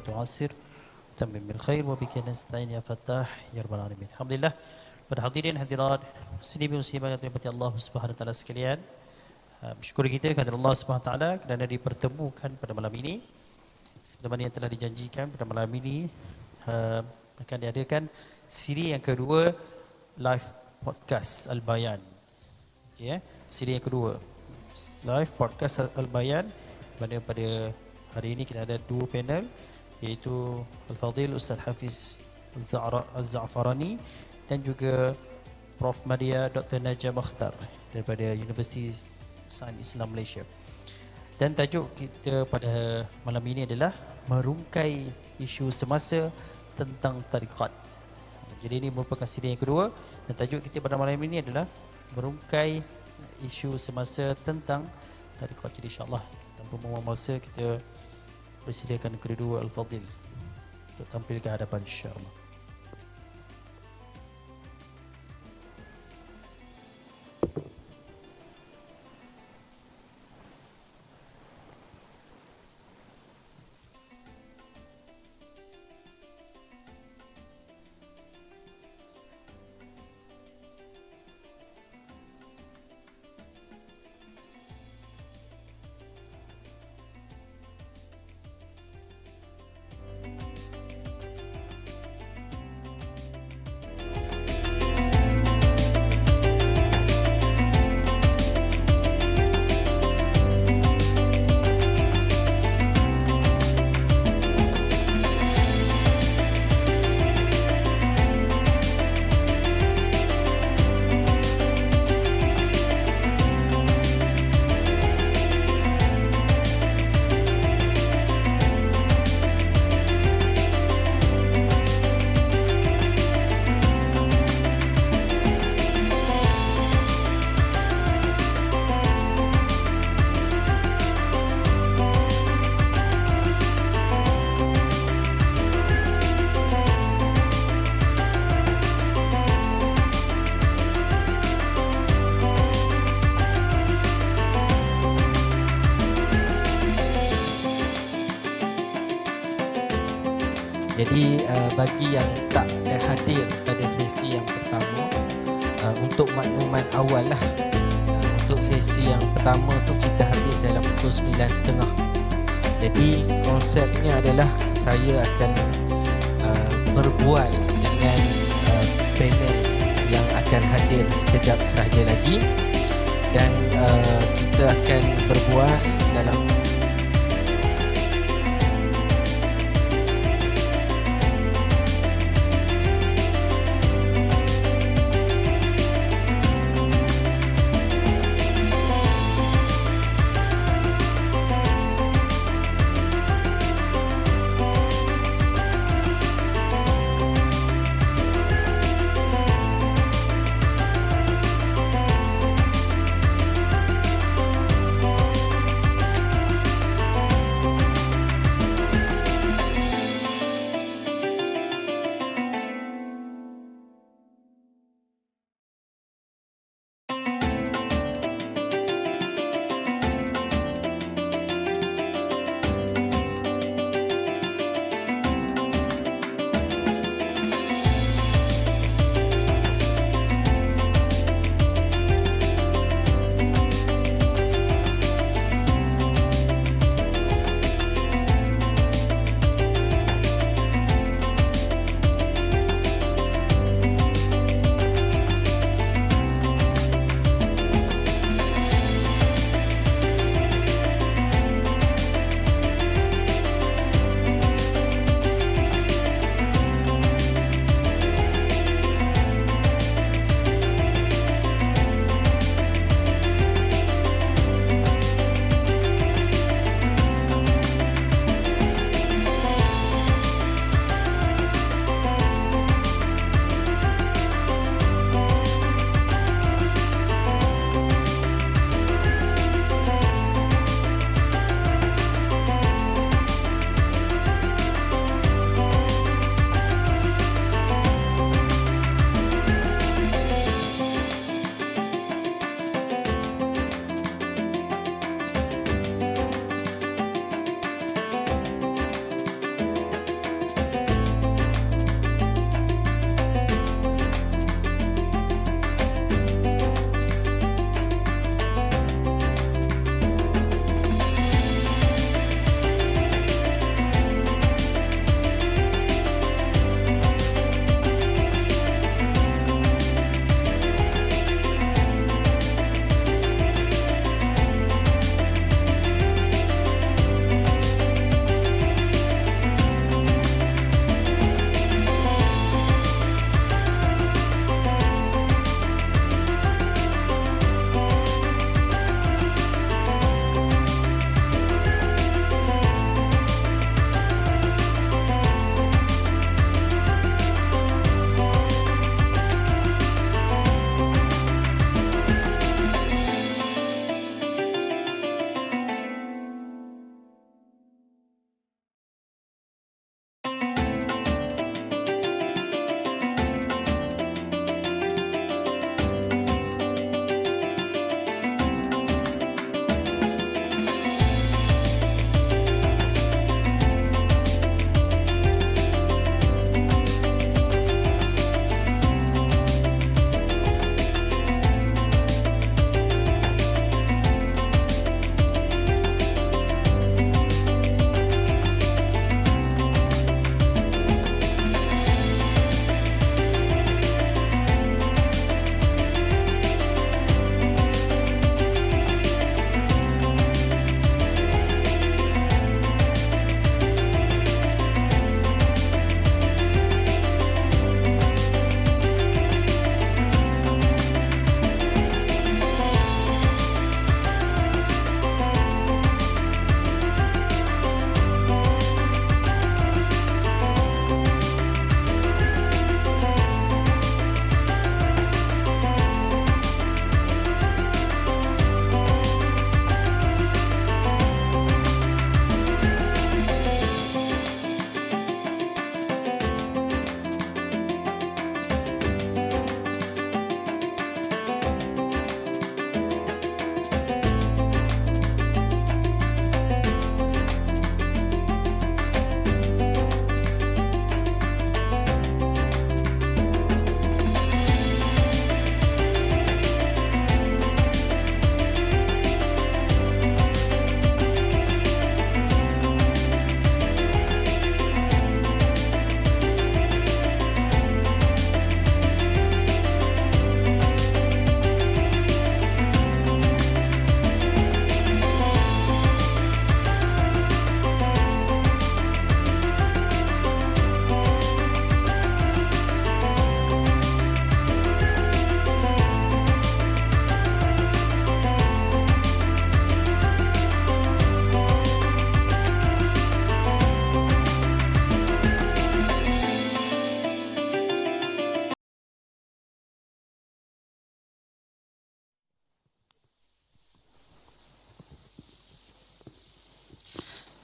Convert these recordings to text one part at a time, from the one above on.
ولا تعسر تمم بالخير وبك نستعين يا فتاح يا رب العالمين. Alhamdulillah, para hadirin hadirat muslimin muslimat yang dirahmati Allah Subhanahu wa taala sekalian, bersyukur kita kepada Allah Subhanahu wa taala kerana dipertemukan pada malam ini. Seperti mana yang telah dijanjikan, pada malam ini akan diadakan siri yang kedua live podcast Al-Bayan. Okey, siri yang kedua live podcast Al-Bayan, mana pada hari ini kita ada dua panel, iaitu Al-Fadhil Ustaz Hafiz Az-Za'farani dan juga Prof. Madia Dr. Najah Makhtar daripada Universiti Sains Islam Malaysia. Dan tajuk kita pada malam ini adalah merungkai isu semasa tentang tarikat. Jadi ini merupakan siri yang kedua dan tajuk kita pada malam ini adalah merungkai isu semasa tentang tarikat. Jadi insyaAllah tanpa membuang masa kita persediakan kedua Al-Fadhil untuk tampil ke hadapan insyaAllah. Jadi bagi yang tak hadir pada sesi yang pertama, untuk makluman awal lah, untuk sesi yang pertama tu kita habis dalam pukul 9.30. Jadi konsepnya adalah saya akan berbual dengan panel yang akan hadir sekejap sahaja lagi, dan kita akan berbual dalam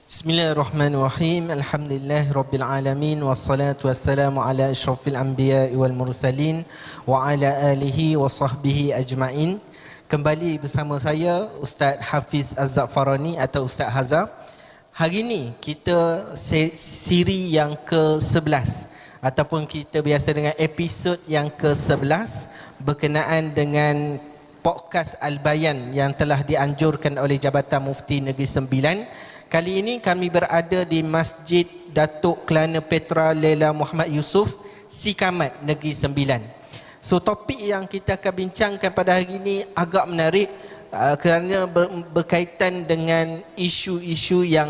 Bismillahirrahmanirrahim. Alhamdulillahirabbil alamin wassalatu wassalamu ala asyrafil anbiya'i wal mursalin wa ala alihi wa sahbihi ajma'in. Kembali bersama saya Ustaz Hafiz Az-Za'farani atau Ustaz Haza. Hari ini kita siri yang ke-11 ataupun kita biasa dengan episod yang ke-11 berkenaan dengan podcast Al-Bayan yang telah dianjurkan oleh Jabatan Mufti Negeri Sembilan. Kali ini kami berada di Masjid Datuk Kelana Petra Lela Muhammad Yusof, Sikamat, Negeri Sembilan. So topik yang kita akan bincangkan pada hari ini agak menarik kerana berkaitan dengan isu-isu yang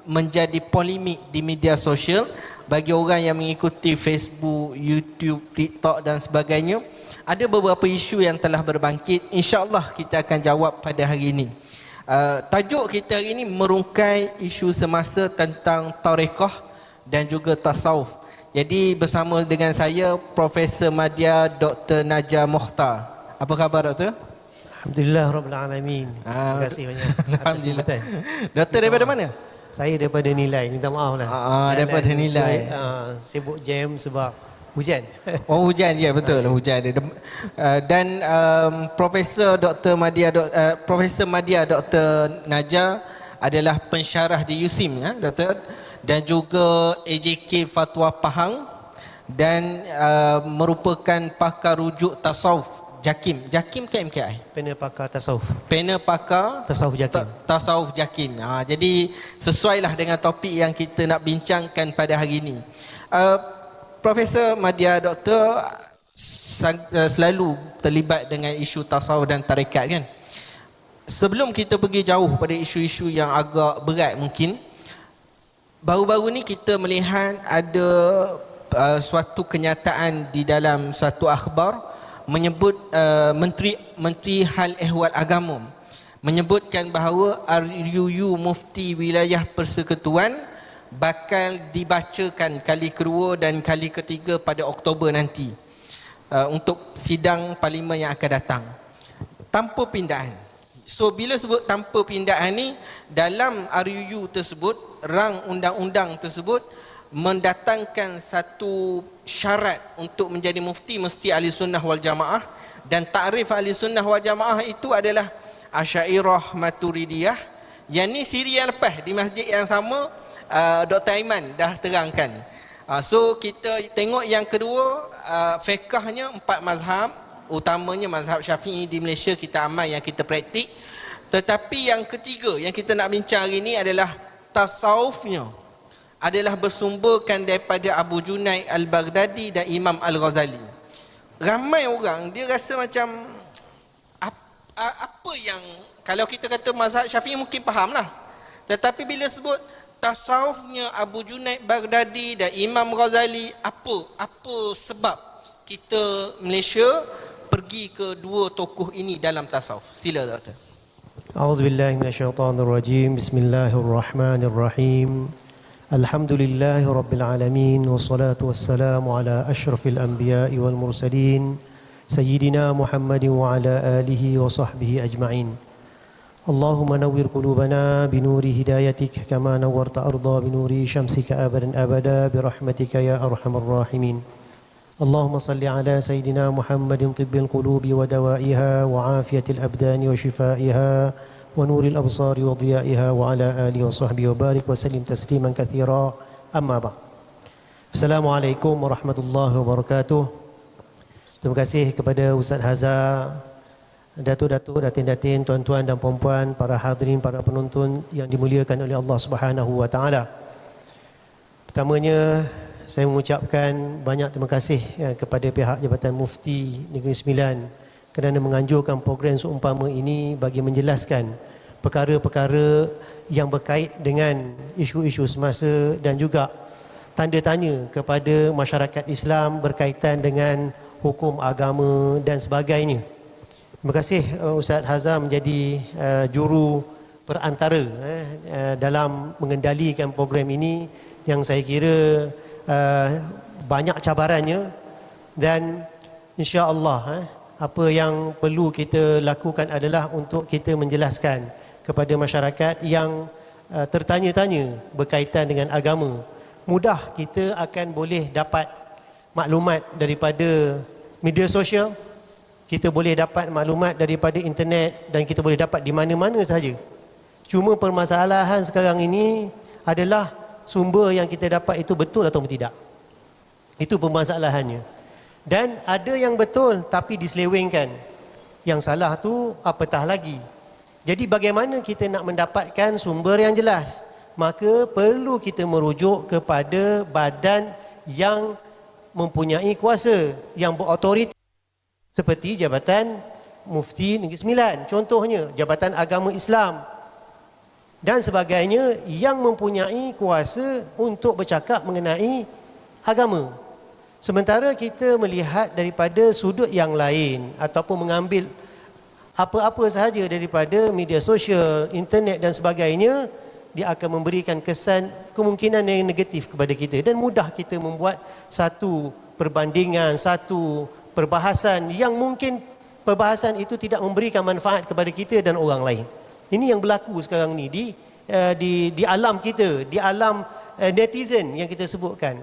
menjadi polemik di media sosial bagi orang yang mengikuti Facebook, YouTube, TikTok dan sebagainya. Ada beberapa isu yang telah berbangkit. InsyaAllah kita akan jawab pada hari ini. Tajuk kita hari ini merungkai isu semasa tentang tarekah dan juga tasawuf. Jadi bersama dengan saya Profesor Madya Dr. Najah Mokhtar. Apa khabar Doktor? Alhamdulillah Rabbil Alamin. Terima kasih banyak. Alhamdulillah. Doktor daripada mana? Saya daripada Nilai, minta maaf lah. Daripada Nilai. Sibuk jam sebab hujan. Oh hujan, ya betul hujan. Dan Profesor Madya Dr. Najah adalah pensyarah di USIM ya, Doktor, dan juga AJK Fatwa Pahang dan merupakan pakar rujuk tasawuf Jakim ke MKI? Panel pakar tasawuf. Panel pakar Tasawuf Jakim. Tasawuf Jakim. Jadi sesuailah dengan topik yang kita nak bincangkan pada hari ini. Profesor Madya Doktor selalu terlibat dengan isu tasawuf dan tarekat kan. Sebelum kita pergi jauh pada isu-isu yang agak berat mungkin, baru-baru ni kita melihat ada suatu kenyataan di dalam suatu akhbar menyebut Menteri Hal Ehwal Agama menyebutkan bahawa RUU Mufti Wilayah Persekutuan bakal dibacakan kali kedua dan kali ketiga pada Oktober nanti untuk sidang parlimen yang akan datang tanpa pindaan. So bila sebut tanpa pindaan ni, dalam RUU tersebut, rang undang-undang tersebut mendatangkan satu syarat untuk menjadi mufti mesti ahli sunnah wal jamaah, dan takrif ahli sunnah wal jamaah itu adalah Asy'ariyah Maturidiyah. Yang ni siri yang lepas di masjid yang sama Dr. Aiman dah terangkan. So kita tengok yang kedua, fiqhnya 4 mazhab, utamanya mazhab Syafi'i di Malaysia kita amal yang kita praktik. Tetapi yang ketiga yang kita nak bincang hari ini adalah tasawufnya adalah bersumberkan daripada Abu Junaid Al-Baghdadi dan Imam Al-Ghazali. Ramai orang dia rasa macam apa yang, kalau kita kata mazhab Syafi'i mungkin faham lah, tetapi bila sebut tasawufnya Abu Junaid Baghdadi dan Imam Ghazali, apa sebab kita Malaysia pergi ke dua tokoh ini dalam tasawuf? Sila Doktor. A'udzubillahi minasyaitonirrajim. Bismillahirrahmanirrahim. Alhamdulillahi Rabbil Alamin. Wassalatu wassalamu ala asyrafil anbiya'i wal mursalin Sayyidina Muhammadin wa ala alihi wa sahbihi ajma'in. Allahumma nawwir qulubana binuri hidayatik kama nawwarta arda binuri syamsika abadan abada birahmatika ya arhamar rahimin. Allahumma salli ala Sayyidina Muhammadin tibbil qulubi wa dawaiha wa afiyatil abdani wa shifaiha wa nuril absari wa dhiyaiha wa ala alihi wa sahbihi wa barik wa sallim tasliman katsira. Amma ba'd. Assalamualaikum warahmatullahi wabarakatuh. Terima kasih kepada Ustaz Haza, datuk-datuk, datin-datin, tuan-tuan dan puan-puan, para hadirin, para penonton yang dimuliakan oleh Allah Subhanahu wa taala. Pertamanya saya mengucapkan banyak terima kasih kepada pihak Jabatan Mufti Negeri Sembilan kerana menganjurkan program seumpama ini bagi menjelaskan perkara-perkara yang berkait dengan isu-isu semasa dan juga tanda tanya kepada masyarakat Islam berkaitan dengan hukum agama dan sebagainya. Terima kasih Ustaz Haza menjadi juru perantara dalam mengendalikan program ini yang saya kira banyak cabarannya, dan insya-Allah apa yang perlu kita lakukan adalah untuk kita menjelaskan kepada masyarakat yang tertanya-tanya berkaitan dengan agama, mudah kita akan boleh dapat maklumat daripada media sosial, kita boleh dapat maklumat daripada internet, dan kita boleh dapat di mana-mana sahaja. Cuma permasalahan sekarang ini adalah sumber yang kita dapat itu betul atau tidak. Itu permasalahannya. Dan ada yang betul tapi diselewengkan. Yang salah tu apatah lagi. Jadi bagaimana kita nak mendapatkan sumber yang jelas? Maka perlu kita merujuk kepada badan yang mempunyai kuasa, yang berautoriti, seperti Jabatan Mufti Negeri Sembilan, contohnya Jabatan Agama Islam dan sebagainya, yang mempunyai kuasa untuk bercakap mengenai agama. Sementara kita melihat daripada sudut yang lain ataupun mengambil apa-apa sahaja daripada media sosial, internet dan sebagainya, dia akan memberikan kesan kemungkinan yang negatif kepada kita, dan mudah kita membuat satu perbandingan, satu perbahasan yang mungkin perbahasan itu tidak memberikan manfaat kepada kita dan orang lain. Ini yang berlaku sekarang ni di alam kita, di alam netizen yang kita sebutkan.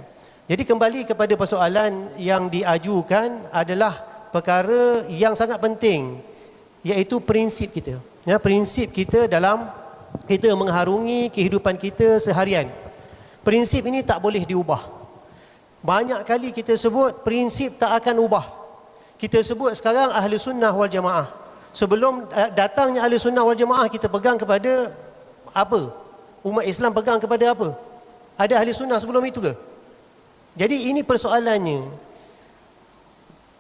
Jadi kembali kepada persoalan yang diajukan adalah perkara yang sangat penting, iaitu prinsip kita. Ya, prinsip kita dalam kita mengharungi kehidupan kita seharian. Prinsip ini tak boleh diubah. Banyak kali kita sebut prinsip tak akan ubah. Kita sebut sekarang ahli sunnah wal jamaah. Sebelum datangnya ahli sunnah wal jamaah, kita pegang kepada apa? Umat Islam pegang kepada apa? Ada ahli sunnah sebelum itu ke? Jadi ini persoalannya.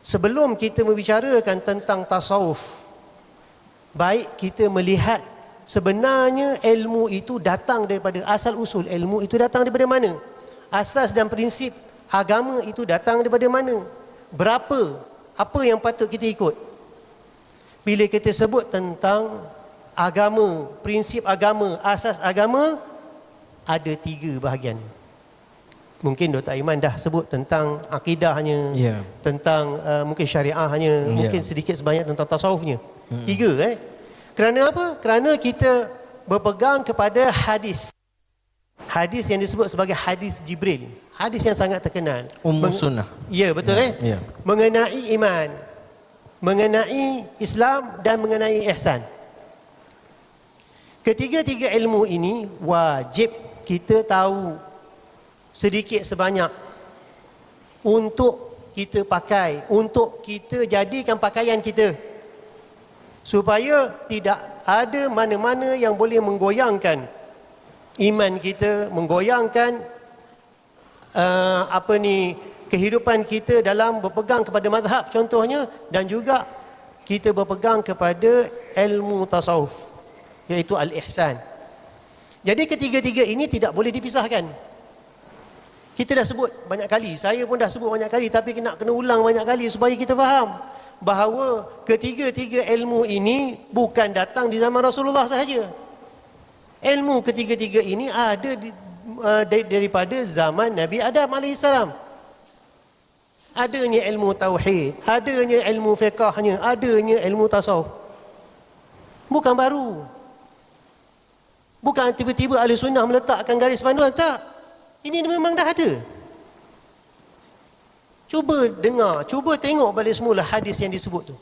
Sebelum kita membicarakan tentang tasawuf, baik kita melihat sebenarnya ilmu itu datang daripada asal usul ilmu itu datang daripada mana? Asas dan prinsip agama itu datang daripada mana? Berapa? Apa yang patut kita ikut? Bila kita sebut tentang agama, prinsip agama, asas agama, ada 3 bahagian. Mungkin Dr. Aiman dah sebut tentang akidahnya, tentang mungkin syariahnya, mungkin sedikit sebanyak tentang tasawufnya. 3 Kerana apa? Kerana kita berpegang kepada hadis. Hadis yang disebut sebagai hadis Jibril. Hadis yang sangat terkenal. Sunnah. Ya, betul mengenai iman, mengenai Islam dan mengenai ihsan. Ketiga-tiga ilmu ini wajib kita tahu sedikit sebanyak untuk kita pakai, untuk kita jadikan pakaian kita, supaya tidak ada mana-mana yang boleh menggoyangkan iman kita, menggoyangkan kehidupan kita dalam berpegang kepada mazhab contohnya, dan juga kita berpegang kepada ilmu tasawuf, iaitu al-ihsan. Jadi ketiga-tiga ini tidak boleh dipisahkan. Kita dah sebut banyak kali, saya pun dah sebut banyak kali, tapi kena ulang banyak kali supaya kita faham bahawa ketiga-tiga ilmu ini bukan datang di zaman Rasulullah sahaja. Ilmu ketiga-tiga ini ada daripada zaman Nabi Adam AS. Adanya ilmu tauhid, adanya ilmu fiqahnya, adanya ilmu tasawuf. Bukan baru. Bukan tiba-tiba ahli sunnah meletakkan garis panduan, tak. Ini memang dah ada. Cuba dengar, cuba tengok balik semula hadis yang disebut tu.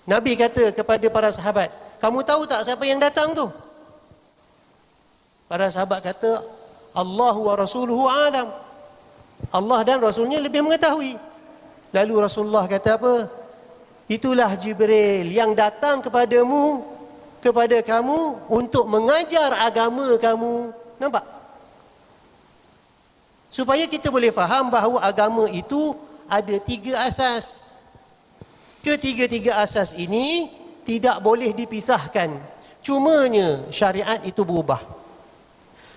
Nabi kata kepada para sahabat, kamu tahu tak siapa yang datang tu? Para sahabat kata, Allahu wa rasuluhu alam. Allah dan Rasulnya lebih mengetahui. Lalu Rasulullah kata apa? Itulah Jibril yang datang kepadamu, kepada kamu untuk mengajar agama kamu. Nampak? Supaya kita boleh faham bahawa agama itu ada 3 asas. Ketiga-tiga asas ini tidak boleh dipisahkan. Cumanya syariat itu berubah.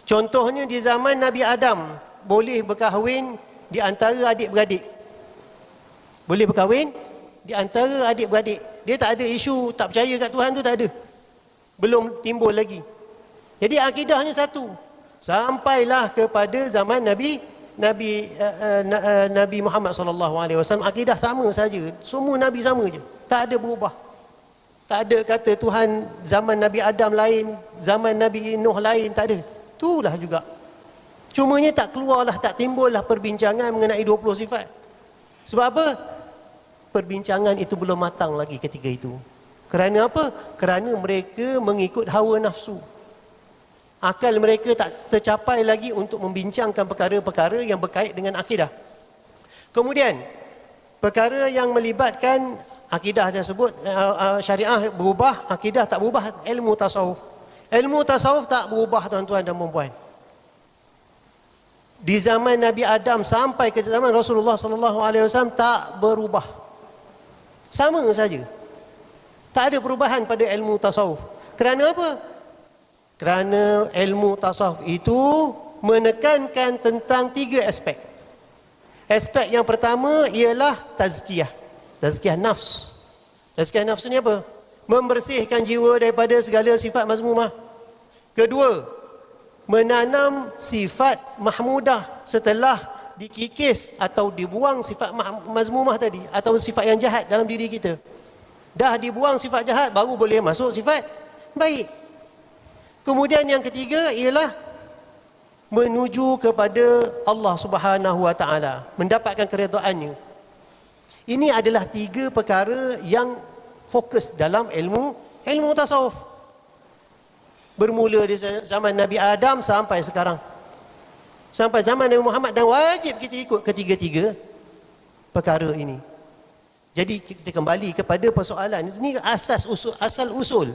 Contohnya di zaman Nabi Adam, boleh berkahwin di antara adik-beradik. Boleh berkahwin di antara adik-beradik. Dia tak ada isu tak percaya kat Tuhan tu, tak ada. Belum timbul lagi. Jadi akidahnya satu. Sampailah kepada zaman Nabi Muhammad SAW, akidah sama saja. Semua Nabi sama je. Tak ada berubah. Tak ada kata Tuhan zaman Nabi Adam lain, zaman Nabi Nuh lain, tak ada. Itulah juga. Cumanya tak keluarlah, tak timbullah perbincangan mengenai 20 sifat. Sebab apa? Perbincangan itu belum matang lagi ketika itu. Kerana apa? Kerana mereka mengikut hawa nafsu. Akal mereka tak tercapai lagi untuk membincangkan perkara-perkara yang berkait dengan akidah. Kemudian, perkara yang melibatkan akidah dah sebut, syariah berubah, akidah tak berubah, ilmu tasawuf. Ilmu tasawuf tak berubah tuan-tuan dan puan-puan. Di zaman Nabi Adam sampai ke zaman Rasulullah sallallahu alaihi wasallam tak berubah. Sama saja. Tak ada perubahan pada ilmu tasawuf. Kerana apa? Kerana ilmu tasawuf itu menekankan tentang 3 aspek. Aspek yang pertama ialah tazkiyah. Tazkiyah nafs. Tazkiyah nafs ni apa? Membersihkan jiwa daripada segala sifat mazmumah. Kedua, menanam sifat mahmudah setelah dikikis atau dibuang sifat mazmumah tadi, atau sifat yang jahat dalam diri kita. Dah dibuang sifat jahat, baru boleh masuk sifat baik. Kemudian yang ketiga ialah menuju kepada Allah Subhanahu wa taala, mendapatkan keredaannya. Ini adalah 3 perkara yang fokus dalam ilmu tasawuf. Bermula di zaman Nabi Adam sampai sekarang. Sampai zaman Nabi Muhammad, dan wajib kita ikut ketiga-tiga perkara ini. Jadi kita kembali kepada persoalan ini, asal usul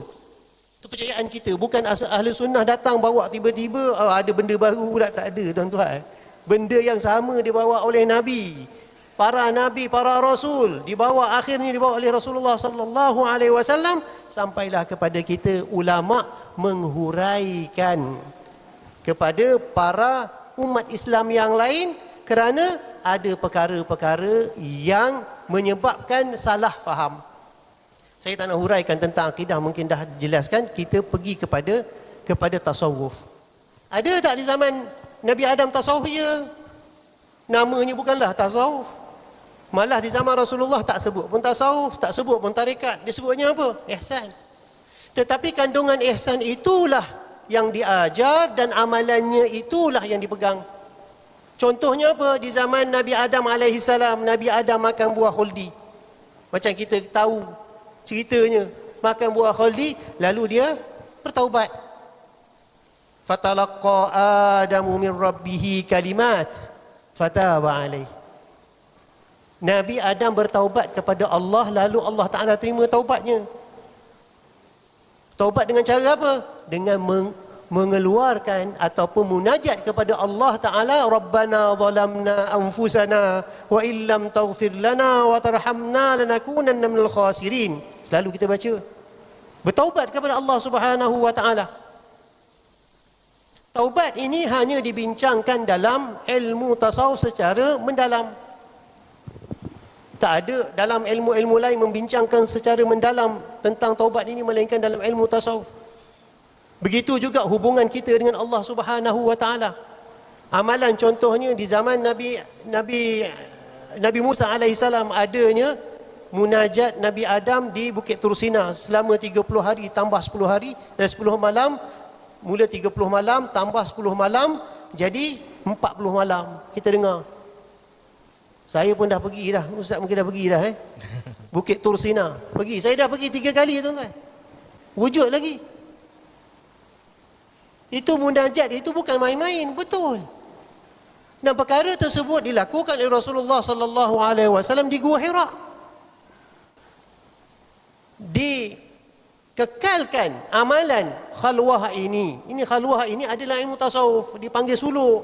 kepercayaan kita. Bukan ahli sunnah datang bawa tiba-tiba ada benda baru pula, tak ada tuan-tuan. Benda yang sama dibawa oleh Nabi, para rasul, dibawa akhirnya dibawa oleh Rasulullah sallallahu alaihi wasallam, sampailah kepada kita ulama menghuraikan kepada para umat Islam yang lain, kerana ada perkara-perkara yang menyebabkan salah faham. Saya tak nak huraikan tentang akidah, mungkin dah jelaskan. Kita pergi kepada tasawuf. Ada tak di zaman Nabi Adam tasawuf? Ya, namanya bukanlah tasawuf. Malah di zaman Rasulullah tak sebut pun tasawuf, tak sebut pun tarekat. Dia sebutnya apa? Ihsan. Tetapi kandungan ihsan itulah yang diajar, dan amalannya itulah yang dipegang. Contohnya apa? Di zaman Nabi Adam AS, Nabi Adam makan buah khuldi. Macam kita tahu ceritanya, makan buah khuldi, lalu dia bertaubat. Fatalaqa Adamu min Rabbihi kalimat fataba alaih. Nabi Adam bertaubat kepada Allah, lalu Allah Ta'ala terima taubatnya. Taubat dengan cara apa? Dengan mengeluarkan ataupun munajat kepada Allah Ta'ala, Rabbana zalamna anfusana wa illam taghfir lana wa tarhamna lanakunanna minal khasirin. Selalu kita baca. Bertaubat kepada Allah Subhanahu wa Ta'ala. Taubat ini hanya dibincangkan dalam ilmu tasawuf secara mendalam. Tak ada dalam ilmu-ilmu lain membincangkan secara mendalam tentang taubat ini, melainkan dalam ilmu tasawuf. Begitu juga hubungan kita dengan Allah Subhanahu wa Ta'ala. Amalan contohnya di zaman Nabi Musa alaihissalam adanya munajat Nabi Adam di Bukit Tursina selama 30 hari tambah 10 hari dan 10 malam. Mula 30 malam tambah 10 malam, jadi 40 malam. Kita dengar. Saya pun dah pergi dah. Ustaz mungkin dah pergi dah Bukit Tursina. Pergi. Saya dah pergi 3 kali tuan-tuan. Wujud lagi. Itu munajat, itu bukan main-main, betul. Dan perkara tersebut dilakukan oleh Rasulullah sallallahu alaihi wasallam di Gua Hira. Dikekalkan amalan khalwah ini. Ini khalwah ini adalah ilmu tasawuf, dipanggil suluk.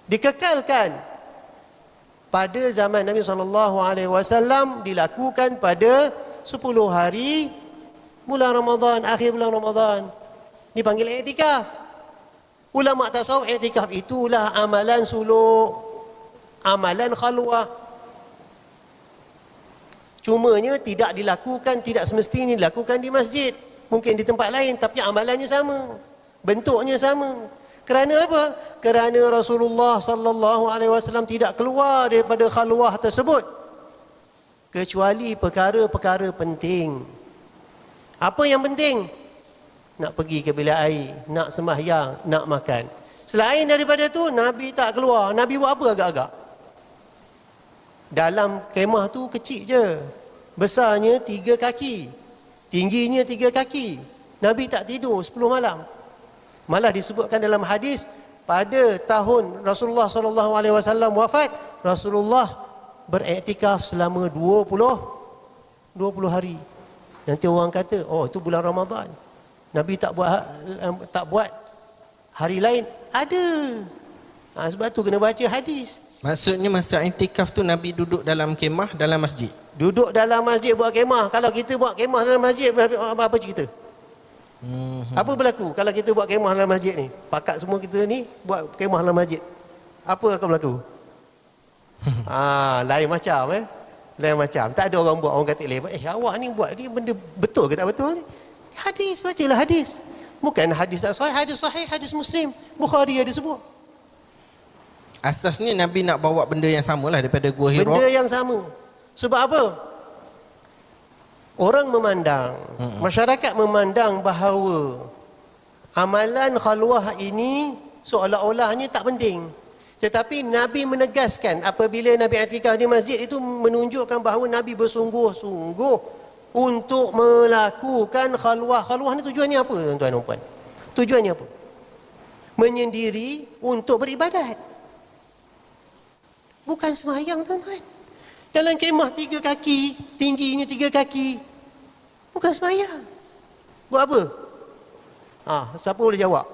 Dikekalkan pada zaman Nabi SAW, dilakukan pada 10 hari bulan Ramadan, akhir bulan Ramadan. Dipanggil i'tikaf. Ulama tasawuf, i'tikaf itulah amalan suluk, amalan khalwah. Cumanya tidak semestinya dilakukan di masjid. Mungkin di tempat lain, tapi amalannya sama, bentuknya sama. Kerana apa? Kerana Rasulullah sallallahu alaihi wasallam tidak keluar daripada khalwah tersebut kecuali perkara-perkara penting. Apa yang penting? Nak pergi ke bilik air, nak sembahyang, nak makan. Selain daripada tu, Nabi tak keluar. Nabi buat apa agak-agak? Dalam kemah tu kecil je. Besarnya 3 kaki. Tingginya 3 kaki. Nabi tak tidur 10 malam. Malah disebutkan dalam hadis, pada tahun Rasulullah SAW wafat, Rasulullah beriktikaf selama 20 hari. Nanti orang kata, oh itu bulan Ramadan. Nabi tak buat hari lain. Ada. Sebab tu kena baca hadis. Maksudnya masa iktikaf tu Nabi duduk dalam kemah dalam masjid. Duduk dalam masjid buat kemah. Kalau kita buat kemah dalam masjid, apa cerita? Apa berlaku kalau kita buat kemah dalam masjid ni? Pakat semua kita ni buat kemah dalam masjid. Apa akan berlaku? Lain macam Lain macam. Tak ada orang buat, orang kata level. Awak ni buat ni benda betul ke tak betul ni? Hadis, bacalah hadis. Bukan hadis tak sahih, hadis Muslim. Bukhari ada sebut. Asasnya Nabi nak bawa benda yang samalah daripada Gua Hira. Benda yang sama. Sebab apa? Orang memandang, masyarakat memandang bahawa amalan khalwah ini seolah-olahnya tak penting. Tetapi Nabi menegaskan apabila Nabi i'tikaf di masjid itu menunjukkan bahawa Nabi bersungguh-sungguh untuk melakukan khalwah. Khalwah ni tujuannya apa tuan-tuan dan puan? Tujuannya apa? Menyendiri untuk beribadat. Bukan sembahyang tuan-tuan. Dalam kemah 3 kaki, tingginya 3 kaki. Bukan sembahyang. Buat apa? Siapa boleh jawab?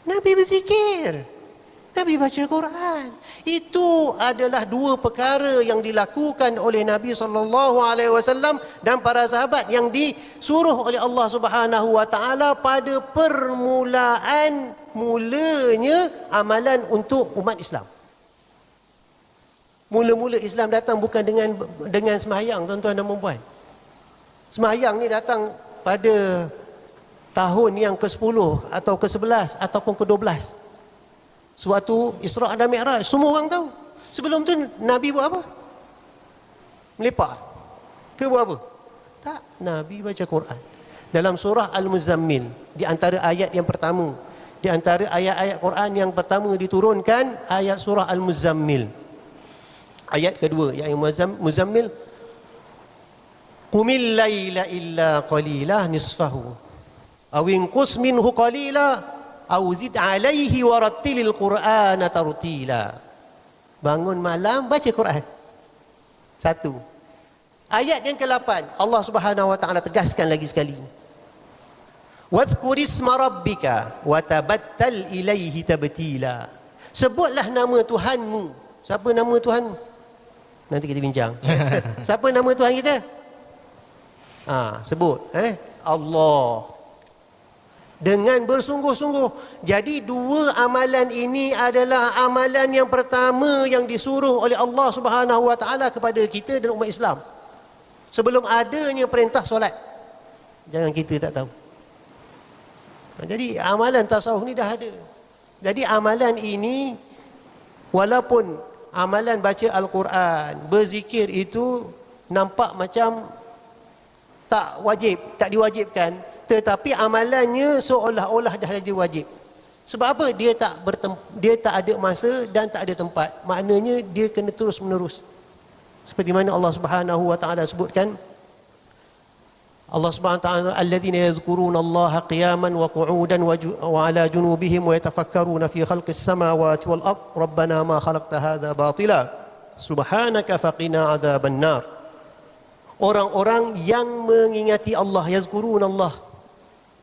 Nabi berzikir. Nabi baca Quran. Itu adalah 2 perkara yang dilakukan oleh Nabi SAW dan para sahabat yang disuruh oleh Allah Subhanahu Wa Taala pada mulanya amalan untuk umat Islam. Mula-mula Islam datang bukan dengan sembahyang tuan-tuan dan puan. Sembahyang ni datang pada tahun yang ke-10 atau ke-11 ataupun ke-12. Suatu Isra' dan Mi'raj, semua orang tahu. Sebelum tu Nabi buat apa? Melepak ke buat apa? Tak, Nabi baca Quran. Dalam surah Al-Muzammil, di antara ayat yang pertama, di antara ayat-ayat Quran yang pertama diturunkan, ayat surah Al-Muzammil. Ayat kedua, yang Muzammil, Qumil laila illa qalila nisfahu aw inqus minhu qalila aw zid alaihi warattilil qur'ana tartila. Bangun malam baca Quran. 1. Ayat yang ke-8, Allah Subhanahu Wa Taala tegaskan lagi sekali. Wadhkur isma rabbika wa tabattal ilaihi tabtila. Sebutlah nama Tuhanmu. Siapa nama Tuhanmu? Nanti kita bincang. Siapa nama Tuhan kita? Sebut. Allah. Dengan bersungguh-sungguh. Jadi 2 amalan ini adalah amalan yang pertama yang disuruh oleh Allah Subhanahu Wa Taala kepada kita dan umat Islam. Sebelum adanya perintah solat. Jangan kita tak tahu. Jadi amalan tasawuf ni dah ada. Jadi amalan ini, walaupun amalan baca Al-Quran, berzikir itu nampak macam tak wajib, tak diwajibkan, tetapi amalannya seolah-olah dah jadi wajib. Sebab apa? Dia tak ada masa dan tak ada tempat. Maknanya dia kena terus menerus. Seperti mana Allah Subhanahu Wa Taala sebutkan, Allah Subhanahu Wa Taala, alladzina yadhkuruna Allaha qiyaman wa qu'udan wa ala junubihim wa yatafakkaruna fi khalqis samawati wal ard rabbana ma khalaqta hadza batila subhanaka faqina adzaban nar. Orang-orang yang mengingati Allah, yazkuruna Allah,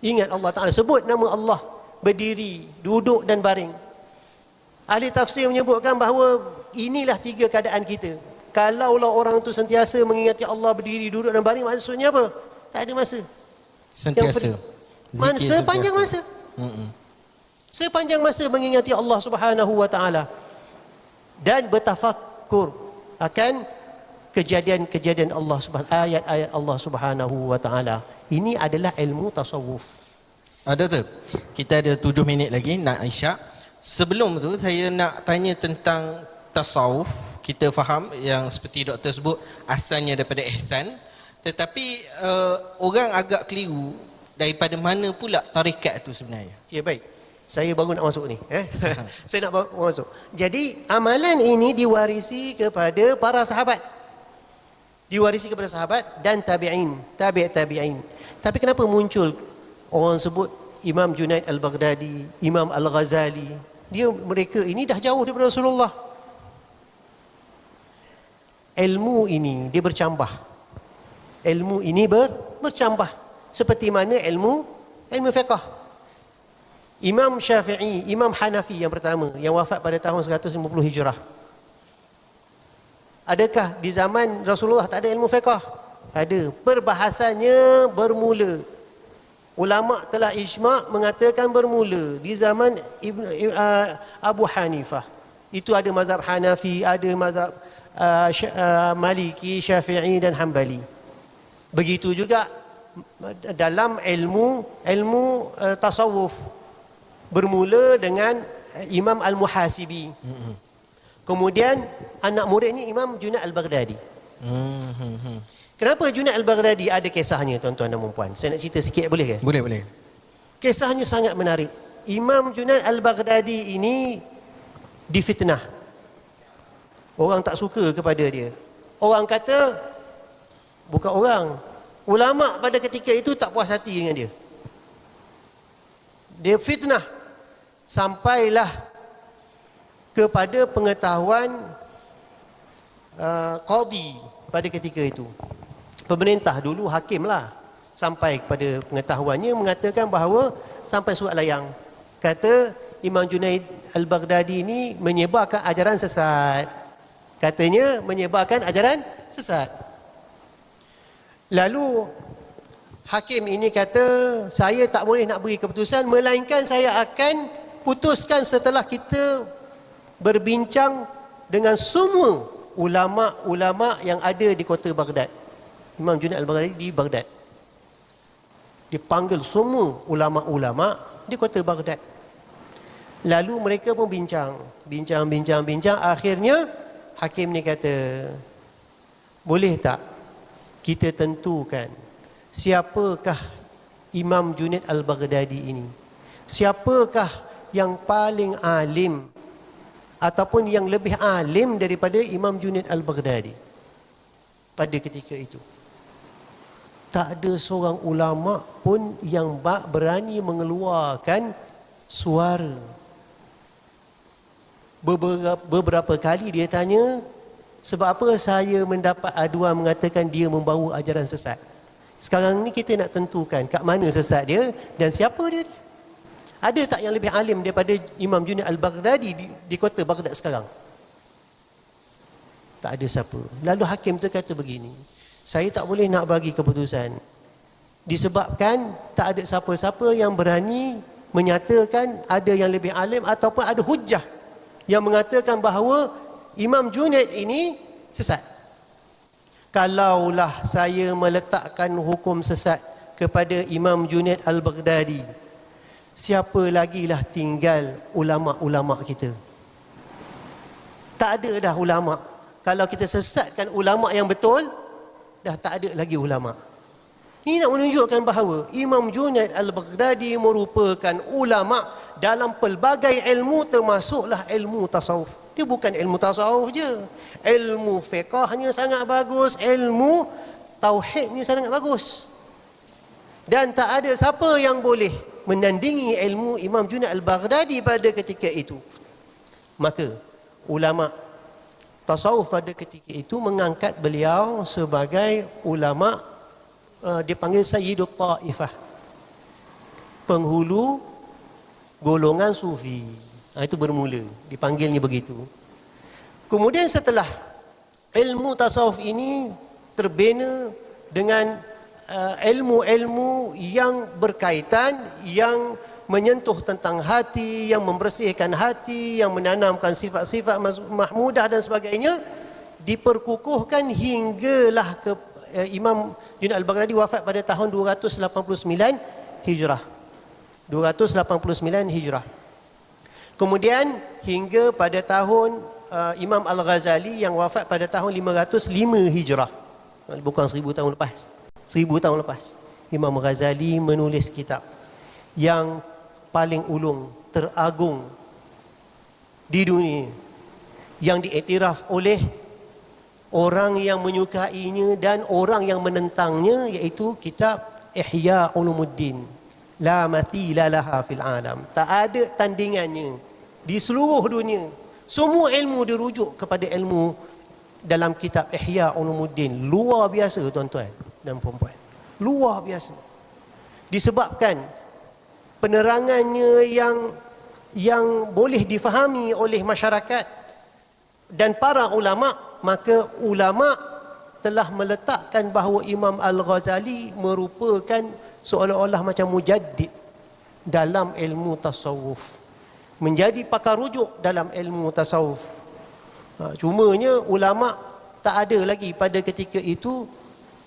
ingat Allah Ta'ala, sebut nama Allah, berdiri, duduk dan baring. Ahli tafsir menyebutkan bahawa inilah 3 keadaan kita. Kalaulah orang itu sentiasa mengingati Allah, berdiri, duduk dan baring, maksudnya apa? Tak ada masa. Sentiasa. Sepanjang masa. Sepanjang masa mengingati Allah Subhanahu Wa Ta'ala. Dan bertafakkur akan kejadian-kejadian Allah Subhanahu, ayat-ayat Allah Subhanahu Wa Taala. Ini adalah ilmu tasawuf. Doktor, kita ada 7 minit lagi nak isyak. Sebelum tu saya nak tanya tentang tasawuf. Kita faham yang seperti doktor sebut asalnya daripada ihsan. Tetapi orang agak keliru daripada mana pula tarikat itu sebenarnya. Ya, baik. Saya baru nak masuk ni. Saya nak masuk. Jadi amalan ini diwarisi kepada para sahabat. Diwarisi kepada sahabat dan tabi'in, tabi'in. Tapi kenapa muncul orang sebut Imam Junaid Al-Baghdadi, Imam Al-Ghazali? Mereka ini dah jauh daripada Rasulullah. Ilmu ini dia bercambah. Ilmu ini bercambah seperti mana ilmu fiqh. Imam Syafi'i, Imam Hanafi yang pertama yang wafat pada tahun 150 Hijrah. Adakah di zaman Rasulullah tak ada ilmu fiqh? Ada. Perbahasannya bermula. Ulama telah ijma' mengatakan bermula di zaman Abu Hanifah. Itu ada mazhab Hanafi, ada mazhab Maliki, Syafi'i dan Hanbali. Begitu juga dalam ilmu tasawuf, bermula dengan Imam Al-Muhasibi. Kemudian anak murid ni Imam Junaid Al-Baghdadi. Kenapa Junaid Al-Baghdadi ada kisahnya, tuan-tuan dan puan-puan? Saya nak cerita sikit, boleh ke? Boleh. Kisahnya sangat menarik. Imam Junaid Al-Baghdadi ini difitnah. Orang tak suka kepada dia. Orang kata, bukan orang, ulama pada ketika itu tak puas hati dengan dia. Dia fitnah. Sampailah kepada pengetahuan qadi pada ketika itu. Pemerintah dulu, hakim lah, sampai kepada pengetahuannya mengatakan bahawa sampai surat layang. Kata Imam Junaid Al-Baghdadi ini menyebarkan ajaran sesat. Katanya menyebarkan ajaran sesat. Lalu hakim ini kata, saya tak boleh nak beri keputusan, melainkan saya akan putuskan setelah kita berbincang dengan semua ulama-ulama yang ada di kota Baghdad. Imam Junaid Al-Baghdadi di Baghdad. Dipanggil semua ulama-ulama di kota Baghdad. Lalu mereka pun bincang. Akhirnya hakim ni kata, boleh tak kita tentukan siapakah Imam Junaid Al-Baghdadi ini? Siapakah yang paling alim ataupun yang lebih alim daripada Imam Junaid Al-Baghdadi pada ketika itu? Tak ada seorang ulama pun yang berani mengeluarkan suara. Beberapa kali dia tanya, sebab apa saya mendapat aduan mengatakan dia membawa ajaran sesat? Sekarang ni kita nak tentukan kat mana sesat dia dan siapa dia. Ada tak yang lebih alim daripada Imam Junaid Al-Baghdadi di kota Baghdad sekarang? Tak ada siapa. Lalu hakim tu kata begini, saya tak boleh nak bagi keputusan disebabkan tak ada siapa-siapa yang berani menyatakan ada yang lebih alim ataupun ada hujah yang mengatakan bahawa Imam Junaid ini sesat. Kalaulah saya meletakkan hukum sesat kepada Imam Junaid Al-Baghdadi, siapa lagi lah tinggal ulama-ulama kita? Tak ada dah ulama. Kalau kita sesatkan ulama yang betul, dah tak ada lagi ulama. Ini nak menunjukkan bahawa Imam Junaid Al-Baghdadi merupakan ulama dalam pelbagai ilmu, termasuklah ilmu tasawuf. Dia bukan ilmu tasawuf je. Ilmu fiqahnya sangat bagus, ilmu tauhidnya sangat bagus. Dan tak ada siapa yang boleh menandingi ilmu Imam Junaid Al-Baghdadi pada ketika itu. Maka ulama tasawuf pada ketika itu mengangkat beliau sebagai ulama, dipanggil Sayyidut Ta'ifah, penghulu golongan sufi. Itu bermula, dipanggilnya begitu. Kemudian setelah ilmu tasawuf ini terbina dengan ilmu-ilmu yang berkaitan, yang menyentuh tentang hati, yang membersihkan hati, yang menanamkan sifat-sifat mahmudah dan sebagainya, diperkukuhkan hinggalah ke Imam Junaid Al-Baghdadi wafat pada tahun 289 Hijrah. 289 Hijrah. Kemudian hingga pada tahun Imam Al-Ghazali yang wafat pada tahun 505 Hijrah. Bukan 1000 tahun lepas. 1000 tahun lepas. Imam Ghazali menulis kitab yang paling ulung, teragung di dunia, yang diiktiraf oleh orang yang menyukainya dan orang yang menentangnya, iaitu kitab Ihya Ulumuddin. La mathila laha fil alam. Tak ada tandingannya di seluruh dunia. Semua ilmu dirujuk kepada ilmu dalam kitab Ihya Ulumuddin. Luar biasa tuan-tuan dan puan-puan. Luar biasa. Disebabkan penerangannya yang boleh difahami oleh masyarakat dan para ulama, maka ulama telah meletakkan bahawa Imam Al-Ghazali merupakan seolah-olah macam mujaddid dalam ilmu tasawuf, menjadi pakar rujuk dalam ilmu tasawuf. Cumanya ulama tak ada lagi pada ketika itu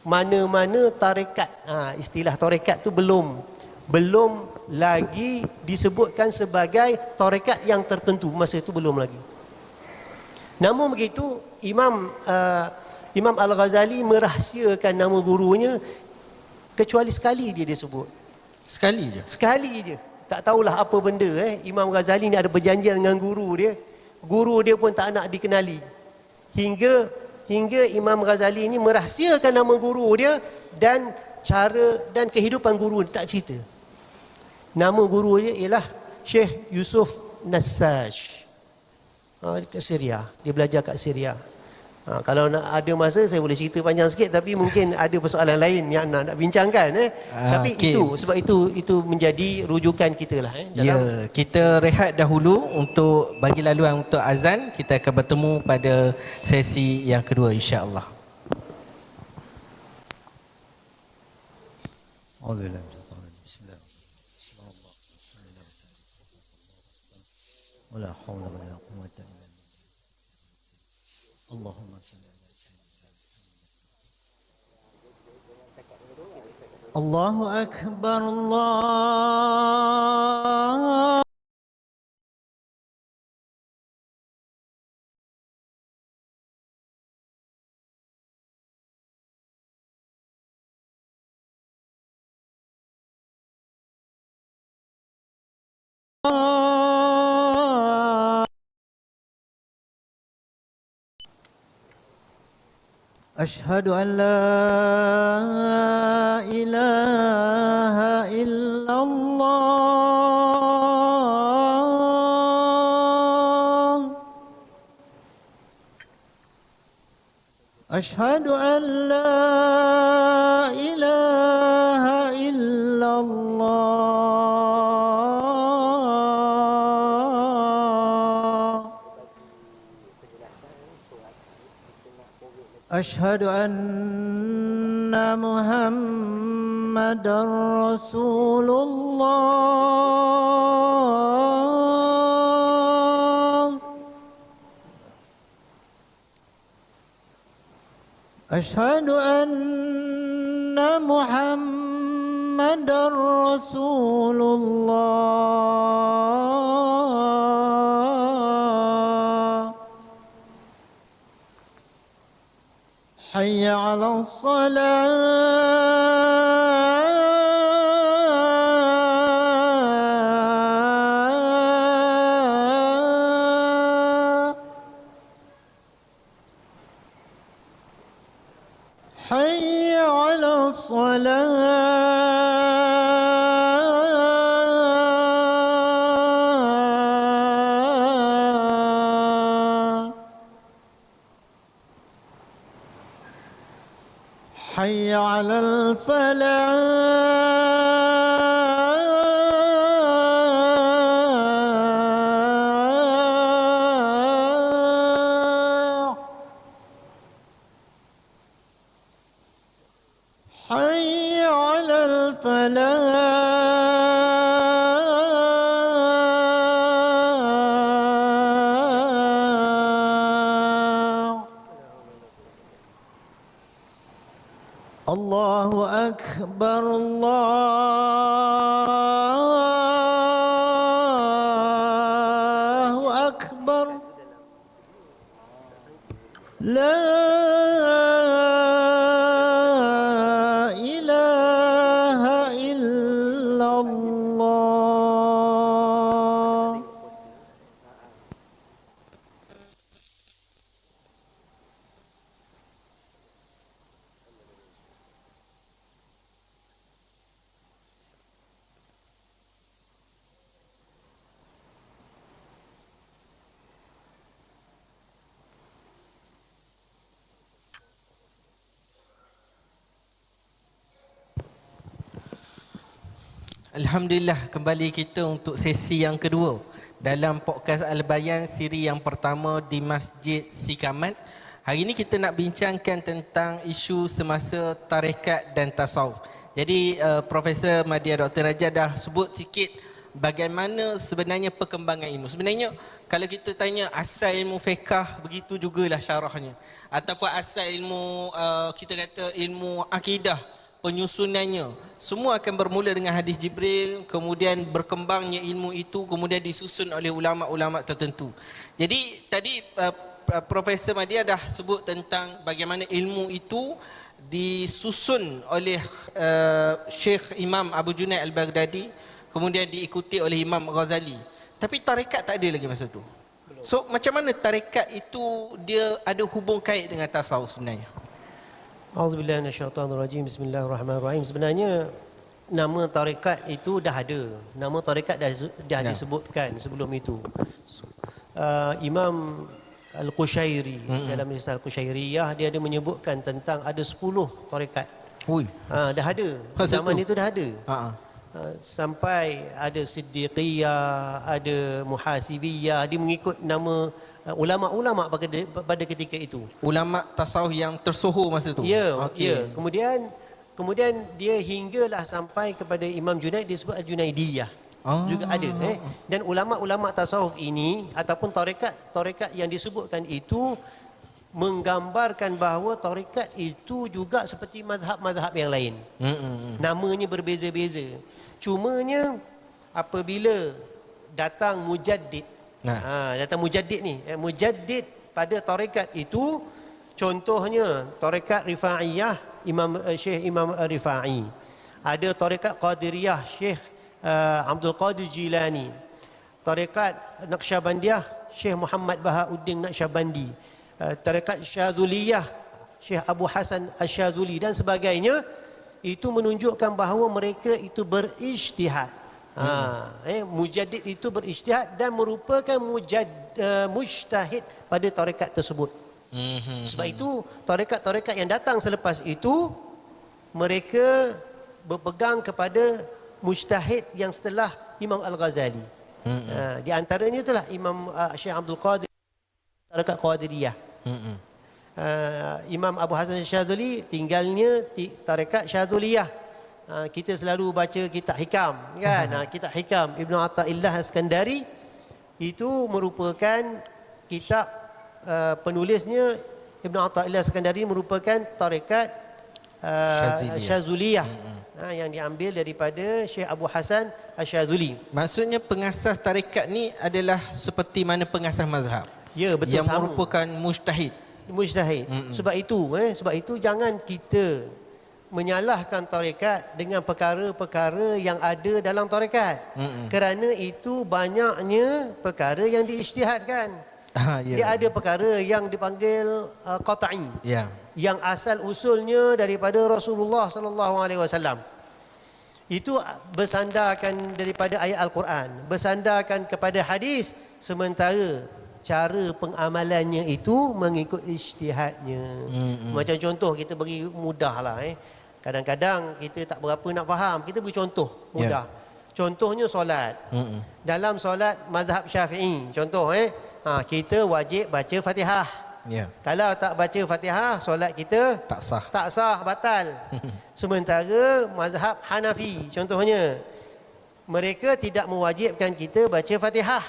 mana-mana tarekat. Istilah tarekat tu belum lagi disebutkan sebagai tarekat yang tertentu, masa itu belum lagi. Namun begitu, Imam Al-Ghazali merahsiakan nama gurunya, kecuali sekali dia disebut. Sekali je. Sekali je. Tak tahulah apa benda. Imam Ghazali ni ada perjanjian dengan guru dia. Guru dia pun tak nak dikenali. Hingga Imam Ghazali ni merahsiakan nama guru dia dan cara dan kehidupan guru dia tak cerita. Nama guru dia ialah Syekh Yusuf Nassaj. Dekat Syria. Dia belajar kat Syria. Kalau nak ada masa saya boleh cerita panjang sikit, tapi mungkin ada persoalan lain yang nak bincangkan. Tapi okay. sebab itu menjadi rujukan kita lah. Ya, kita rehat dahulu untuk bagi laluan untuk azan. Kita akan bertemu pada sesi yang kedua, insya-Allah. ولا حول ولا قوة إلا بالله اللهم صل على سيدنا الله أكبر الله أشهد أن لا إله إلا الله أشهد أن لا إله إلا الله أشهد أن محمدا رسول الله أشهد أن محمدا رسول الله حي على الصلاة حي على الصلاة حي على الفلاح حي على الفلاح الله أكبر الله أكبر لا Alhamdulillah, kembali kita untuk sesi yang kedua dalam podcast Al-Bayan siri yang pertama di Masjid Sikamat. Hari ini kita nak bincangkan tentang isu semasa tarekat dan tasawuf. Jadi Profesor Madya Dr. Najah dah sebut sikit bagaimana sebenarnya perkembangan ilmu. Sebenarnya kalau kita tanya asal ilmu fiqh, begitu jugalah syarahnya. Ataupun asal ilmu kita kata ilmu akidah, penyusunannya semua akan bermula dengan hadis Jibril, kemudian berkembangnya ilmu itu kemudian disusun oleh ulama-ulama tertentu. Jadi tadi Profesor Madya dah sebut tentang bagaimana ilmu itu disusun oleh Syekh Imam Abu Junaid Al-Baghdadi, kemudian diikuti oleh Imam Ghazali. Tapi tarekat tak ada lagi masa tu. So macam mana tarekat itu dia ada hubung kait dengan tasawuf sebenarnya? Auzubillahi minasyaitonirrajim. Bismillahirrahmanirrahim. Sebenarnya nama tarekat itu dah ada. Nama tarekat dah disebutkan sebelum itu. Imam Al-Qushairi dalam Risal Al-Qushairiyah dia ada menyebutkan tentang ada 10 tarekat. Dah ada. Zaman itu dah ada. Sampai ada Siddiqiyah, ada Muhasibiyah, dia mengikut nama ulama-ulama pada ketika itu. Ulama tasawuf yang tersohor masa tu. Ya. Kemudian dia hinggalah sampai kepada Imam Junaid disebut Al-Junaidiyah. Juga ada dan ulama-ulama tasawuf ini ataupun tarekat yang disebutkan itu menggambarkan bahawa tarekat itu juga seperti mazhab-mazhab yang lain. Namanya berbeza-beza. Cumanya apabila datang mujaddid, datang mujaddid ni, mujaddid pada tarekat itu, contohnya tarekat Rifa'iyah Syekh Imam Rifa'i, ada tarekat Qadiriyah Syekh Abdul Qadir Jilani, tarekat Naqsyabandiyah Syekh Muhammad Bahauddin Naqsyabandi, tarekat Syazuliyah Syekh Abu Hasan Asy-Syazuli dan sebagainya. Itu menunjukkan bahawa mereka itu berijtihad. Mujaddid itu berijtihad dan merupakan mujtahid pada tarekat tersebut. Sebab itu tarekat-tarekat yang datang selepas itu mereka berpegang kepada mujtahid yang setelah Imam Al-Ghazali. Di antaranya itulah Imam Syekh Abdul Qadir, tarekat Qadiriyah. Imam Abu Hasan Syadzuli tinggalnya tarekat Syadzuliyah. Kita selalu baca kitab hikam kan. Kitab hikam Ibnu Athaillah Iskandari itu merupakan kitab penulisnya Ibnu Athaillah Iskandari merupakan tarekat Syadzuliyah. Yang diambil daripada Syekh Abu Hasan Asy-Syadzuli. Maksudnya pengasas tarekat ni adalah seperti mana pengasas mazhab. Ya, betul, yang sama. merupakan mujtahid. Sebab itu jangan kita menyalahkan tarekat dengan perkara-perkara yang ada dalam tarekat. Kerana itu banyaknya perkara yang diijtihadkan. Dia ada perkara yang dipanggil qat'i. Yang asal usulnya daripada Rasulullah sallallahu alaihi wasallam. Itu bersandarkan daripada ayat Al-Quran, bersandarkan kepada hadis, sementara cara pengamalannya itu mengikut ijtihadnya. Macam contoh kita beri mudah lah. Kadang-kadang kita tak berapa nak faham, kita beri contoh mudah. Contohnya solat. Dalam solat mazhab Syafi'i, contoh kita wajib baca Fatihah. Kalau tak baca Fatihah, solat kita tak sah, batal. Sementara mazhab Hanafi contohnya, mereka tidak mewajibkan kita baca Fatihah.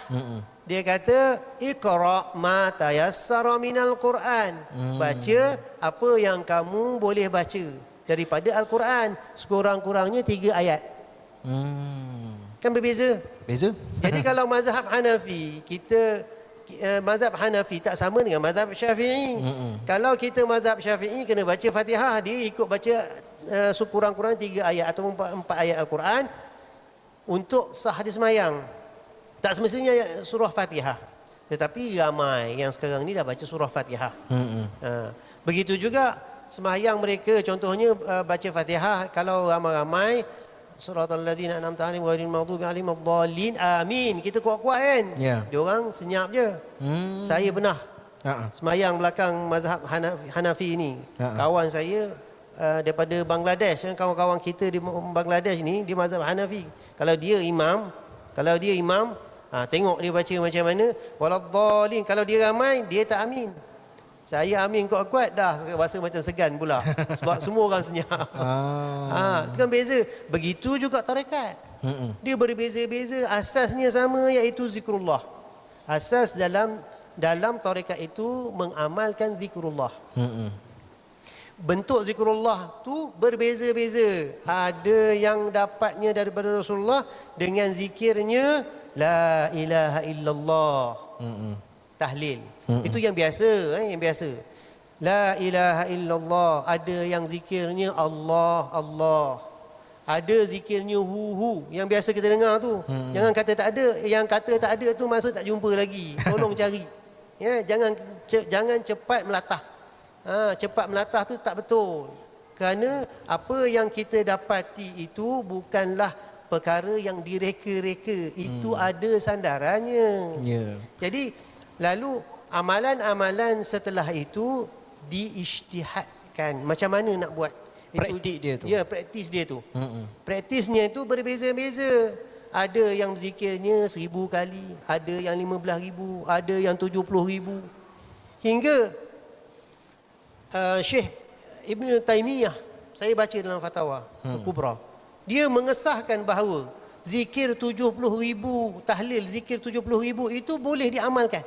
Dia kata iqra ma tayassara minal Quran. Baca apa yang kamu boleh baca daripada Al-Quran, sekurang-kurangnya 3 ayat. Kan berbeza. Jadi kalau mazhab Hanafi, mazhab Hanafi tak sama dengan mazhab Syafi'i. Kalau kita mazhab Syafi'i kena baca Fatihah, dia ikut baca sekurang-kurangnya 3 ayat atau 4 ayat Al-Quran untuk sah di semayang. Tak semestinya surah Fatihah. Tetapi ramai yang sekarang ni dah baca surah Fatihah. Begitu juga sembahyang mereka, contohnya baca Fatihah. Kalau ramai-ramai suratal ladzina an'amta 'alaihim ghairil maghdubi 'alaihim waddallin, amin, kita kuat-kuat kan. Dia orang senyap je. Saya pernah sembahyang belakang mazhab Hanafi ni. Kawan saya daripada Bangladesh, kawan-kawan kita di Bangladesh ni di mazhab Hanafi. Kalau dia imam, tengok dia baca macam mana, waladhdallin. Kalau dia ramai, dia tak amin. Saya amin kuat-kuat dah rasa macam segan pula sebab semua orang senyap. Itu kan beza. Begitu juga tarekat. Dia berbeza-beza, asasnya sama, iaitu zikrullah. Asas dalam tarekat itu mengamalkan zikrullah. Bentuk zikrullah tu berbeza-beza. Ada yang dapatnya daripada Rasulullah dengan zikirnya la ilaha illallah, tahlil. Itu yang biasa, yang biasa. La ilaha illallah. Ada yang zikirnya Allah, Allah. Ada zikirnya hu, yang biasa kita dengar tu. Jangan kata tak ada. Yang kata tak ada tu maksud tak jumpa lagi. Tolong cari. Ya, jangan cepat melatah. Cepat melatah tu tak betul. Kerana apa yang kita dapati itu bukanlah perkara yang direka-reka. Itu ada sandarannya. Jadi lalu amalan-amalan setelah itu diijtihadkan. Macam mana nak buat? Praktik dia tu. Ya, praktis dia tu. Praktisnya itu berbeza-beza. Ada yang zikirnya 1000 kali, ada yang 15,000, ada yang 70,000. Hingga Syekh Ibn Taymiyah, saya baca dalam fatwa Kubra, dia mengesahkan bahawa zikir 70,000, tahlil zikir 70,000 itu boleh diamalkan.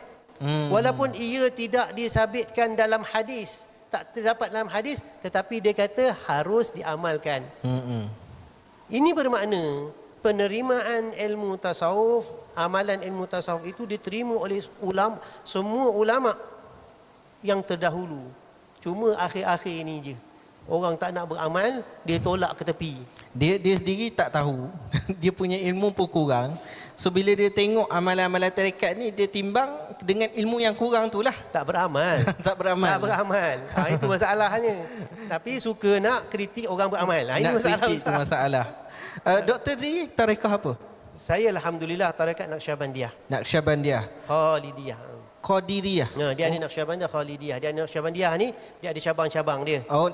Walaupun ia tidak disabitkan dalam hadis, tak terdapat dalam hadis, tetapi dia kata harus diamalkan. Ini bermakna penerimaan ilmu tasawuf, amalan ilmu tasawuf itu diterima oleh semua ulama yang terdahulu. Cuma akhir-akhir ini je orang tak nak beramal, dia tolak ke tepi. Dia sendiri tak tahu. Dia punya ilmu pun kurang. So bila dia tengok amalan-amalan tarekat ni, dia timbang dengan ilmu yang kurang tu lah. Tak beramal. Tak beramal. Tak beramal. Itu masalahnya. Tapi suka nak kritik orang beramal. Ini Nak masalah. kritik tu masalah. Dr. Zee, tarekat apa? Saya alhamdulillah tarekat Naqsyabandiyah. Naqsyabandiyah. Khalidiyah. Qadiriyah. Dia ada Naqsyabandiyah Khalidiyah. Dia ada Naqsyabandiyah ni, dia ada cabang-cabang dia. Oh,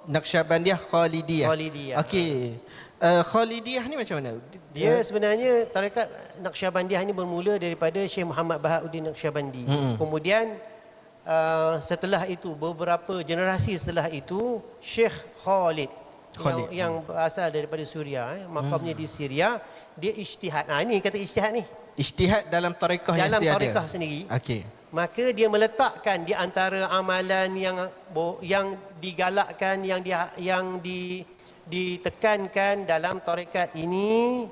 Naqsyabandiyah Khalidiyah. Khalidiyah. Okey. Khalidiyah ni macam mana? Dia sebenarnya tarekat Naqsyabandiyah ni bermula daripada Syekh Muhammad Bahauddin Naqsyabandi. Kemudian setelah itu, beberapa generasi setelah itu, Syekh Khalid. Yang berasal daripada Suria, makamnya di Syria, dia ijtihad. Ini kata ijtihad ni. Ijtihad dalam tarekah yang dalam dia tarekah ada. sendiri. Okey. Maka dia meletakkan di antara amalan yang digalakkan, yang ditekankan dalam tarekat ini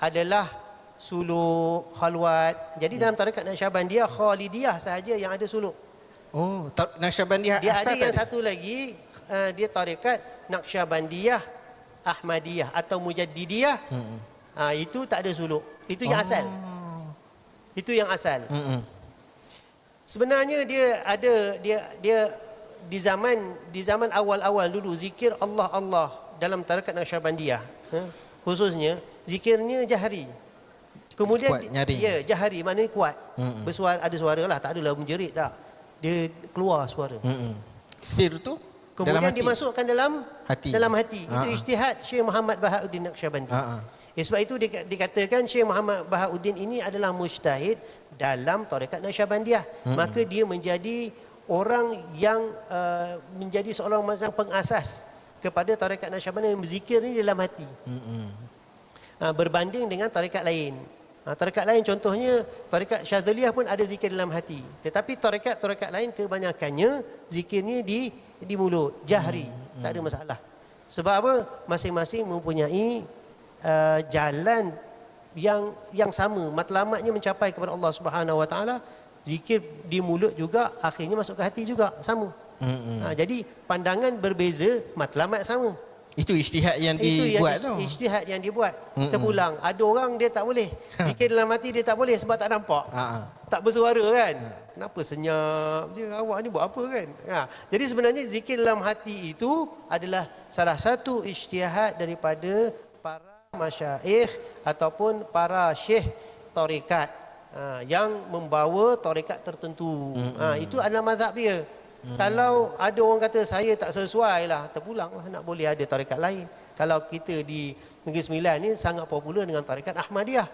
adalah suluk, khalwat. Jadi dalam tarekat Naqsyabandiyah Khalidiyah sahaja yang ada suluk. Oh, Naqsyabandiyah dia asal ada yang tak satu lagi, dia tarekat Naqsyabandiyah Ahmadiyah atau Mujaddidiyah. Itu tak ada suluk. Itu yang asal. Itu yang asal. Sebenarnya dia ada dia di zaman awal-awal dulu zikir Allah Allah dalam tarekat Naqsyabandiyah, khususnya zikirnya jahri. Kemudian kuat, nyaring. Ya, jahri maknanya kuat. Bersuara, ada suara lah, tak adalah menjerit tak. Dia keluar suara. Sir tu kemudian dimasukkan dalam hati. Dalam hati. Itu ijtihad Syekh Muhammad Bahauddin Naqsyabandi. Sebab itu dikatakan Syekh Muhammad Bahauddin ini adalah mujtahid dalam tarekat Naqsyabandiyah. Maka dia menjadi orang yang menjadi seorang macam pengasas kepada tarekat Naqsyabandiyah yang berzikir ni dalam hati. Berbanding dengan tarekat lain. Tarekat lain contohnya tarekat Syadzaliyah pun ada zikir dalam hati. Tetapi tarekat lain kebanyakannya zikirnya di mulut, jahri. Tak ada masalah. Sebab apa? Masing-masing mempunyai jalan yang sama, matlamatnya mencapai kepada Allah Subhanahu Wa Taala. Zikir di mulut juga akhirnya masuk ke hati juga, sama. Jadi pandangan berbeza, matlamat sama. Itu ijtihad yang dibuat tu. Ijtihad yang dibuat. Terpulang. Ada orang dia tak boleh zikir dalam hati, dia tak boleh sebab tak nampak. Tak bersuara kan. Kenapa senyap je, awak ni buat apa kan. Jadi sebenarnya zikir dalam hati itu adalah salah satu ijtihad daripada para masyaikh ataupun para syekh tarekat yang membawa tarekat tertentu. Itu adalah mazhab dia. Kalau ada orang kata saya tak sesuai lah, terpulang lah, nak boleh ada tarekat lain. Kalau kita di Negeri Sembilan ni sangat popular dengan tarekat Ahmadiyah.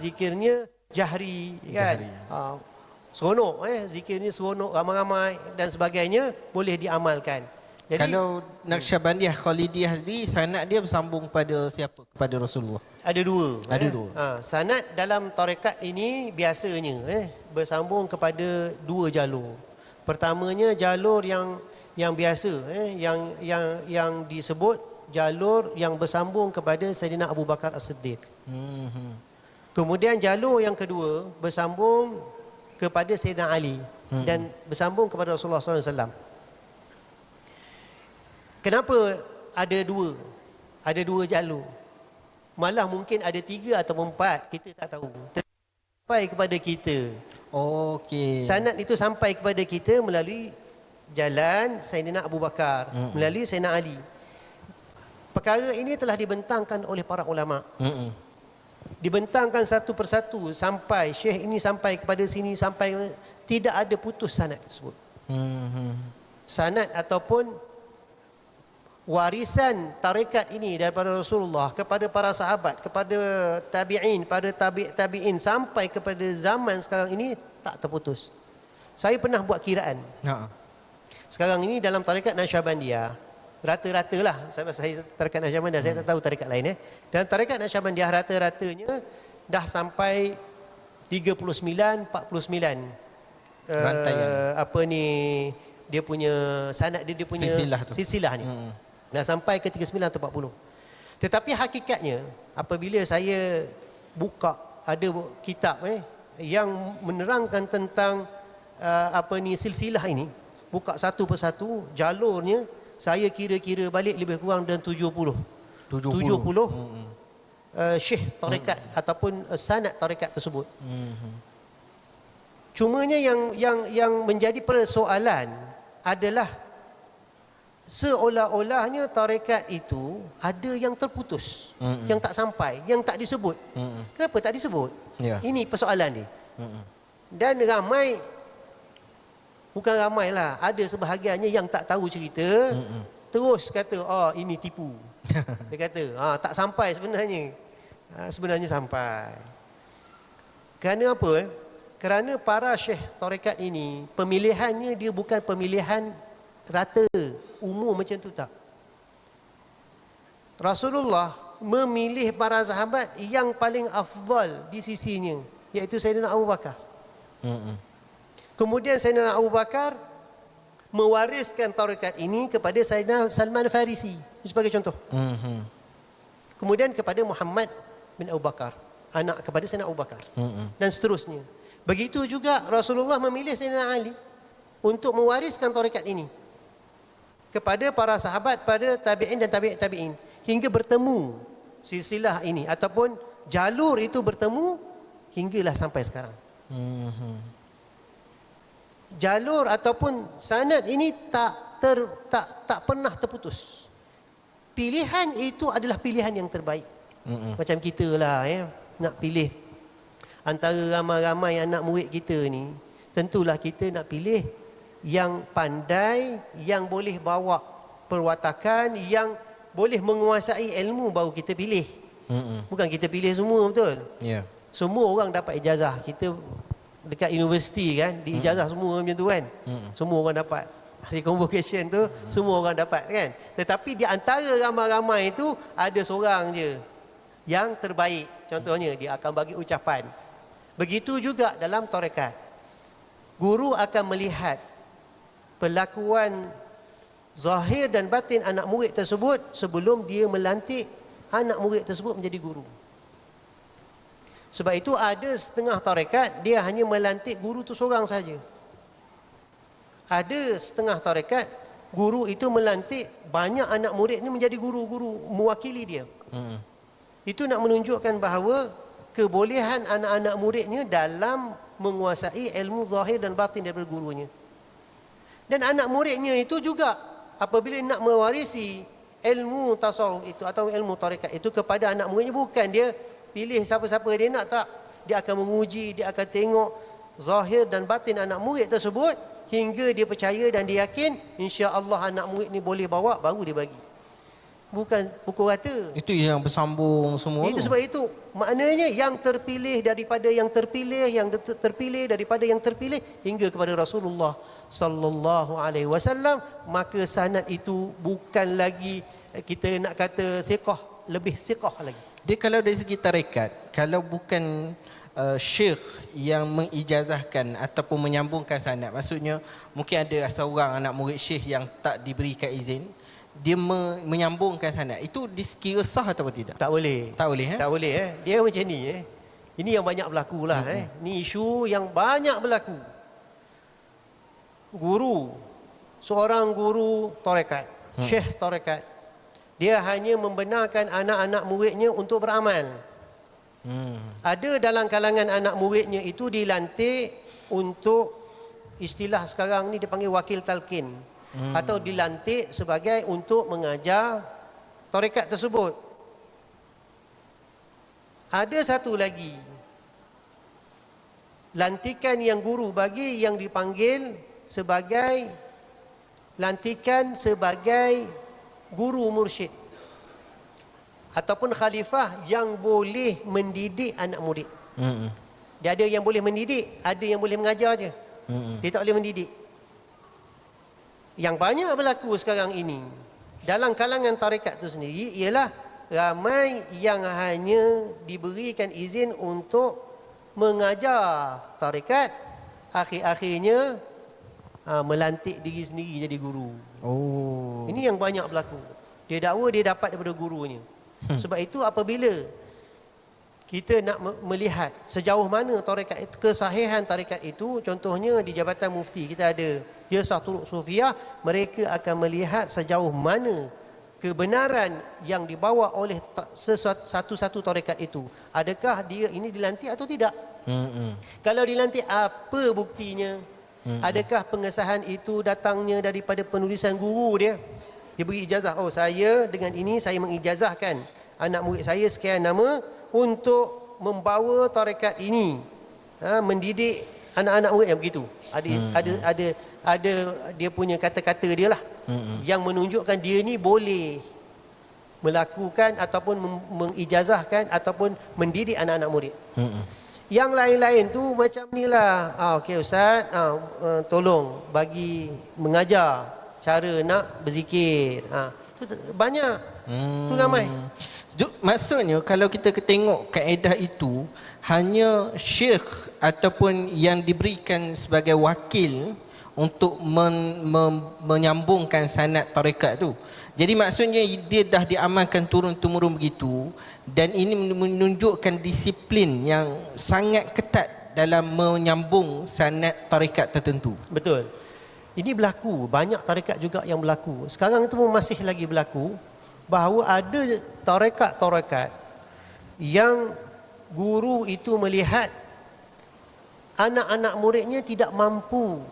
Zikirnya jahri kan. Seronok zikirnya seronok, ramai-ramai dan sebagainya, boleh diamalkan. Jadi, kalau Naqsyabandiyah Khalidiyah ni sanad dia bersambung pada siapa? Kepada Rasulullah. ada dua. Ada dua. Sanad dalam tarekat ini biasanya bersambung kepada dua jalur. Pertamanya jalur yang biasa, yang disebut jalur yang bersambung kepada Sayyidina Abu Bakar As-Siddiq. Kemudian jalur yang kedua bersambung kepada Sayyidina Ali dan bersambung kepada Rasulullah SAW. Kenapa ada dua? Ada dua jalur. Malah mungkin ada tiga atau empat, kita tak tahu. Sampai kepada kita. Okey. Sanad itu sampai kepada kita melalui jalan Sayyidina Abu Bakar, melalui Sayyidina Ali. Perkara ini telah dibentangkan oleh para ulama. Dibentangkan satu persatu sampai syekh ini sampai kepada sini, sampai tidak ada putus sanad tersebut. Sanad ataupun warisan tarekat ini daripada Rasulullah kepada para sahabat, kepada tabi'in, pada tabi'in sampai kepada zaman sekarang ini tak terputus. Saya pernah buat kiraan. Sekarang ini dalam tarekat Naqsyabandiyah, rata-rata lah, saya tarekat Naqsyabandiyah, saya tak tahu tarekat lain. Dan tarekat Naqsyabandiyah rata-ratanya dah sampai 39, 49 rantaian. Dia punya sanad dia punya silsilah ni. Dah sampai ke 39 atau 40. Tetapi hakikatnya apabila saya buka ada kitab yang menerangkan tentang silsilah ini, buka satu persatu jalurnya, saya kira-kira balik lebih kurang dan 70 syekh tarekat ataupun sanad tarekat tersebut. Cumanya yang menjadi persoalan adalah seolah-olahnya tarekat itu ada yang terputus, yang tak sampai, yang tak disebut. Kenapa tak disebut? Ini persoalan dia. Dan ramai, bukan ramai lah, ada sebahagiannya yang tak tahu cerita, terus kata, oh ini tipu. Dia kata, tak sampai sebenarnya. Sebenarnya sampai. Kerana apa? Kerana para syekh tarekat ini, pemilihannya dia bukan pemilihan rata, umum macam tu tak. Rasulullah memilih para sahabat yang paling afdal di sisinya, iaitu Sayyidina Abu Bakar. Kemudian Sayyidina Abu Bakar mewariskan tarekat ini kepada Sayyidina Salman Farisi sebagai contoh. Kemudian kepada Muhammad bin Abu Bakar, anak kepada Sayyidina Abu Bakar, dan seterusnya. Begitu juga Rasulullah memilih Sayyidina Ali untuk mewariskan tarekat ini kepada para sahabat, pada tabi'in dan tabi'in, hingga bertemu silsilah ini ataupun jalur itu bertemu hinggalah sampai sekarang. Jalur ataupun sanad ini tak pernah terputus. Pilihan itu adalah pilihan yang terbaik. Macam kita lah nak pilih antara ramai-ramai anak murid kita ni, tentulah kita nak pilih yang pandai, yang boleh bawa perwatakan, yang boleh menguasai ilmu, baru kita pilih. Bukan kita pilih semua, betul? Semua orang dapat ijazah. Kita dekat universiti kan, di ijazah semua macam tu kan. Semua orang dapat. Hari convocation tu semua orang dapat kan. Tetapi di antara ramai-ramai itu ada seorang je yang terbaik. Contohnya dia akan bagi ucapan. Begitu juga dalam tarekat. Guru akan melihat perlakuan zahir dan batin anak murid tersebut sebelum dia melantik anak murid tersebut menjadi guru. Sebab itu ada setengah tarekat dia hanya melantik guru tu seorang saja. Ada setengah tarekat guru itu melantik banyak anak murid ni menjadi guru-guru mewakili dia. Itu nak menunjukkan bahawa kebolehan anak-anak muridnya dalam menguasai ilmu zahir dan batin daripada gurunya. Dan anak muridnya itu juga apabila nak mewarisi ilmu tasawuf itu atau ilmu tarekat itu kepada anak muridnya, bukan dia pilih siapa-siapa dia nak, tak. Dia akan menguji, dia akan tengok zahir dan batin anak murid tersebut, hingga dia percaya dan dia yakin insya-Allah anak murid ni boleh bawa, baru dia bagi. Bukan pukul rata. Itu yang bersambung semua Itu tu. sebab itu maknanya yang terpilih daripada yang terpilih, yang terpilih daripada yang terpilih hingga kepada Rasulullah sallallahu alaihi wasallam, maka sanad itu bukan lagi kita nak kata thiqah, lebih thiqah lagi. Dia kalau dari segi tarekat, kalau bukan syekh yang mengijazahkan ataupun menyambungkan sanad, maksudnya mungkin ada seorang anak murid syekh yang tak diberikan izin, dia menyambungkan sanad, itu dikira sah atau tidak? Tak boleh. Tak boleh Tak boleh Dia macam ni Ini yang banyak berlaku lah Ni isu yang banyak berlaku. Guru, seorang guru tarekat, syekh tarekat, dia hanya membenarkan anak-anak muridnya untuk beramal. Ada dalam kalangan anak muridnya itu dilantik untuk, istilah sekarang ni dipanggil wakil talqin, atau dilantik sebagai untuk mengajar tarekat tersebut. Ada satu lagi lantikan yang guru bagi yang dipanggil sebagai lantikan sebagai guru mursyid ataupun khalifah yang boleh mendidik anak murid. Dia ada yang boleh mendidik, ada yang boleh mengajar je. Dia tak boleh mendidik. Yang banyak berlaku sekarang ini dalam kalangan tarekat itu sendiri ialah ramai yang hanya diberikan izin untuk mengajar tarekat, akhir-akhirnya melantik diri sendiri jadi guru. Ini yang banyak berlaku. Dia dakwa dia dapat daripada gurunya. Sebab itu apabila kita nak melihat sejauh mana tarekat itu, kesahihan tarekat itu, contohnya di Jabatan Mufti kita ada Jalsah Turuq Sufiah, mereka akan melihat sejauh mana kebenaran yang dibawa oleh satu-satu tarekat itu. Adakah dia ini dilantik atau tidak? Kalau dilantik, apa buktinya? Adakah pengesahan itu datangnya daripada penulisan guru dia? Dia beri ijazah, oh saya dengan ini saya mengijazahkan anak murid saya sekian nama untuk membawa tarekat ini, mendidik anak-anak murid yang begitu. Ada dia punya kata-kata dia lah yang menunjukkan dia ni boleh melakukan ataupun mengijazahkan ataupun mendidik anak-anak murid. Yang lain-lain tu macam ni lah. Okey Ustaz, tolong bagi mengajar cara nak berzikir. Tu banyak. Tu ramai. Maksudnya kalau kita tengok kaedah itu, hanya syekh ataupun yang diberikan sebagai wakil untuk menyambungkan sanad tarekat tu. Jadi maksudnya dia dah diamalkan turun-temurun begitu, dan ini menunjukkan disiplin yang sangat ketat dalam menyambung sanad tarekat tertentu. Betul. Ini berlaku, banyak tarekat juga yang berlaku. Sekarang itu masih lagi berlaku bahawa ada tarekat-tarekat yang guru itu melihat anak-anak muridnya tidak mampu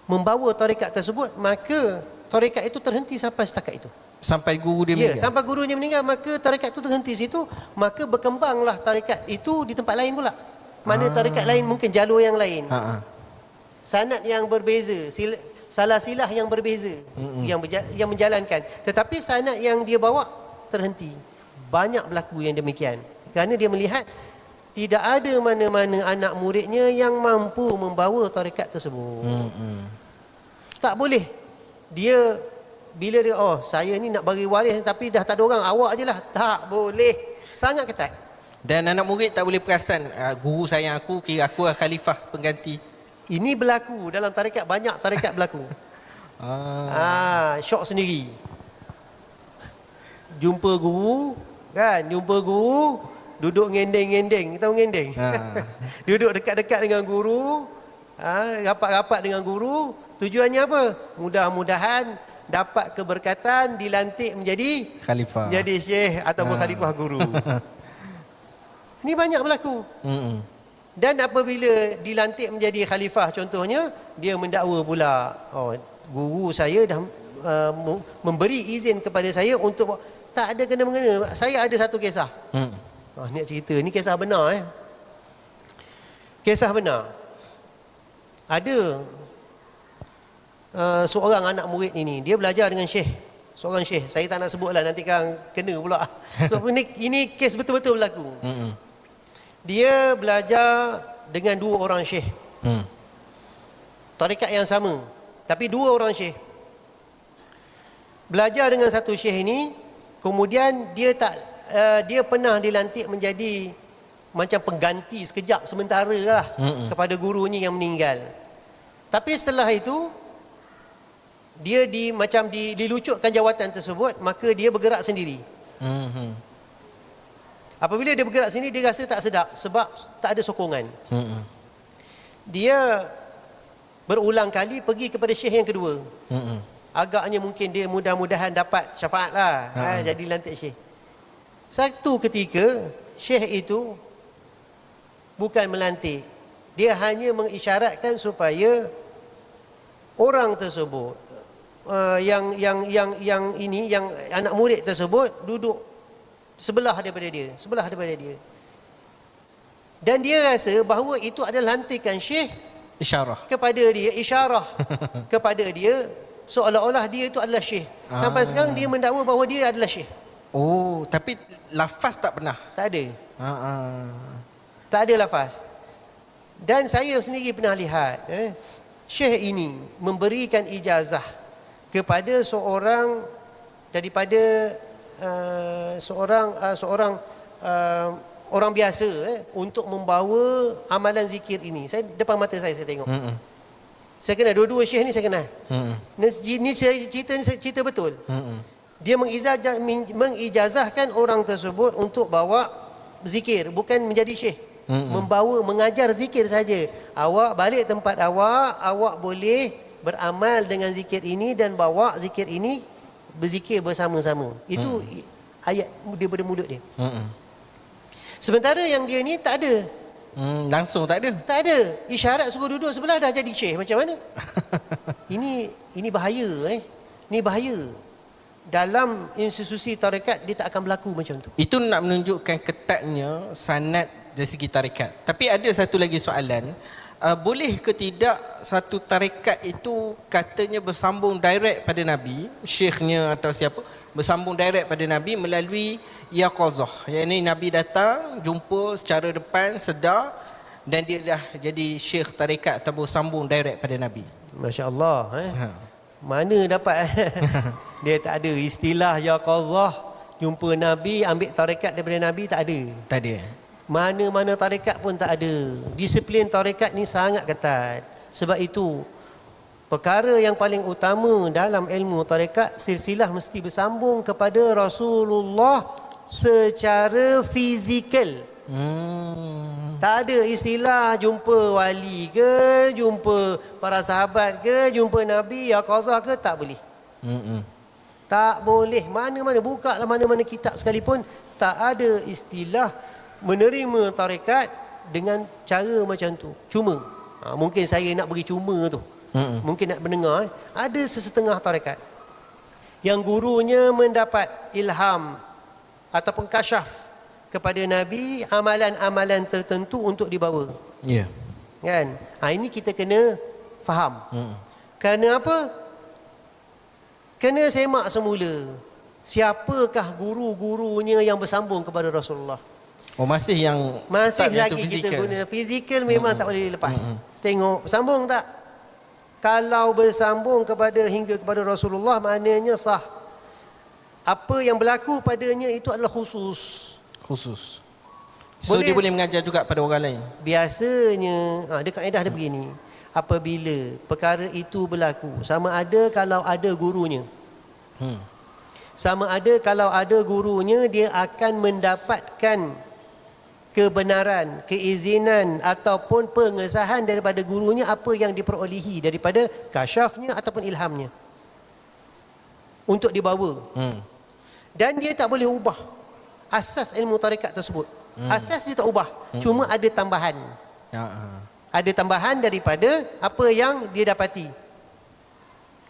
membawa tarekat tersebut, maka tarekat itu terhenti sampai setakat itu. Sampai guru dia meninggal. Sampai gurunya meninggal, maka tarekat itu terhenti situ, maka berkembanglah tarekat itu di tempat lain pula. Mana tarekat lain mungkin jalur yang lain. Sanad yang berbeza, salah silah yang berbeza yang menjalankan, tetapi sanad yang dia bawa terhenti. Banyak berlaku yang demikian kerana dia melihat tidak ada mana-mana anak muridnya yang mampu membawa tarekat tersebut. Tak boleh dia bila dia saya ni nak bagi waris tapi dah tak ada orang, awak je lah. Tak boleh, sangat ketat. Dan anak murid tak boleh perasan guru sayang aku, kira aku khalifah pengganti. Ini berlaku dalam tarekat, banyak tarekat berlaku. Syok sendiri. Jumpa guru, duduk ngendeng-ngendeng, tahu ngendeng? Duduk dekat-dekat dengan guru, rapat-rapat dengan guru, tujuannya apa? Mudah-mudahan dapat keberkatan, dilantik menjadi khalifah, jadi syekh ataupun khalifah guru. Ini banyak berlaku. Dan apabila dilantik menjadi khalifah, contohnya dia mendakwa pula, guru saya dah memberi izin kepada saya untuk, tak ada kena-mengena. Saya ada satu kisah. Ni cerita, ni kisah benar. Kisah benar. Ada seorang anak murid ini, dia belajar dengan syekh, seorang syekh. Saya tak nak sebutlah, nanti kan kena pula. So ini kes betul-betul berlaku. Dia belajar dengan dua orang syekh. Tarekat yang sama, tapi dua orang syekh. Belajar dengan satu syekh ini, kemudian dia pernah dilantik menjadi macam pengganti sekejap sementara lah kepada gurunya yang meninggal. Tapi setelah itu dia dilucutkan jawatan tersebut, maka dia bergerak sendiri. Apabila dia bergerak sendiri, dia rasa tak sedap sebab tak ada sokongan. Dia berulang kali pergi kepada syekh yang kedua. Agaknya mungkin dia mudah-mudahan dapat syafaat lah, jadi lantik syekh. Satu ketika syekh itu bukan melantik, dia hanya mengisyaratkan supaya orang tersebut yang anak murid tersebut duduk sebelah daripada dia. Dan dia rasa bahawa itu adalah lantikan syekh kepada dia, isyarah kepada dia, seolah-olah dia itu adalah syekh. Sampai sekarang dia mendakwa bahawa dia adalah syekh. Oh, tapi lafaz tak pernah. Tak ada. Tak ada lafaz. Dan saya sendiri pernah lihat syekh ini memberikan ijazah kepada seorang daripada orang biasa untuk membawa amalan zikir ini. Saya depan mata saya tengok. Saya kenal dua-dua syekh ni, saya kenal. Ini cerita betul. Dia mengijazahkan orang tersebut untuk bawa zikir, bukan menjadi syekh. Mengajar zikir saja. Awak balik tempat awak boleh beramal dengan zikir ini dan bawa zikir ini, berzikir bersama-sama. Itu ayat daripada mulut dia. Sementara yang dia ni tak ada. Langsung tak ada. Tak ada. Isyarat suruh duduk sebelah dah jadi syekh. Macam mana? Ini bahaya. Ini bahaya. Dalam institusi tarekat dia tak akan berlaku macam tu. Itu nak menunjukkan ketatnya sanad dari segi tarekat. Tapi ada satu lagi soalan. Boleh ke tidak satu tarekat itu katanya bersambung direct pada Nabi, syekhnya atau siapa, bersambung direct pada Nabi melalui yaqazah. Yang ini Nabi datang, jumpa secara depan, sedar, dan dia dah jadi syekh tarekat atau bersambung direct pada Nabi. Masya Allah. Mana dapat? Dia tak ada istilah yaqazah, jumpa Nabi, ambil tarekat daripada Nabi, tak ada. Tak ada. Mana-mana tarekat pun tak ada. Disiplin tarekat ni sangat ketat. Sebab itu perkara yang paling utama dalam ilmu tarekat, silsilah mesti bersambung kepada Rasulullah secara fizikal. Tak ada istilah jumpa wali ke, jumpa para sahabat ke, jumpa Nabi yaqazah ke, tak boleh. Tak boleh. Mana-mana, buka lah mana-mana kitab sekalipun, tak ada istilah menerima tarekat dengan cara macam tu. Cuma mungkin saya nak bagi cuma tu. Mungkin nak mendengar ada sesetengah tarekat yang gurunya mendapat ilham ataupun kasyaf kepada Nabi amalan-amalan tertentu untuk dibawa. Ya. Kan? Ini kita kena faham. Kerana apa? Kena semak semula siapakah guru-gurunya yang bersambung kepada Rasulullah. Masih lagi kita guna fizikal, memang tak boleh lepas. Tengok bersambung tak? Kalau bersambung hingga kepada Rasulullah, maknanya sah. Apa yang berlaku padanya itu adalah khusus. So dia boleh mengajar juga pada orang lain. Biasanya ada kaedah dia begini. Apabila perkara itu berlaku, sama ada kalau ada gurunya. Sama ada kalau ada gurunya, dia akan mendapatkan kebenaran, keizinan ataupun pengesahan daripada gurunya apa yang diperolehi daripada kasyafnya ataupun ilhamnya untuk dibawa. Dan dia tak boleh ubah asas ilmu tarekat tersebut. Asas dia tak ubah, cuma ada tambahan. Ada tambahan daripada apa yang dia dapati.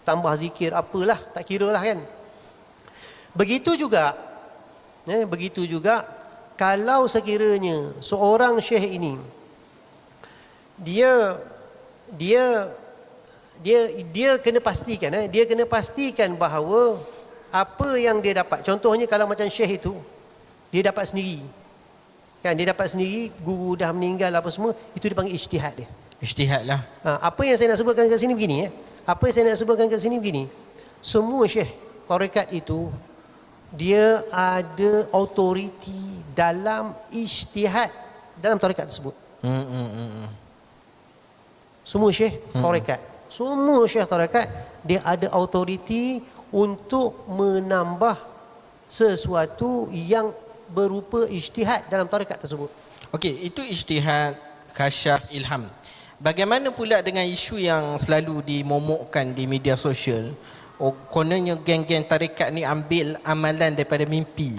Tambah zikir apalah, tak kira lah kan. Begitu juga kalau sekiranya seorang syekh ini dia dia kena pastikan dia kena pastikan bahawa apa yang dia dapat, contohnya kalau macam syekh itu dia dapat sendiri kan, dia dapat sendiri, guru dah meninggal apa semua, itu dipanggil ijtihad dia. Ijtihad lah. Apa yang saya nak sebutkan kat sini begini apa yang saya nak sebutkan kat sini begini, semua syekh tarekat itu dia ada autoriti dalam ijtihad dalam tarekat tersebut. Semua syekh tarekat, semua syekh tarekat dia ada autoriti untuk menambah sesuatu yang berupa ijtihad dalam tarekat tersebut. Okey, itu ijtihad, kasyaf, ilham. Bagaimana pula dengan isu yang selalu dimomokkan di media sosial? Kononnya geng-geng tarekat ni ambil amalan daripada mimpi.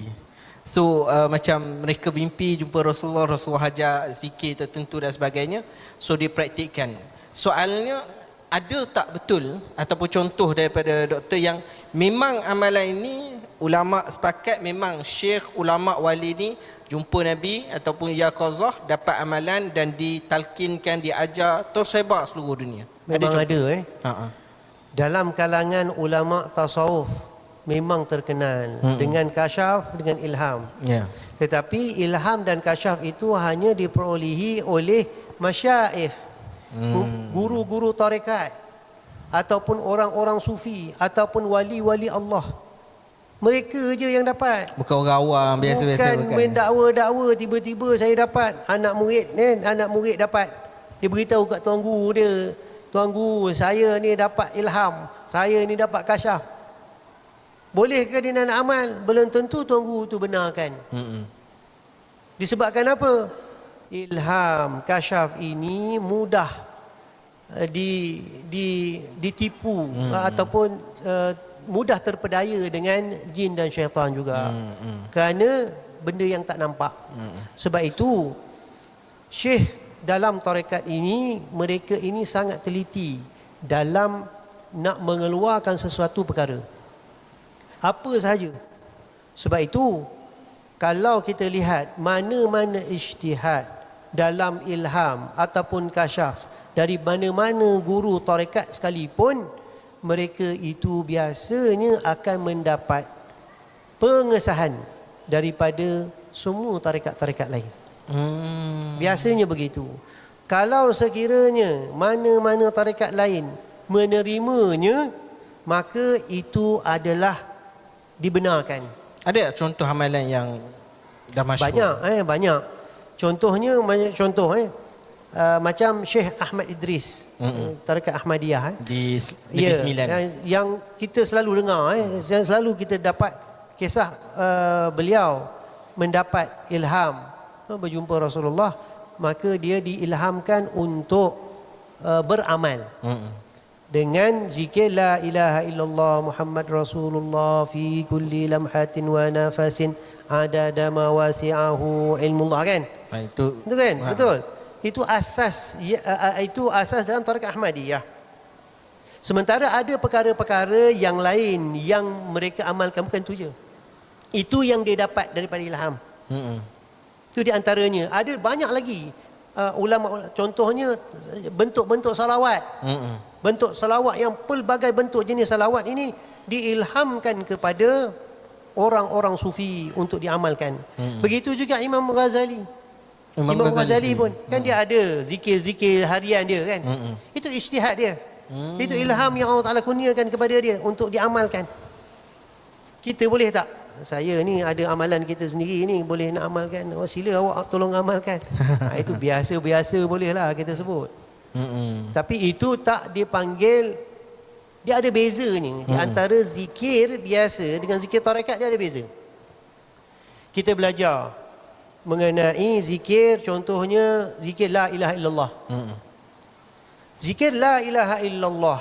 So macam mereka mimpi jumpa Rasulullah hajar zikir tertentu dan sebagainya, so dipraktikkan. Soalnya, ada tak betul ataupun contoh daripada doktor yang memang amalan ini ulama sepakat, memang syekh, ulama, wali ni jumpa Nabi ataupun yaqazah dapat amalan dan ditalkinkan, diajar, tersebar seluruh dunia? Memang ada Ha-ha. dalam kalangan ulama tasawuf memang terkenal dengan kasyaf, dengan ilham. Ya. Tetapi ilham dan kasyaf itu hanya diperolehi oleh masyaikh, guru-guru tarekat, ataupun orang-orang sufi, ataupun wali-wali Allah. Mereka je yang dapat. Bukan orang awam biasa-biasa. Bukan mendakwa-dakwa tiba-tiba saya dapat, anak murid dapat. Dia beritahu kat tuan guru dia, tuan guru saya ni dapat ilham, saya ni dapat kasyaf. Bolehkah dia nak amal? Belum tentu tuan guru tu benarkan. Disebabkan apa? Ilham, kasyaf ini mudah ditipu ataupun mudah terpedaya dengan jin dan syaitan juga. Kerana benda yang tak nampak. Sebab itu syekh dalam tarekat ini, mereka ini sangat teliti dalam nak mengeluarkan sesuatu perkara, apa sahaja. Sebab itu kalau kita lihat mana-mana ijtihad dalam ilham ataupun kasyaf dari mana-mana guru tarekat sekalipun, mereka itu biasanya akan mendapat pengesahan daripada semua tarekat-tarekat lain. Biasanya begitu. Kalau sekiranya mana-mana tarekat lain menerimanya, maka itu adalah dibenarkan. Ada contoh amalan yang dah masyhur? Banyak. Contohnya macam Syekh Ahmad Idris, tarekat Ahmadiyah di Negeri Sembilan, yang kita selalu dengar, selalu kita dapat kisah beliau mendapat ilham berjumpa Rasulullah, maka dia diilhamkan untuk beramal dengan zikir la ilaha illallah Muhammad Rasulullah fi kulli lamhatin wa nafasin adada ma wasi'ahu ilmullah, kan? Itu kan? Betul. Itu asas dalam tarekat Ahmadiyah. Sementara ada perkara-perkara yang lain yang mereka amalkan, bukan itu je. Itu yang dia dapat daripada ilham. Itu di antaranya. Ada banyak lagi ulama, contohnya bentuk-bentuk salawat. Bentuk salawat yang pelbagai bentuk jenis salawat ini diilhamkan kepada orang-orang sufi untuk diamalkan. Begitu juga Imam Ghazali. Imam Ghazali pun kan dia ada zikir-zikir harian dia, kan? Itu ijtihad dia. Itu ilham yang Allah Ta'ala kurniakan kepada dia untuk diamalkan. Kita boleh tak? Saya ni ada amalan kita sendiri ni, boleh nak amalkan. Oh, sila awak tolong amalkan. Itu biasa-biasa bolehlah kita sebut. Tapi itu tak dipanggil, dia ada beza ni. Di antara zikir biasa dengan zikir tarekat, dia ada beza. Kita belajar mengenai zikir, contohnya zikir la ilaha illallah. Zikir la ilaha illallah,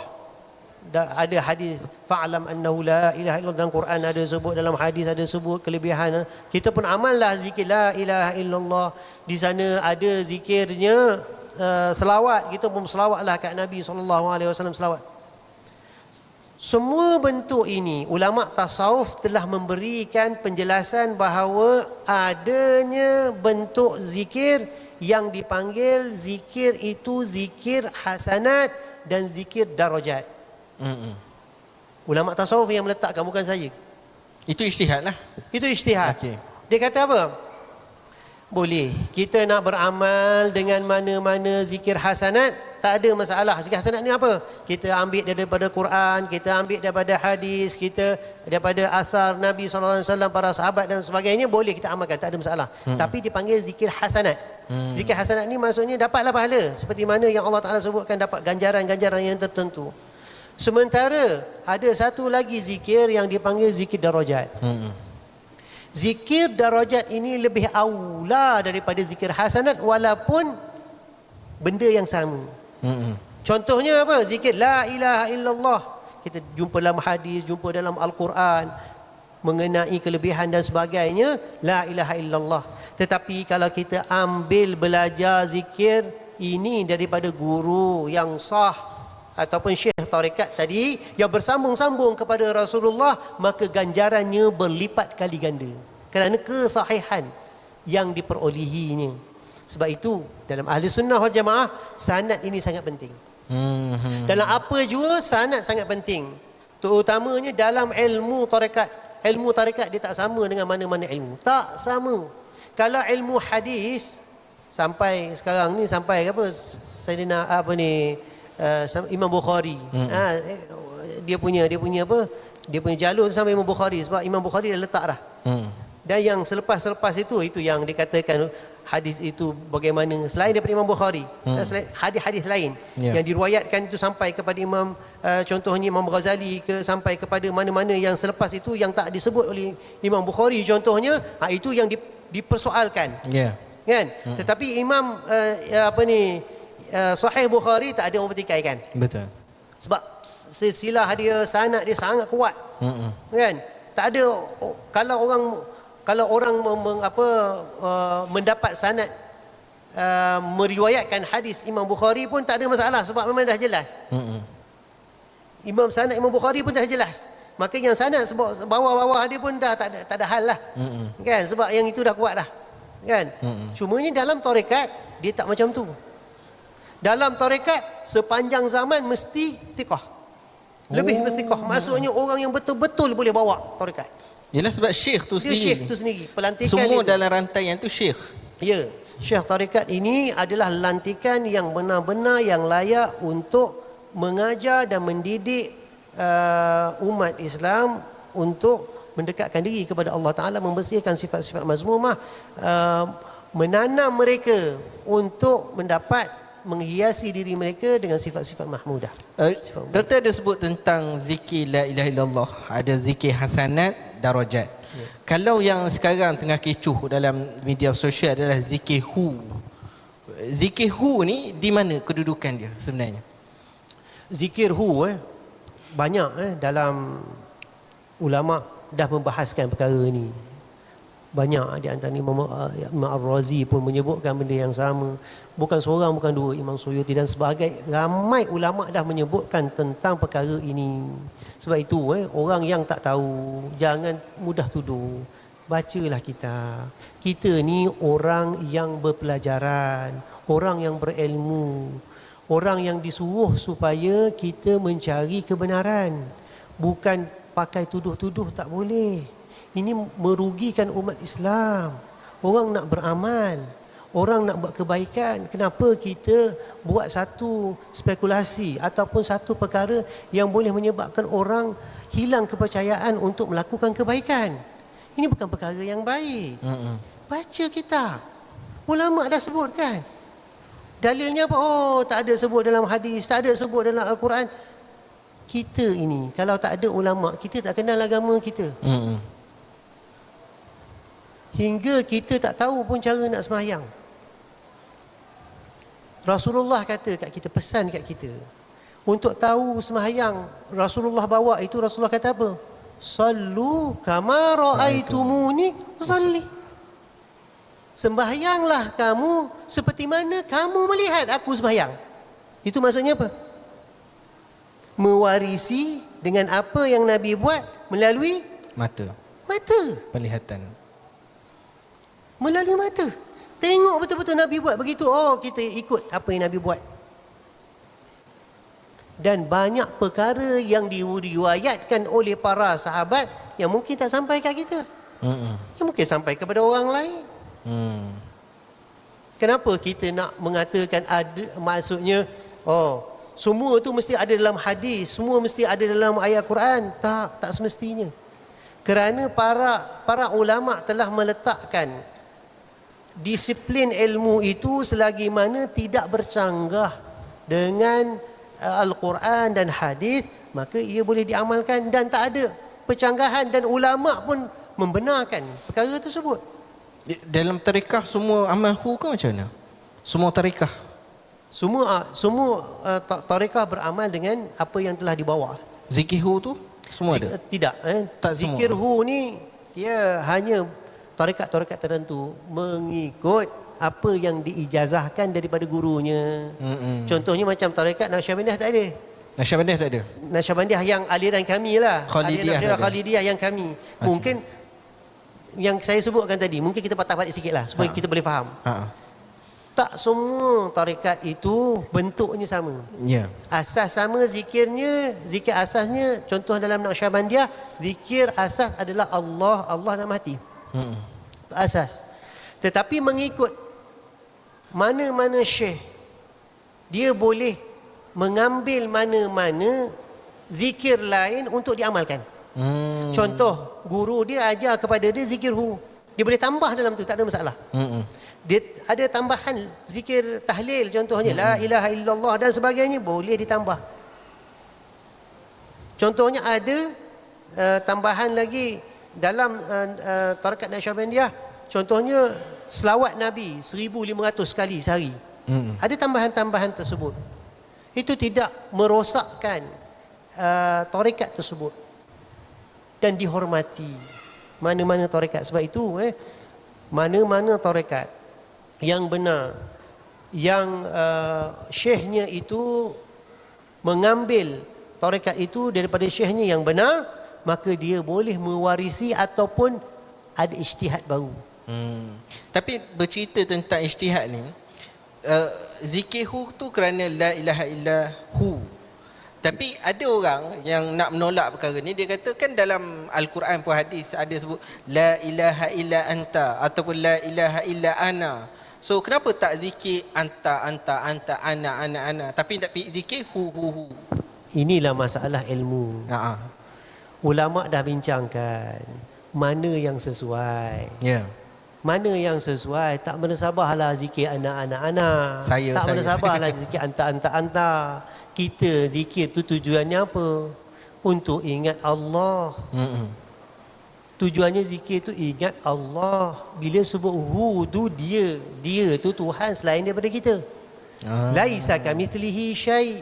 ada hadis fa'lam annahu la ilaha illallah, dalam Quran ada sebut, dalam hadis ada sebut kelebihan. Kita pun amallah zikir la ilaha illallah. Di sana ada zikirnya selawat, kita pun selawatlah kat Nabi SAW selawat. Semua bentuk ini ulama tasawuf telah memberikan penjelasan bahawa adanya bentuk zikir yang dipanggil zikir itu zikir hasanat, dan zikir darajat. Ulama tasawuf yang meletakkan, bukan saya. Itu ijtihad lah. Itu ijtihad. Okey. Dia kata apa? Boleh kita nak beramal dengan mana-mana zikir hasanat, tak ada masalah. Zikir hasanat ni apa? Kita ambil daripada Quran, kita ambil daripada hadis, kita daripada asar Nabi SAW, para sahabat dan sebagainya, boleh kita amalkan, tak ada masalah. Tapi dipanggil zikir hasanat. Zikir hasanat ni maksudnya dapatlah pahala, seperti mana yang Allah Ta'ala sebutkan, dapat ganjaran-ganjaran yang tertentu. Sementara ada satu lagi zikir yang dipanggil zikir darajat. Zikir darajat ini lebih aula daripada zikir hasanat, walaupun benda yang sama. Contohnya apa? Zikir la ilaha illallah, kita jumpa dalam hadis, jumpa dalam Al-Quran mengenai kelebihan dan sebagainya, la ilaha illallah. Tetapi kalau kita ambil belajar zikir ini daripada guru yang sah ataupun syekh tarekat tadi yang bersambung-sambung kepada Rasulullah, maka ganjarannya berlipat kali ganda kerana kesahihan yang diperolehinya. Sebab itu dalam ahli sunnah wal jamaah, sanad ini sangat penting. Dalam apa jua sanad sangat penting, terutamanya dalam ilmu tarekat. Ilmu tarekat dia tak sama dengan mana-mana ilmu, tak sama. Kalau ilmu hadis sampai sekarang ni, sampai apa Sayyidina Imam Bukhari, dia punya apa, dia punya jalur sampai Imam Bukhari, sebab Imam Bukhari dah letak dah. Dan yang selepas itu yang dikatakan hadis itu bagaimana selain daripada Imam Bukhari, selain hadis-hadis lain yang diriwayatkan itu sampai kepada Imam, contohnya Imam Ghazali, sampai kepada mana-mana yang selepas itu yang tak disebut oleh Imam Bukhari contohnya, itu yang dipersoalkan. Kan? Tetapi Imam Sahih Bukhari tak ada orang pertikaikan. Betul. Sebab silsilah dia, sanad dia sangat kuat. Kan? Tak ada, kalau orang mendapat sanad meriwayatkan hadis Imam Bukhari pun tak ada masalah, sebab memang dah jelas. Sanad Imam Bukhari pun dah jelas. Maka yang sanad sebab bawah-bawah dia pun dah tak ada hal lah. Kan? Sebab yang itu dah kuat dah. Kan? Cumanya dalam tarekat dia tak macam tu. Dalam tarekat sepanjang zaman mesti thiqah. Lebih thiqah. Maksudnya orang yang betul-betul boleh bawa tarekat. Yalah, sebab syekh tu sendiri. Syekh tu sendiri. Pelantikan semua itu dalam rantaian tu syekh. Ya. Syekh tarekat ini adalah lantikan yang benar-benar yang layak untuk mengajar dan mendidik umat Islam untuk mendekatkan diri kepada Allah Ta'ala, membersihkan sifat-sifat mazmumah, menanam mereka untuk mendapat menghiasi diri mereka dengan sifat-sifat mahmudah. Doktor ada sebut tentang zikir la ilaha illallah, ada zikir hasanat, darajat. Kalau yang sekarang tengah kecoh dalam media sosial adalah zikir hu. Zikir hu ni di mana kedudukan dia sebenarnya? Zikir hu banyak dalam ulama dah membahaskan perkara ni. Banyak di antara Imam Ar-Razi pun menyebutkan benda yang sama. Bukan seorang, bukan dua, Imam Suyuti dan sebagainya. Ramai ulama dah menyebutkan tentang perkara ini. Sebab itu orang yang tak tahu jangan mudah tuduh. Bacalah kita. Kita ni orang yang berpelajaran, orang yang berilmu, orang yang disuruh supaya kita mencari kebenaran. Bukan pakai tuduh-tuduh, tak boleh. Ini merugikan umat Islam. Orang nak beramal, orang nak buat kebaikan. Kenapa kita buat satu spekulasi ataupun satu perkara yang boleh menyebabkan orang hilang kepercayaan untuk melakukan kebaikan? Ini bukan perkara yang baik. Baca kitab. Ulama dah sebut kan. Dalilnya apa? Oh, tak ada sebut dalam hadis, tak ada sebut dalam Al-Quran. Kita ini, kalau tak ada ulama, kita tak kenal agama kita. Hingga kita tak tahu pun cara nak sembahyang. Rasulullah kata kat kita, pesan kat kita, untuk tahu sembahyang Rasulullah bawa itu, Rasulullah kata apa? Sallu kama ra'aitumuni usalli. Sembahyanglah kamu seperti mana kamu melihat aku sembahyang. Itu maksudnya apa? Mewarisi dengan apa yang Nabi buat melalui mata. Penglihatan. Melalui mata. Tengok betul-betul Nabi buat begitu. Oh, kita ikut apa yang Nabi buat. Dan banyak perkara yang diriwayatkan oleh para sahabat yang mungkin tak sampai kat kita. Yang mungkin sampai kepada orang lain. Kenapa kita nak mengatakan ada, maksudnya semua tu mesti ada dalam hadis, semua mesti ada dalam ayat Quran? Tak semestinya. Kerana para ulama telah meletakkan disiplin ilmu itu selagi mana tidak bercanggah dengan Al-Quran dan hadis, maka ia boleh diamalkan dan tak ada percanggahan, dan ulama pun membenarkan perkara tersebut. Dalam tarikah semua amal hu ke macam mana? Semua tarikah? Semua tarekah beramal dengan apa yang telah dibawa. Zikir hu tu semua ada? Tidak. Tak Zikir semua. hu ni dia hanya tarekat-tarekat tertentu mengikut apa yang diijazahkan daripada gurunya. Contohnya macam tarekat Naqsyabandiyah tak ada. Naqsyabandiyah tak ada? Naqsyabandiyah yang aliran kami lah. Khalidiyah Aliran tak ada. Khalidiyah yang kami. Mungkin yang saya sebutkan tadi, mungkin kita patah balik sikit lah supaya kita boleh faham. Tak semua tarekat itu bentuknya sama. Ya. Asas sama zikirnya, zikir asasnya, contoh dalam Naqsyabandiyah, zikir asas adalah Allah, Allah dalam hati. Itu asas. Tetapi mengikut mana-mana syekh, dia boleh mengambil mana-mana zikir lain untuk diamalkan. Contoh, guru dia ajar kepada dia zikir hu. Dia boleh tambah dalam tu, tak ada masalah. Dia ada tambahan zikir tahlil, contohnya la ilaha illallah dan sebagainya, boleh ditambah. Contohnya ada tambahan lagi dalam tarekat Naqsyabandiyah, contohnya selawat Nabi 1500 kali sehari. Ada tambahan-tambahan tersebut. Itu tidak merosakkan tarekat tersebut dan dihormati mana-mana tarekat. Sebab itu mana-mana tarekat yang benar, yang syekhnya itu mengambil tarekat itu daripada syekhnya yang benar, maka dia boleh mewarisi ataupun ada ijtihad baru. Tapi bercerita tentang ijtihad ni, zikir hu tu kerana la ilaha illa hu. Tapi ada orang yang nak menolak perkara ni, dia kata kan dalam Al-Quran pun hadis ada sebut la ilaha illa anta ataupun la ilaha illa ana. So kenapa tak zikir anta, ana, tapi nak zikir hu. Inilah masalah ilmu. Ulama dah bincangkan mana yang sesuai. Ya. Mana yang sesuai. Tak menasabahlah zikir ana. Tak menasabahlah zikir anta. Kita zikir tu tujuannya apa? Untuk ingat Allah. Tujuannya zikir tu ingat Allah. Bila sebut hu tu dia tu Tuhan selain daripada kita. Laisa kamitslihi syai'.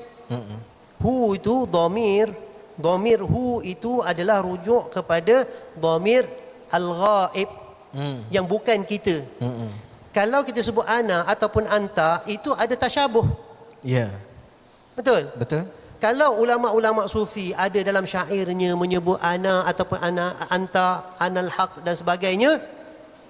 Hu itu dhamir hu itu adalah rujuk kepada dhamir al-ghaib, yang bukan kita. Kalau kita sebut ana ataupun anta, itu ada tasyabuh. Ya. Betul? Kalau ulama-ulama sufi ada dalam syairnya menyebut ana ataupun ana, anta, anal haq dan sebagainya,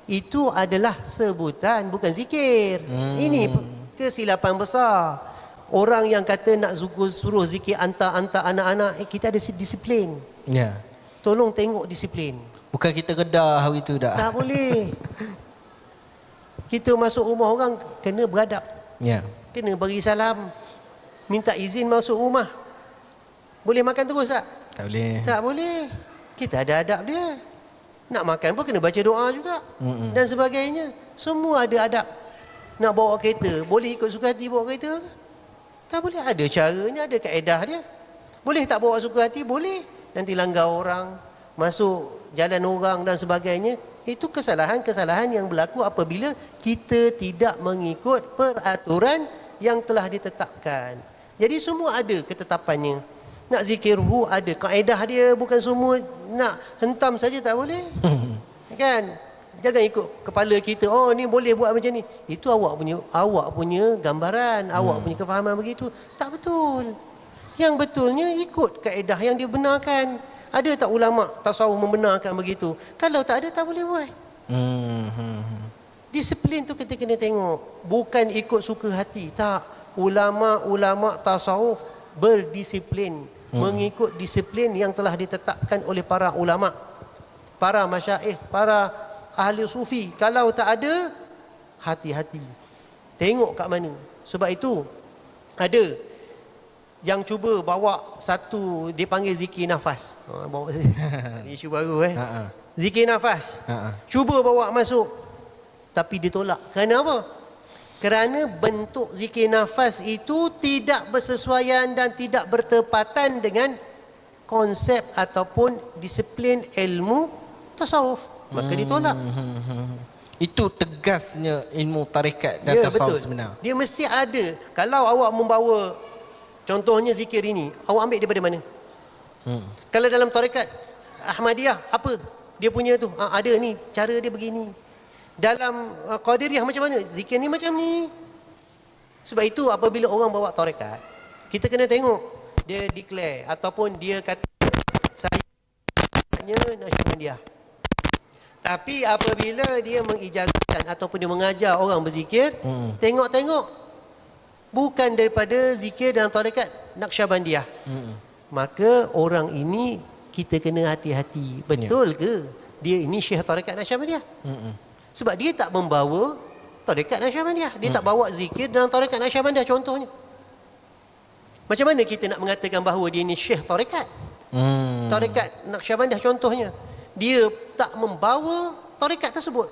itu adalah sebutan, bukan zikir. Ini kesilapan besar. Orang yang kata nak suruh zikir anta, ana, kita ada disiplin. Ya. Tolong tengok disiplin. Bukan kita redah hari tu dah. Tak boleh. Kita masuk rumah orang kena beradab. Ya. Kena bagi salam. Minta izin masuk rumah. Boleh makan terus tak? Tak boleh. Tak boleh. Kita ada adab dia. Nak makan pun kena baca doa juga. Dan sebagainya. Semua ada adab. Nak bawa kereta, boleh ikut suka hati bawa kereta ke? Tak boleh. Ada caranya, ada kaedah dia. Boleh tak bawa suka hati? Boleh. Nanti langgar orang, masuk jalan orang dan sebagainya. Itu kesalahan-kesalahan yang berlaku apabila kita tidak mengikut peraturan yang telah ditetapkan. Jadi semua ada ketetapannya. Nak zikir hu ada kaedah dia, bukan semua nak hentam saja tak boleh. Kan? Jangan ikut kepala kita. Oh ni boleh buat macam ni. Itu awak punya gambaran, awak punya kefahaman begitu. Tak betul. Yang betulnya ikut kaedah yang dibenarkan. Ada tak ulama tasawuf membenarkan begitu? Kalau tak ada, tak boleh buat. Disiplin tu kita kena tengok. Bukan ikut suka hati. Tak. Ulama-ulama tasawuf berdisiplin, mengikut disiplin yang telah ditetapkan oleh para ulama, para masyaikh, para ahli sufi. Kalau tak ada, hati-hati. Tengok kat mana. Sebab itu ada yang cuba bawa satu, dia panggil zikir nafas. Bawa isu baru Zikir nafas. Cuba bawa masuk, tapi ditolak. Kerana apa? Kerana bentuk zikir nafas itu tidak bersesuaian dan tidak bertepatan dengan konsep ataupun disiplin ilmu tasawuf. Maka ditolak. Itu tegasnya ilmu tarikat dan tasawuf sebenar. Dia mesti ada. Kalau awak membawa, contohnya zikir ini, awak ambil daripada mana? Kalau dalam tarikat Ahmadiyah, apa dia punya tu? Ada ni, cara dia begini. Dalam Qadiriyah macam mana? Zikir ni macam ni. Sebab itu apabila orang bawa tarekat, kita kena tengok dia declare ataupun dia kata saya Nasyabandiyah. Tapi apabila dia mengijazahkan ataupun dia mengajar orang berzikir, tengok-tengok bukan daripada zikir dalam tarekat Naqsyabandiyah. Maka orang ini kita kena hati-hati. Betul ke dia ini syekh tarekat Naqsyabandiyah? Sebab dia tak membawa tarekat Naqsyabandiyah. Dia tak bawa zikir dalam tarekat Naqsyabandiyah contohnya. Macam mana kita nak mengatakan bahawa dia ni syekh tarekat? Tarekat Naqsyabandiyah contohnya. Dia tak membawa tarekat tersebut.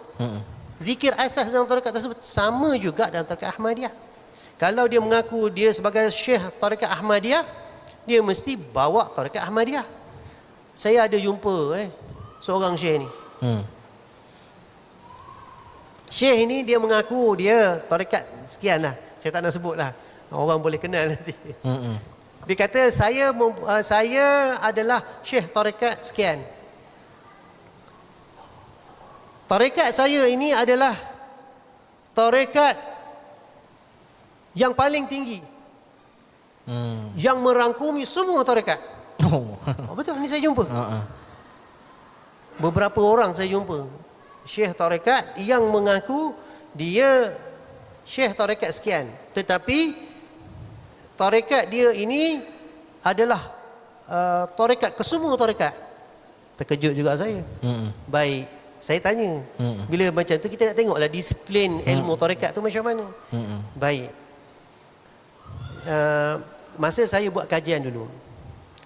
Zikir asas dalam tarekat tersebut sama juga dalam tarekat Ahmadiyah. Kalau dia mengaku dia sebagai syekh tarekat Ahmadiyah, dia mesti bawa tarekat Ahmadiyah. Saya ada jumpa seorang syekh ni. Syekh ini dia mengaku dia tarekat sekian lah. Saya tak nak sebut lah. Orang boleh kenal nanti. Dia kata saya adalah syekh tarekat sekian. Tarekat saya ini adalah tarekat yang paling tinggi. Yang merangkumi semua tarekat. Betul, ni saya jumpa. Beberapa orang saya jumpa. Syekh tarekat yang mengaku dia syekh tarekat sekian, tetapi tarekat dia ini adalah tarekat kesemua tarekat. Terkejut juga saya. Baik, saya tanya, bila macam tu kita nak tengoklah disiplin ilmu tarekat tu macam mana. Baik, masa saya buat kajian dulu,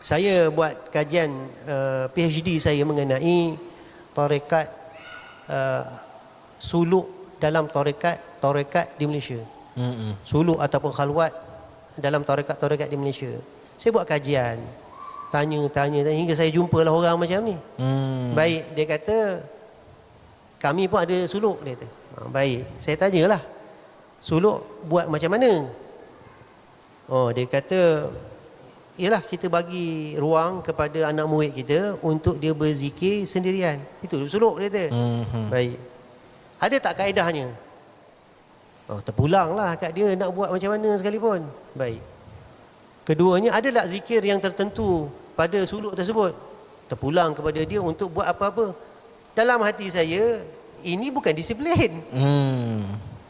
saya buat kajian PhD saya mengenai tarekat suluk dalam tarekat di Malaysia. Suluk ataupun khalwat dalam tarekat di Malaysia. Saya buat kajian, tanya hingga saya jumpalah orang macam ni. Baik, dia kata kami pun ada suluk, dia kata. Baik, saya tanyalah, suluk buat macam mana? Dia kata, ialah kita bagi ruang kepada anak murid kita untuk dia berzikir sendirian. Itu suluk, dia kata. Baik. Ada tak kaedahnya? Terpulanglah kat dia nak buat macam mana sekalipun. Baik. Keduanya, ada tak zikir yang tertentu pada suluk tersebut? Terpulang kepada dia untuk buat apa-apa. Dalam hati saya, ini bukan disiplin.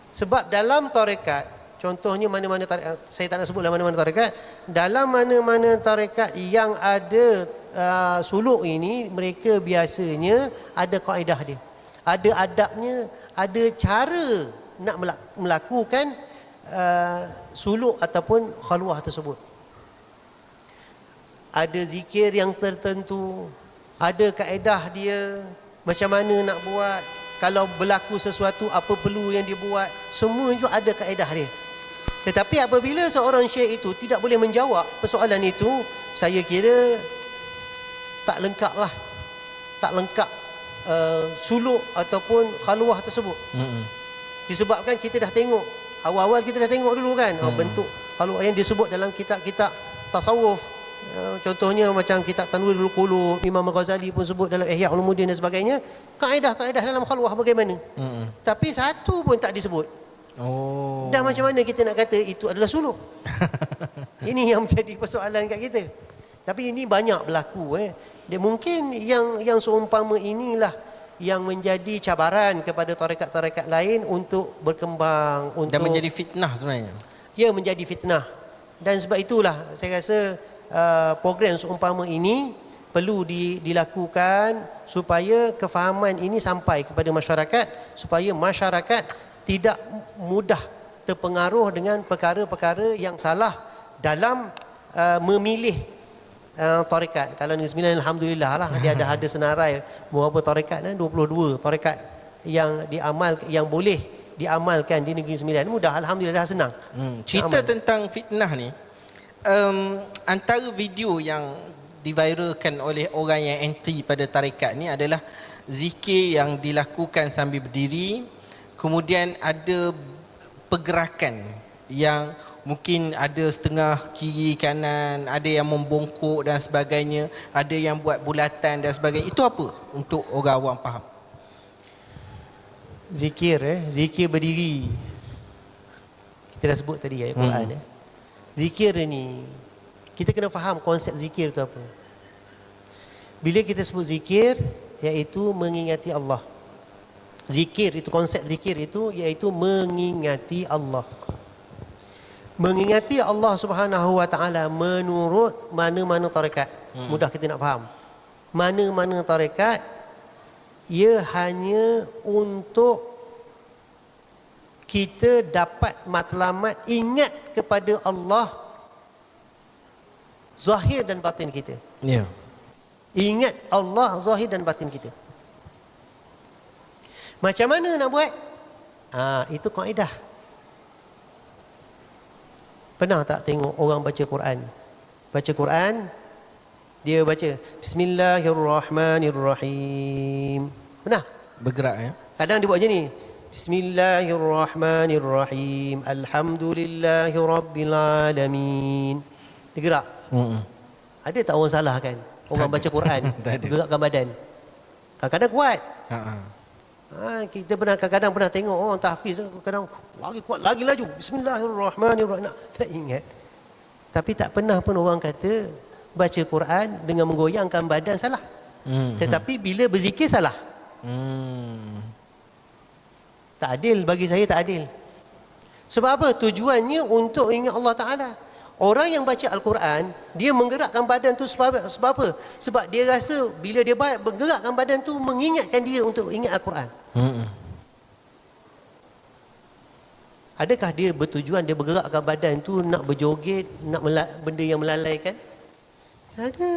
Sebab dalam tarekat, contohnya mana-mana tarekat, saya tak nak sebutlah mana-mana tarekat. Dalam mana-mana tarekat yang ada suluk ini, mereka biasanya ada kaedah dia, ada adabnya, ada cara nak melakukan suluk ataupun khalwah tersebut. Ada zikir yang tertentu, ada kaedah dia, macam mana nak buat. Kalau berlaku sesuatu, apa perlu yang dibuat, semua itu ada kaedah dia. Tetapi apabila seorang syekh itu tidak boleh menjawab persoalan itu, saya kira tak lengkap lah. Tak lengkap suluk ataupun khalwah tersebut. Disebabkan kita dah tengok, awal-awal kita dah tengok dulu kan, bentuk khalwah yang disebut dalam kitab-kitab tasawuf. Contohnya macam kitab Tanwirul Qulub, Imam Ghazali pun sebut dalam Ihya Ulumuddin dan sebagainya, kaedah-kaedah dalam khalwah bagaimana. Tapi satu pun tak disebut. Dah macam mana kita nak kata itu adalah suluk? Ini yang menjadi persoalan kat kita. Tapi ini banyak berlaku. Dia mungkin yang seumpama inilah yang menjadi cabaran kepada tarekat-tarekat lain untuk berkembang, untuk dan menjadi fitnah sebenarnya. Ya, menjadi fitnah. Dan sebab itulah saya rasa program seumpama ini perlu dilakukan supaya kefahaman ini sampai kepada masyarakat, supaya masyarakat tidak mudah terpengaruh dengan perkara-perkara yang salah dalam memilih tarekat. Kalau Negeri Sembilan, alhamdulillah lah, dia ada senarai beberapa tarekat, 22 tarekat yang boleh diamalkan di Negeri Sembilan. Mudah, alhamdulillah, dah senang. Cerita tentang fitnah ni, antara video yang diviralkan oleh orang yang anti pada tarekat ni adalah zikir yang dilakukan sambil berdiri, kemudian ada pergerakan yang mungkin ada setengah kiri kanan, ada yang membongkok dan sebagainya, ada yang buat bulatan dan sebagainya. Itu apa untuk orang awam faham? Zikir zikir berdiri. Kita dah sebut tadi ayat Quran Zikir ni kita kena faham konsep zikir tu apa. Bila kita sebut zikir, iaitu mengingati Allah. Zikir itu, konsep zikir itu iaitu mengingati Allah. Mengingati Allah Subhanahu wa taala menurut mana-mana tarekat. Mudah kita nak faham. Mana-mana tarekat ia hanya untuk kita dapat matlamat ingat kepada Allah zahir dan batin kita. Ya. Ingat Allah zahir dan batin kita. Macam mana nak buat? Itu kaedah. Pernah tak tengok orang baca Quran? Baca Quran, dia baca Bismillahirrahmanirrahim. Pernah? Bergerak ya. Kadang dia buat macam ni. Bismillahirrahmanirrahim. Alhamdulillahirabbilalamin. Dia gerak. Ada tak orang salah kan? Orang baca Quran gerakkan badan. Kadang-kadang kuat. Kita kadang-kadang pernah tengok orang tahfiz, kadang lagi kuat, lagi laju. Bismillahirrahmanirrahim. Tak ingat. Tapi tak pernah pun orang kata baca Quran dengan menggoyangkan badan salah. Tetapi bila berzikir salah. Tak adil, bagi saya tak adil. Sebab apa? Tujuannya untuk ingat Allah Ta'ala. Orang yang baca Al-Quran, dia menggerakkan badan tu sebab apa? Sebab dia rasa bila dia bergerakkan badan tu mengingatkan dia untuk ingat Al-Quran. Adakah dia bertujuan dia bergerakkan badan tu nak berjoget, nak benda yang melalaikan? Tak ada.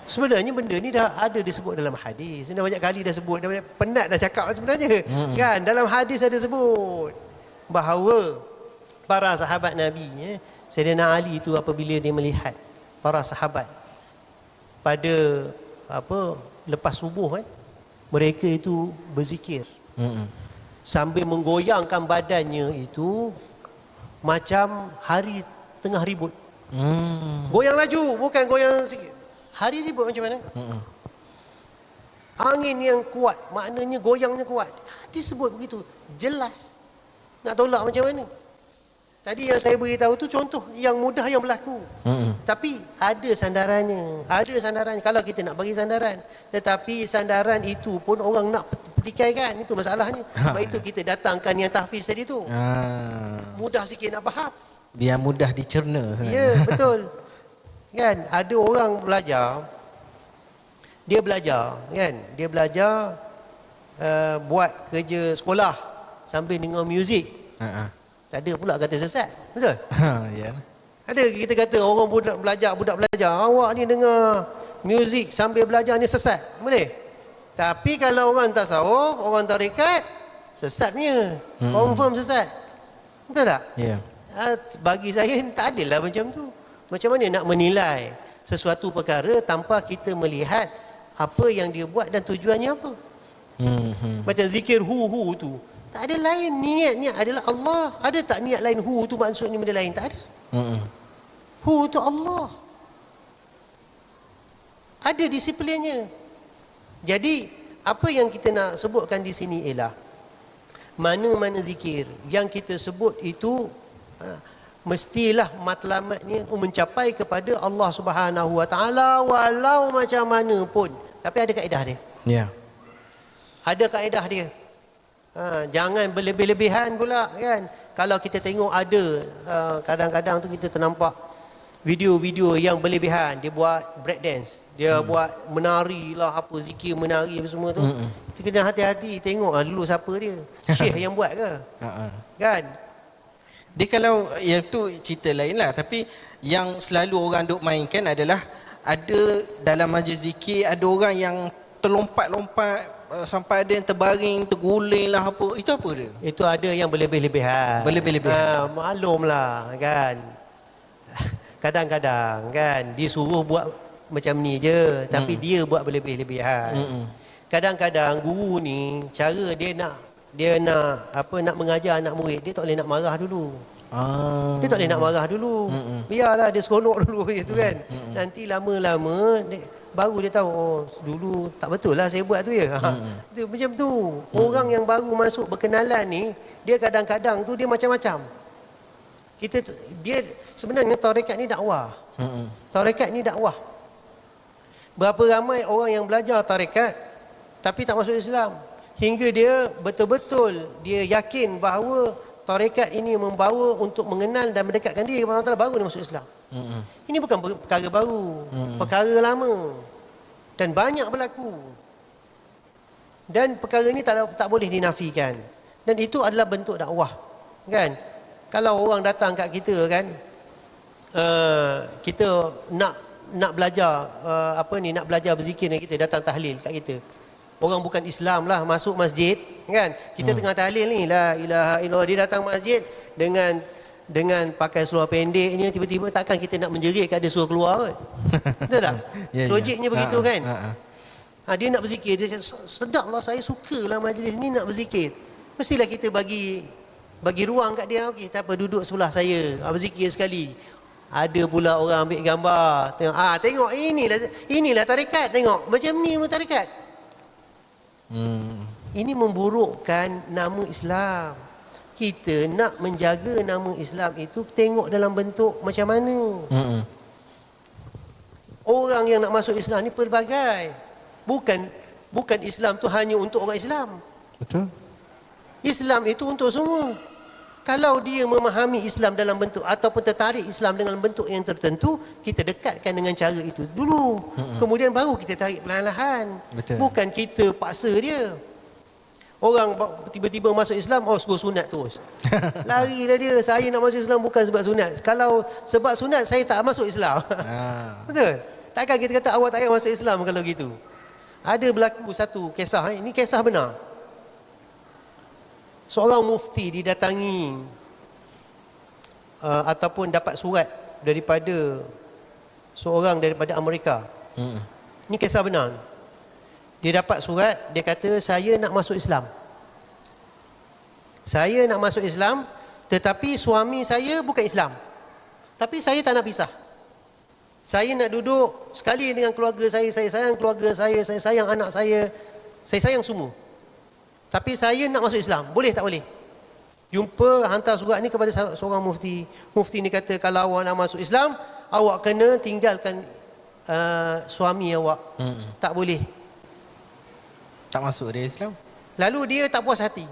Sebenarnya benda ni dah ada disebut dalam hadis. Dah banyak kali dah sebut, dah banyak penat dah cakap sebenarnya. Kan dalam hadis ada sebut bahawa para sahabat Nabi, Sayyidina Ali itu apabila dia melihat para sahabat pada lepas subuh mereka itu berzikir sambil menggoyangkan badannya itu macam hari tengah ribut. Goyang laju, bukan goyang sikit. Hari ribut macam mana? Angin yang kuat, maknanya goyangnya kuat. Disebut begitu, jelas. Nak tolak macam mana? Tadi yang saya beritahu tu contoh yang mudah yang berlaku. Tapi ada sandarannya. Ada sandarannya kalau kita nak bagi sandaran. Tetapi sandaran itu pun orang nak petikaikan. Itu masalahnya. Sebab itu kita datangkan yang tahfiz tadi tu. Mudah sikit nak faham. Biar mudah dicerna. Ya, betul. Kan ada orang belajar. Dia belajar, kan? Dia belajar buat kerja sekolah sambil dengar muzik. Tak ada pula kata sesat. Betul? Ya. Ada kita kata orang budak belajar, awak ni dengar muzik sambil belajar ni sesat. Boleh? Tapi kalau orang tasawuf, orang tarekat, sesatnya. Confirm sesat. Betul tak? Ya. Bagi saya tak adil lah macam tu. Macam mana nak menilai sesuatu perkara tanpa kita melihat apa yang dia buat dan tujuannya apa? Macam zikir hu tu. Tak ada lain, niatnya adalah Allah. Ada tak niat lain hu tu maksudnya benda lain? Tak ada. Hu tu Allah. Ada disiplinnya. Jadi apa yang kita nak sebutkan di sini ialah mana-mana zikir yang kita sebut itu mestilah matlamatnya mencapai kepada Allah Subhanahu Wa Taala walau macam mana pun. Tapi ada kaedah dia. Ya. Ada kaedah dia. Jangan berlebih-lebihan pula kan. Kalau kita tengok ada kadang-kadang tu kita ternampak video-video yang berlebihan. Dia buat break dance, dia buat menari lah, apa zikir menari apa semua tu. Kita kena hati-hati tengok dulu siapa dia. Syekh yang buat ke? Kan? Dia kalau yang tu cerita lain lah. Tapi yang selalu orang duk mainkan adalah ada dalam majlis zikir ada orang yang terlompat-lompat sampai ada yang terbaring, terguling lah apa. Itu apa dia? Itu ada yang berlebih-lebihan. Berlebih-lebihan. Maklumlah kan. Kadang-kadang kan disuruh buat macam ni je, tapi dia buat berlebih-lebihan. Kadang-kadang guru ni cara dia nak mengajar anak murid, dia tak boleh nak marah dulu. Dia tak boleh nak marah dulu. Biarlah dia seronok dulu gitu kan. Nanti lama-lama baru dia tahu, oh dulu tak betul lah saya buat tu ya. Macam tu. Orang yang baru masuk berkenalan ni, dia kadang-kadang tu dia macam-macam. Dia sebenarnya tarekat ni dakwah. Tarekat ni dakwah. Berapa ramai orang yang belajar tarekat tapi tak masuk Islam, hingga dia betul-betul dia yakin bahawa tarekat ini membawa untuk mengenal dan mendekatkan diri kepada Allah Taala, baru dia masuk Islam. Ini bukan perkara baru, perkara lama dan banyak berlaku. Dan perkara ini tak boleh dinafikan. Dan itu adalah bentuk dakwah. Kan? Kalau orang datang kat kita kan, kita nak belajar nak belajar berzikir dan kita datang tahlil kat kita. Orang bukan Islam lah masuk masjid kan. Kita tengah tahlil ni la ilaha illallah, dia datang masjid dengan pakai seluar pendeknya, tiba-tiba takkan kita nak menjerit kat dia suruh keluar kot. Betul tak? Logiknya begitu kan. Dia nak berzikir, dia cakap, sedaplah, saya sukalah majlis ni nak berzikir. Mestilah kita bagi ruang kat dia. Okey, tak apa, duduk sebelah saya, berzikir sekali. Ada pula orang ambil gambar, tengok inilah tarekat, tengok macam ni pun tarekat. Ini memburukkan nama Islam. Kita nak menjaga nama Islam itu tengok dalam bentuk macam mana. Orang yang nak masuk Islam ni pelbagai. Bukan Islam tu hanya untuk orang Islam. Betul. Islam itu untuk semua. Kalau dia memahami Islam dalam bentuk ataupun tertarik Islam dengan bentuk yang tertentu, kita dekatkan dengan cara itu dulu. Kemudian baru kita tarik perlahan-lahan. Bukan kita paksa dia. Orang tiba-tiba masuk Islam, suruh sunat terus. Larilah dia, saya nak masuk Islam bukan sebab sunat. Kalau sebab sunat, saya tak masuk Islam. Betul? Takkan kita kata awak tak payah masuk Islam kalau gitu. Ada berlaku satu kisah, ini kisah benar. Seorang mufti didatangi ataupun dapat surat daripada seorang daripada Amerika. Ini kisah benar. Dia dapat surat, dia kata saya nak masuk Islam. Saya nak masuk Islam, tetapi suami saya bukan Islam. Tapi saya tak nak pisah. Saya nak duduk sekali dengan keluarga saya sayang keluarga saya sayang anak saya sayang semua. Tapi saya nak masuk Islam, boleh tak boleh? Jumpa, hantar surat ni kepada seorang mufti. Mufti ni kata, kalau awak nak masuk Islam, awak kena tinggalkan suami awak. Tak boleh. Tak masuk dia Islam. Lalu dia tak puas hati.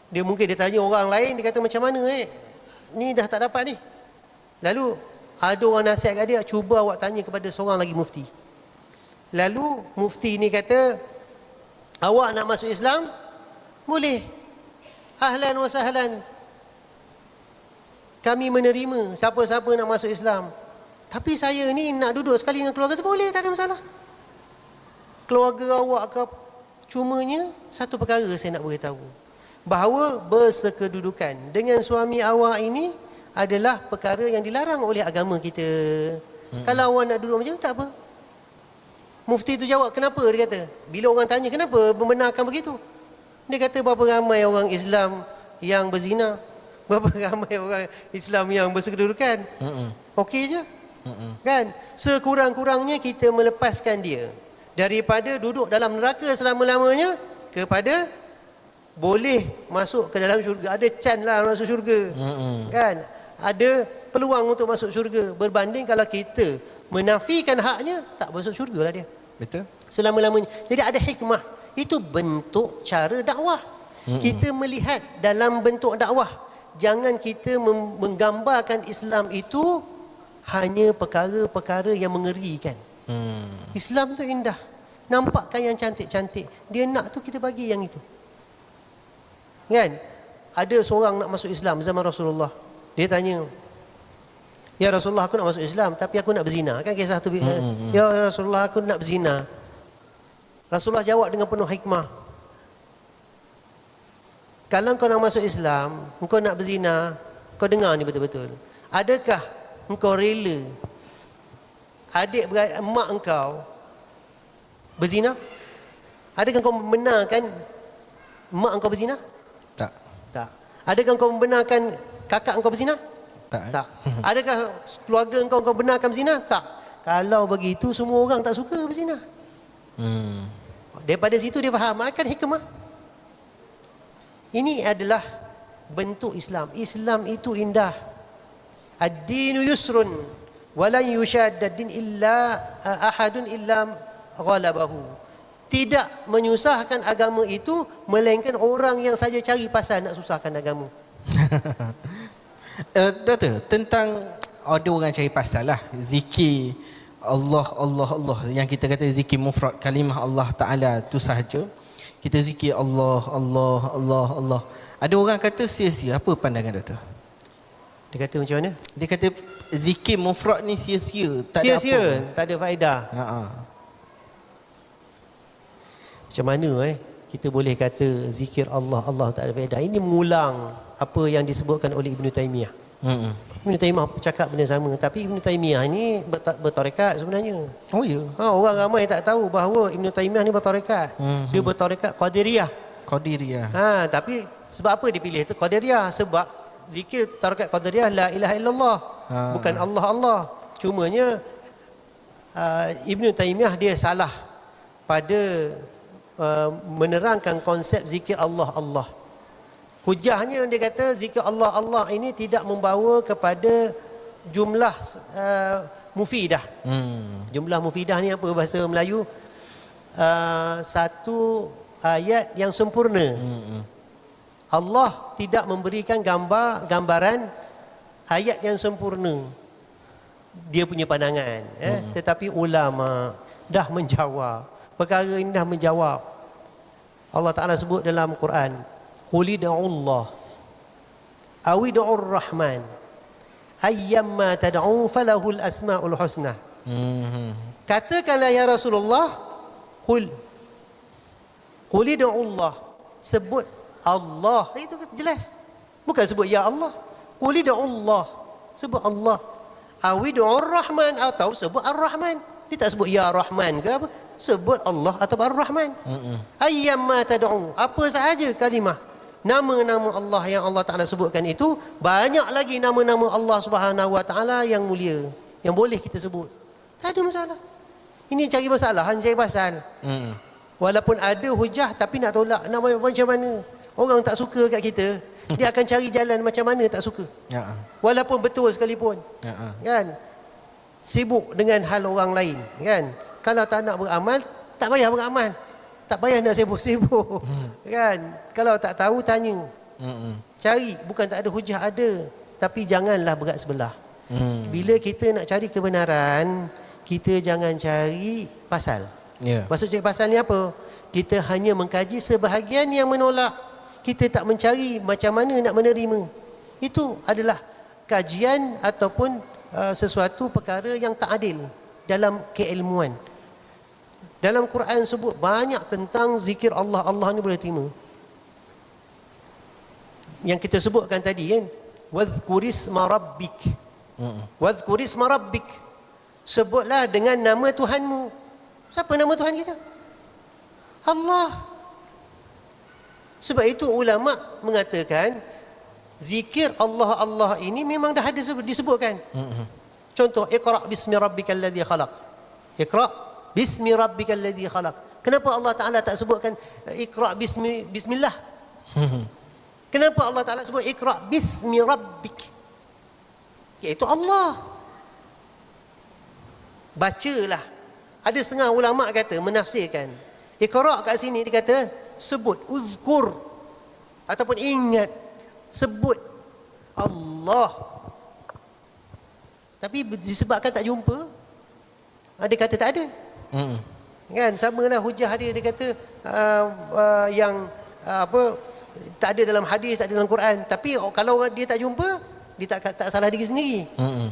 Dia mungkin dia tanya orang lain, dia kata macam mana ni dah tak dapat ni. Lalu ada orang nasihat kat dia, cuba awak tanya kepada seorang lagi mufti. Lalu mufti ni kata, awak nak masuk Islam? Boleh. Ahlan wa sahlan. Kami menerima siapa-siapa nak masuk Islam. Tapi saya ni nak duduk sekali dengan keluarga tu, boleh, tak ada masalah. Keluarga awak ke, cumanya satu perkara saya nak beritahu. Bahawa bersekedudukan dengan suami awak ini adalah perkara yang dilarang oleh agama kita. Kalau awak nak duduk macam tu, tak apa. Mufti tu jawab, kenapa? Dia kata, bila orang tanya kenapa membenarkan begitu, dia kata, berapa ramai orang Islam yang berzina, berapa ramai orang Islam yang bersekedudukan. Okey je. Kan? Sekurang-kurangnya kita melepaskan dia daripada duduk dalam neraka selama-lamanya kepada boleh masuk ke dalam syurga. Ada chance lah masuk syurga. Kan? Ada peluang untuk masuk syurga, berbanding kalau kita menafikan haknya, tak masuk syurga lah dia. Betul. Selama-lamanya. Jadi ada hikmah Itu bentuk cara dakwah. Kita melihat dalam bentuk dakwah. Jangan kita menggambarkan Islam itu hanya perkara-perkara yang mengerikan. Islam tu indah. Nampakkan yang cantik-cantik. Dia nak tu kita bagi yang itu. Kan? Ada seorang nak masuk Islam zaman Rasulullah. Dia tanya, "Ya Rasulullah, aku nak masuk Islam tapi aku nak berzina." Kan kisah tu. "Ya Rasulullah, aku nak berzina." Rasulullah jawab dengan penuh hikmah. "Kalau kau nak masuk Islam, kau nak berzina, kau dengar ni betul-betul. Adakah engkau rela mak engkau berzina? Adakah kau membenarkan mak engkau berzina?" Tak. Adakah engkau membenarkan kakak engkau berzina? Tak. Adakah keluarga engkau benarkan berzina? Tak. Kalau begitu semua orang tak suka berzina. Daripada situ dia faham akan hikmah. Ini adalah bentuk Islam. Islam itu indah. Ad-dinu yusrun walan yushadda ad-din illa ahadun illa ghalabahu. Tidak menyusahkan agama itu melainkan orang yang saja cari pasal nak susahkan agama. Doktor, tentang ada orang cari pasal lah zikir Allah yang kita kata zikir mufrad, kalimah Allah Ta'ala tu sahaja. Kita zikir Allah. Ada orang kata sia-sia. Apa pandangan doktor? Dia kata macam mana? Dia kata zikir mufrad ni sia-sia, tak ada Sia-sia, apa. tak ada faedah. Macam mana kita boleh kata zikir Allah tak ada faedah? Ini mengulang apa yang disebutkan oleh Ibn Taymiyah. Ibn Taymiyah cakap benda sama, tapi Ibn Taymiyah ni bertarekat sebenarnya. Oh ya. Orang ramai tak tahu bahawa Ibn Taymiyah ni bertarekat. Dia bertarekat Qadiriyah. Tapi sebab apa dia pilih tu Qadiriyah? Sebab zikir tarekat Qadiriyah la ilaha illallah. Bukan Allah. Cumanya Ibn Taymiyah dia salah pada menerangkan konsep zikir Allah. Hujahnya dia kata zikir Allah ini tidak membawa kepada jumlah mufidah. Jumlah mufidah ni apa bahasa Melayu? Satu ayat yang sempurna. Allah tidak memberikan gambaran ayat yang sempurna. Dia punya pandangan. Tetapi ulama dah menjawab. Perkara ini dah menjawab. Allah Ta'ala sebut dalam Quran, "Qul ud'ullah aw ud'ur rahman ayyamma tad'u falahul asmaul husna." Katakanlah ya Rasulullah, qul ud'ullah, sebut Allah. Itu jelas. Bukan sebut ya Allah. Qul ud'ullah, sebut Allah. Aw ud'ur rahman, atau sebut ar-rahman. Dia tak sebut ya Rahman ke apa? Sebut Allah atau Ar-Rahman. Ayyamma tad'u, apa sahaja kalimah nama-nama Allah yang Allah Ta'ala sebutkan itu, banyak lagi nama-nama Allah Subhanahu Wa Ta'ala yang mulia yang boleh kita sebut. Tak ada masalah. Ini cari masalah, cari pasal. Walaupun ada hujah tapi nak tolak, nak macam mana? Orang tak suka kat kita, dia akan cari jalan macam mana tak suka. Walaupun betul sekalipun. Kan? Sibuk dengan hal orang lain, kan? Kalau tak nak beramal, tak payah beramal. Tak payah nak sibuk-sibuk. Kan? Kalau tak tahu, tanya. Cari. Bukan tak ada hujah, ada. Tapi janganlah berat sebelah. Bila kita nak cari kebenaran, kita jangan cari pasal. Maksud cari pasal ni apa? Kita hanya mengkaji sebahagian yang menolak. Kita tak mencari macam mana nak menerima. Itu adalah kajian ataupun sesuatu perkara yang tak adil dalam keilmuan. Dalam Quran sebut banyak tentang zikir Allah. Allah ni boleh terima. Yang kita sebutkan tadi kan, wadhkurisma rabbik. Wadhkurisma rabbik. Sebutlah dengan nama Tuhanmu. Siapa nama Tuhan kita? Allah. Sebab itu ulama mengatakan zikir Allah ini memang dah ada disebutkan. Contoh, Iqra' bismi rabbikal ladzi khalaq. Iqra' bismi rabbikal ladzi khalaq. Kenapa Allah Ta'ala tak sebutkan Iqra' bismillah? Kenapa Allah Ta'ala sebut Iqra' bismi rabbik? Iaitu Allah. Bacalah. Ada setengah ulama kata menafsirkan Iqra' kat sini dia kata sebut, uzkur ataupun ingat, sebut Allah. Tapi disebabkan tak jumpa, dia kata tak ada. Kan sama lah hujah dia kata yang tak ada dalam hadis, tak ada dalam Quran. Tapi kalau dia tak jumpa, dia tak salah diri sendiri.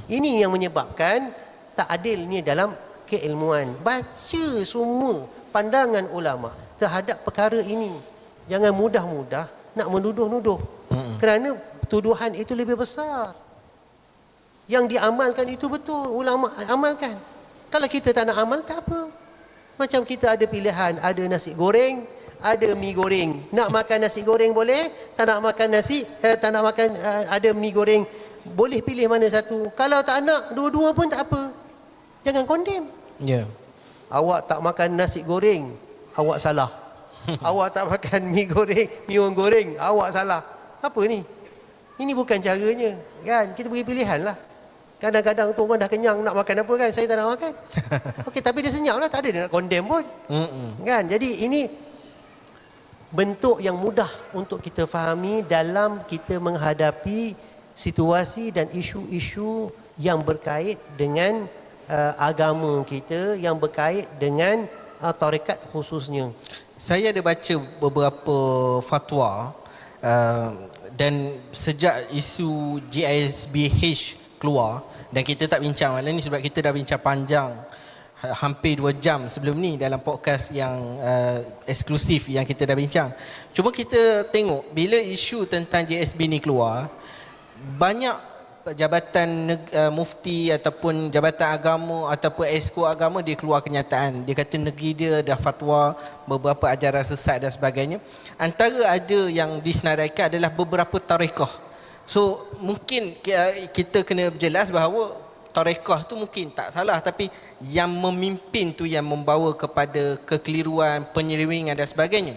Ini yang menyebabkan tak adilnya dalam keilmuan. Baca semua pandangan ulama terhadap perkara ini. Jangan mudah-mudah nak menuduh-nuduh. Kerana tuduhan itu lebih besar. Yang diamalkan itu betul, ulama amalkan. Kalau kita tak nak amal, tak apa. Macam kita ada pilihan, ada nasi goreng, ada mi goreng. Nak makan nasi goreng boleh, tak nak makan nasi, tak nak makan ada mi goreng, boleh pilih mana satu. Kalau tak nak, dua-dua pun tak apa. Jangan condemn. Ya. Awak tak makan nasi goreng, awak salah. Awak tak makan mi goreng, mi goreng, awak salah. Apa ni? Ini bukan caranya, kan? Kita beri pilihan lah. Kadang-kadang tu orang dah kenyang, nak makan apa kan? Saya tak nak makan. Okey, tapi dia senyap lah, tak ada dia nak condemn pun. Kan? Jadi ini bentuk yang mudah untuk kita fahami dalam kita menghadapi situasi dan isu-isu yang berkait dengan agama kita, yang berkait dengan tarekat khususnya. Saya ada baca beberapa fatwa dan sejak isu GISBH keluar, dan kita tak bincang malam ni sebab kita dah bincang panjang hampir 2 jam sebelum ni dalam podcast yang eksklusif yang kita dah bincang. Cuma kita tengok bila isu tentang GSB ni keluar, banyak jabatan mufti ataupun jabatan agama ataupun esko agama dia keluar kenyataan. Dia kata negeri dia dah fatwa beberapa ajaran sesat dan sebagainya. Antara ada yang disenaraikan adalah beberapa tarekat. So mungkin kita kena berjelas bahawa tarekat tu mungkin tak salah, tapi yang memimpin tu yang membawa kepada kekeliruan, penyelewengan dan sebagainya.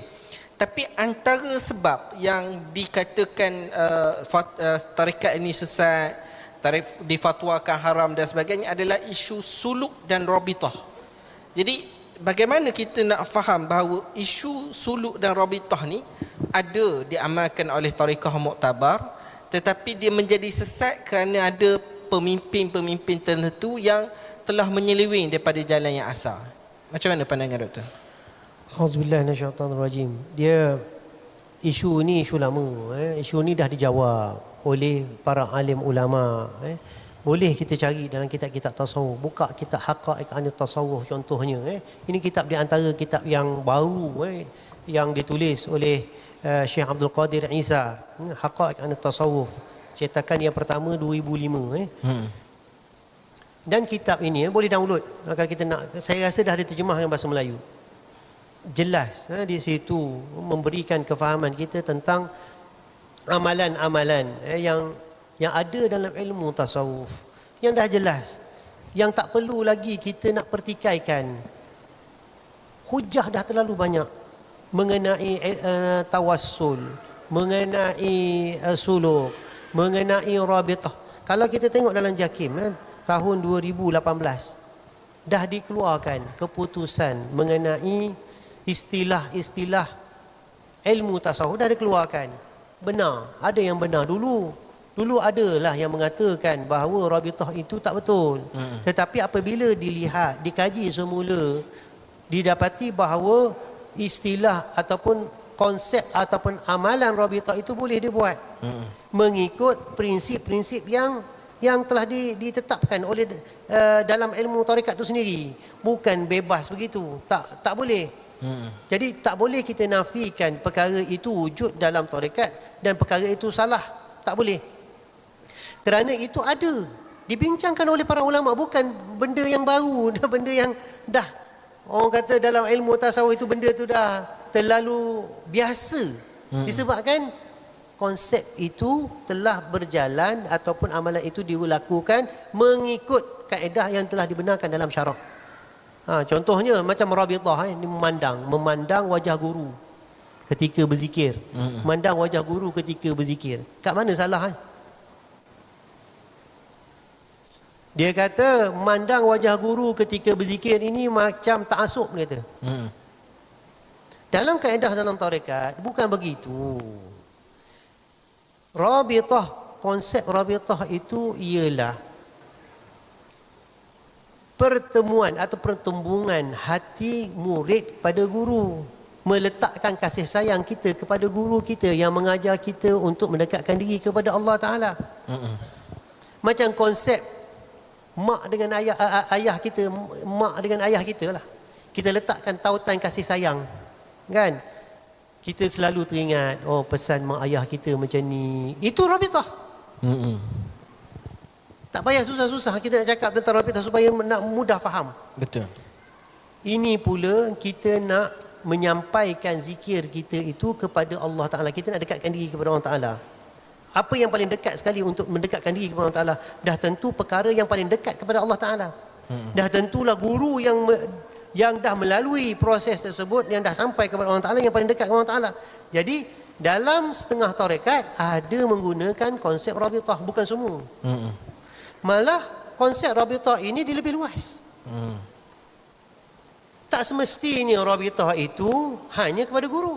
Tapi antara sebab yang dikatakan tarekat ini sesat, difatwakan haram dan sebagainya adalah isu suluk dan rabitah. Jadi bagaimana kita nak faham bahawa isu suluk dan rabitah ni ada diamalkan oleh tarekat muktabar, tetapi dia menjadi sesat kerana ada pemimpin-pemimpin tertentu yang telah menyeleweng daripada jalan yang asal. Macam mana pandangan doktor? Auzubillahi minasyaitanirrajim. Dia isu ni isu lama. Isu ni dah dijawab oleh para alim ulama. Boleh kita cari dalam kitab-kitab tasawuf. Buka kitab Haqa'iq Anit Tasawuf contohnya. Ini kitab di antara kitab yang baru yang ditulis oleh Syekh Abdul Qadir Isa, Haqa'iq Anit Tasawuf, cetakan yang pertama 2005. Dan kitab ini boleh download kalau kita nak. Saya rasa dah ada terjemah dalam bahasa Melayu. Jelas di situ memberikan kefahaman kita tentang amalan-amalan yang ada dalam ilmu tasawuf, yang dah jelas, yang tak perlu lagi kita nak pertikaikan. Hujah dah terlalu banyak mengenai tawassul, mengenai suluk, mengenai rabitah. Kalau kita tengok dalam JAKIM tahun 2018 dah dikeluarkan keputusan mengenai istilah-istilah ilmu tasawuf, dah dikeluarkan. Benar, ada yang benar dulu adalah yang mengatakan bahawa rabitah itu tak betul. Tetapi apabila dilihat, dikaji semula, didapati bahawa istilah ataupun konsep ataupun amalan rabitah itu boleh dibuat mengikut prinsip-prinsip yang telah ditetapkan oleh dalam ilmu tarekat itu sendiri. Bukan bebas begitu, tak boleh. Jadi tak boleh kita nafikan perkara itu wujud dalam tarekat dan perkara itu salah. Tak boleh. Kerana itu ada dibincangkan oleh para ulama, bukan benda yang baru, benda yang dah orang kata dalam ilmu tasawuf itu benda tu dah terlalu biasa. Disebabkan konsep itu telah berjalan ataupun amalan itu dilakukan mengikut kaedah yang telah dibenarkan dalam syarak. Contohnya macam rabitah, ini memandang wajah guru ketika berzikir. Memandang wajah guru ketika berzikir. Kat mana salah? Dia kata memandang wajah guru ketika berzikir ini macam ta'asub, dia kata. Dalam kaedah dalam tarekat bukan begitu. Rabitah, konsep rabitah itu ialah pertemuan atau pertumbungan hati murid pada guru, meletakkan kasih sayang kita kepada guru kita yang mengajar kita untuk mendekatkan diri kepada Allah Ta'ala. Macam konsep mak dengan ayah kita, mak dengan ayah kita lah. Kita letakkan tautan kasih sayang, kan? Kita selalu teringat, oh pesan mak ayah kita macam ni. Itu rabitah. Tak payah susah-susah kita nak cakap tentang rabitah supaya nak mudah faham. Betul. Ini pula kita nak menyampaikan zikir kita itu kepada Allah Ta'ala. Kita nak dekatkan diri kepada Allah Ta'ala. Apa yang paling dekat sekali untuk mendekatkan diri kepada Allah Ta'ala? Dah tentu perkara yang paling dekat kepada Allah Ta'ala. Dah tentulah guru yang dah melalui proses tersebut, yang dah sampai kepada Allah Ta'ala, yang paling dekat kepada Allah Ta'ala. Jadi dalam setengah tarekat ada menggunakan konsep rabitah, bukan semua. Malah konsep rabitah ini dia lebih luas. Tak semestinya rabitah itu hanya kepada guru.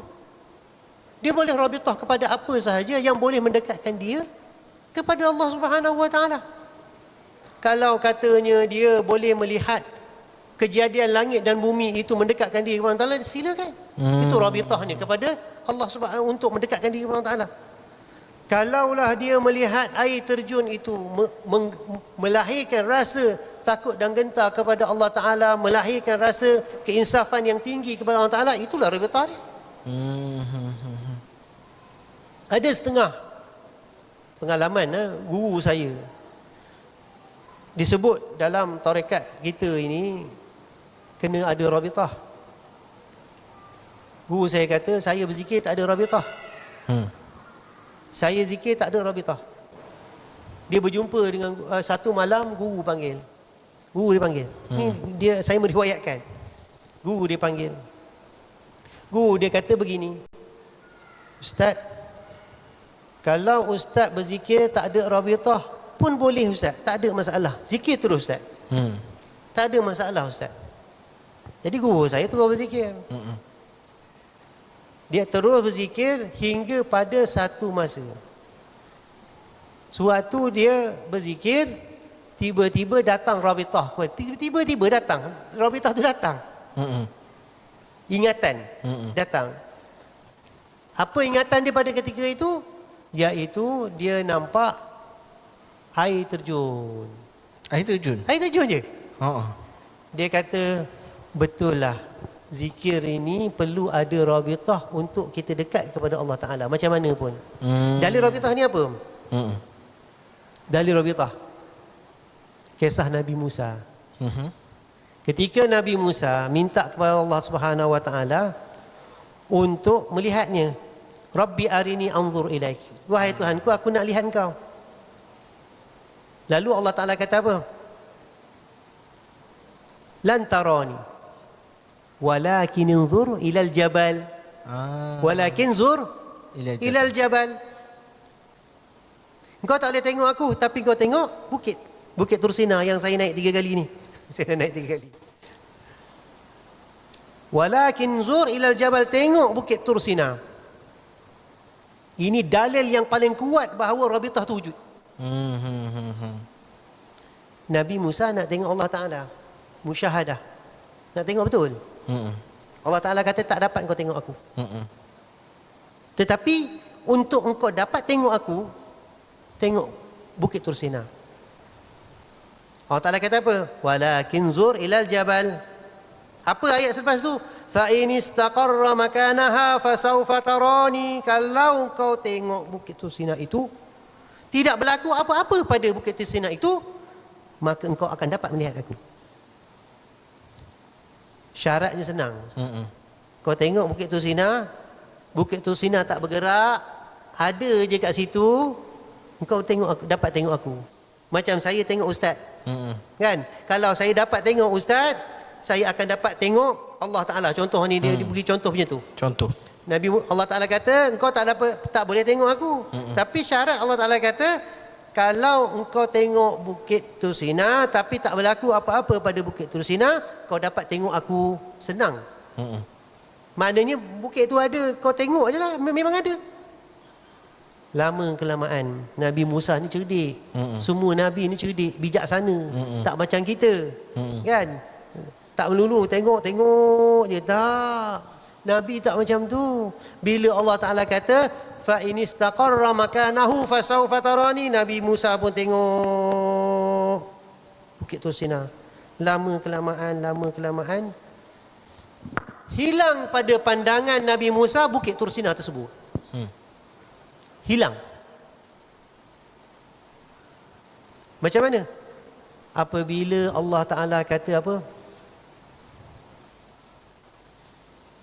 Dia boleh rabitah kepada apa sahaja yang boleh mendekatkan dia kepada Allah Subhanahu Wa Taala. Kalau katanya dia boleh melihat kejadian langit dan bumi itu mendekatkan diri kepada Allah Taala, silakan. Itu rabitahnya kepada Allah Subhanahu untuk mendekatkan diri kepada Allah Taala. Kalaulah dia melihat air terjun itu melahirkan rasa takut dan gentar kepada Allah Ta'ala, melahirkan rasa keinsafan yang tinggi kepada Allah Ta'ala, itulah rabitah dia. Ada setengah pengalaman guru saya disebut dalam tarekat kita ini kena ada rabitah. Guru saya kata, saya berzikir tak ada rabitah. Saya zikir tak ada rabitah. Dia berjumpa dengan satu malam guru panggil. Guru dia panggil. Ni saya meriwayatkan. Guru dia panggil. Guru dia kata begini. Ustaz, kalau ustaz berzikir tak ada rabitah pun boleh ustaz, tak ada masalah. Zikir terus ustaz. Tak ada masalah ustaz. Jadi guru saya terus berzikir. Dia terus berzikir hingga pada satu masa. Suatu dia berzikir, tiba-tiba datang rabitah. Tiba-tiba datang. Rabitah tu datang. Ingatan datang. Apa ingatan dia pada ketika itu? Iaitu dia nampak air terjun. Air terjun? Air terjun je. Oh. Dia kata, betul lah. Zikir ini perlu ada rabitah untuk kita dekat kepada Allah Ta'ala. Macam mana pun. Dalil rabitah ni apa? Dalil rabitah. Kisah Nabi Musa. Ketika Nabi Musa minta kepada Allah Subhanahu Wa Ta'ala untuk melihatnya. Rabbi arini anzur ilaik. Wahai Tuhanku, aku nak lihat engkau. Lalu Allah Ta'ala kata apa? Lan tarani. Walakin inzur ilal jabal. Walakin zur ilal jabal. Engkau tak boleh tengok aku, tapi kau tengok bukit. Bukit Tursina yang saya naik 3 kali ni. Saya naik 3 kali. Walakin zur ilal jabal, tengok bukit Tursina. Ini dalil yang paling kuat bahawa rabitah tu wujud. Nabi Musa nak tengok Allah Ta'ala. Musyahadah. Nak tengok betul. Allah Ta'ala kata tak dapat kau tengok aku. Tetapi untuk engkau dapat tengok aku, tengok bukit Tursina. Allah Ta'ala kata apa? Walakin zur ilal jabal. Apa ayat selepas tu? Fa in istaqarra makanaha fasawfa tarani. Kalau kau tengok bukit Tursina itu tidak berlaku apa-apa pada bukit Tursina itu, maka engkau akan dapat melihat aku. Syaratnya senang. Kau tengok bukit Tursina tak bergerak, ada je kat situ, engkau tengok aku, dapat tengok aku. Macam saya tengok ustaz. Kan? Kalau saya dapat tengok ustaz, saya akan dapat tengok Allah Ta'ala. Contoh ni dia beri contoh macam tu. Contoh. Nabi Allah Ta'ala kata engkau tak boleh tengok aku. Tapi syarat Allah Ta'ala kata, kalau engkau tengok bukit Tursina tapi tak berlaku apa-apa pada bukit Tursina, kau dapat tengok aku senang. Maknanya bukit tu ada, kau tengok je lah, memang ada. Lama kelamaan Nabi Musa ni cerdik. Semua Nabi ni cerdik, bijaksana. Tak macam kita. Kan? Tak melulu tengok je. Tak. Nabi tak macam tu. Bila Allah Ta'ala kata fa in istaqarra makanahu fasawfa tarani, Nabi Musa pun tengok Bukit Tur Sina. Lama kelamaan hilang pada pandangan Nabi Musa Bukit Tur Sina tersebut. Hilang. Macam mana? Apabila Allah Ta'ala kata apa?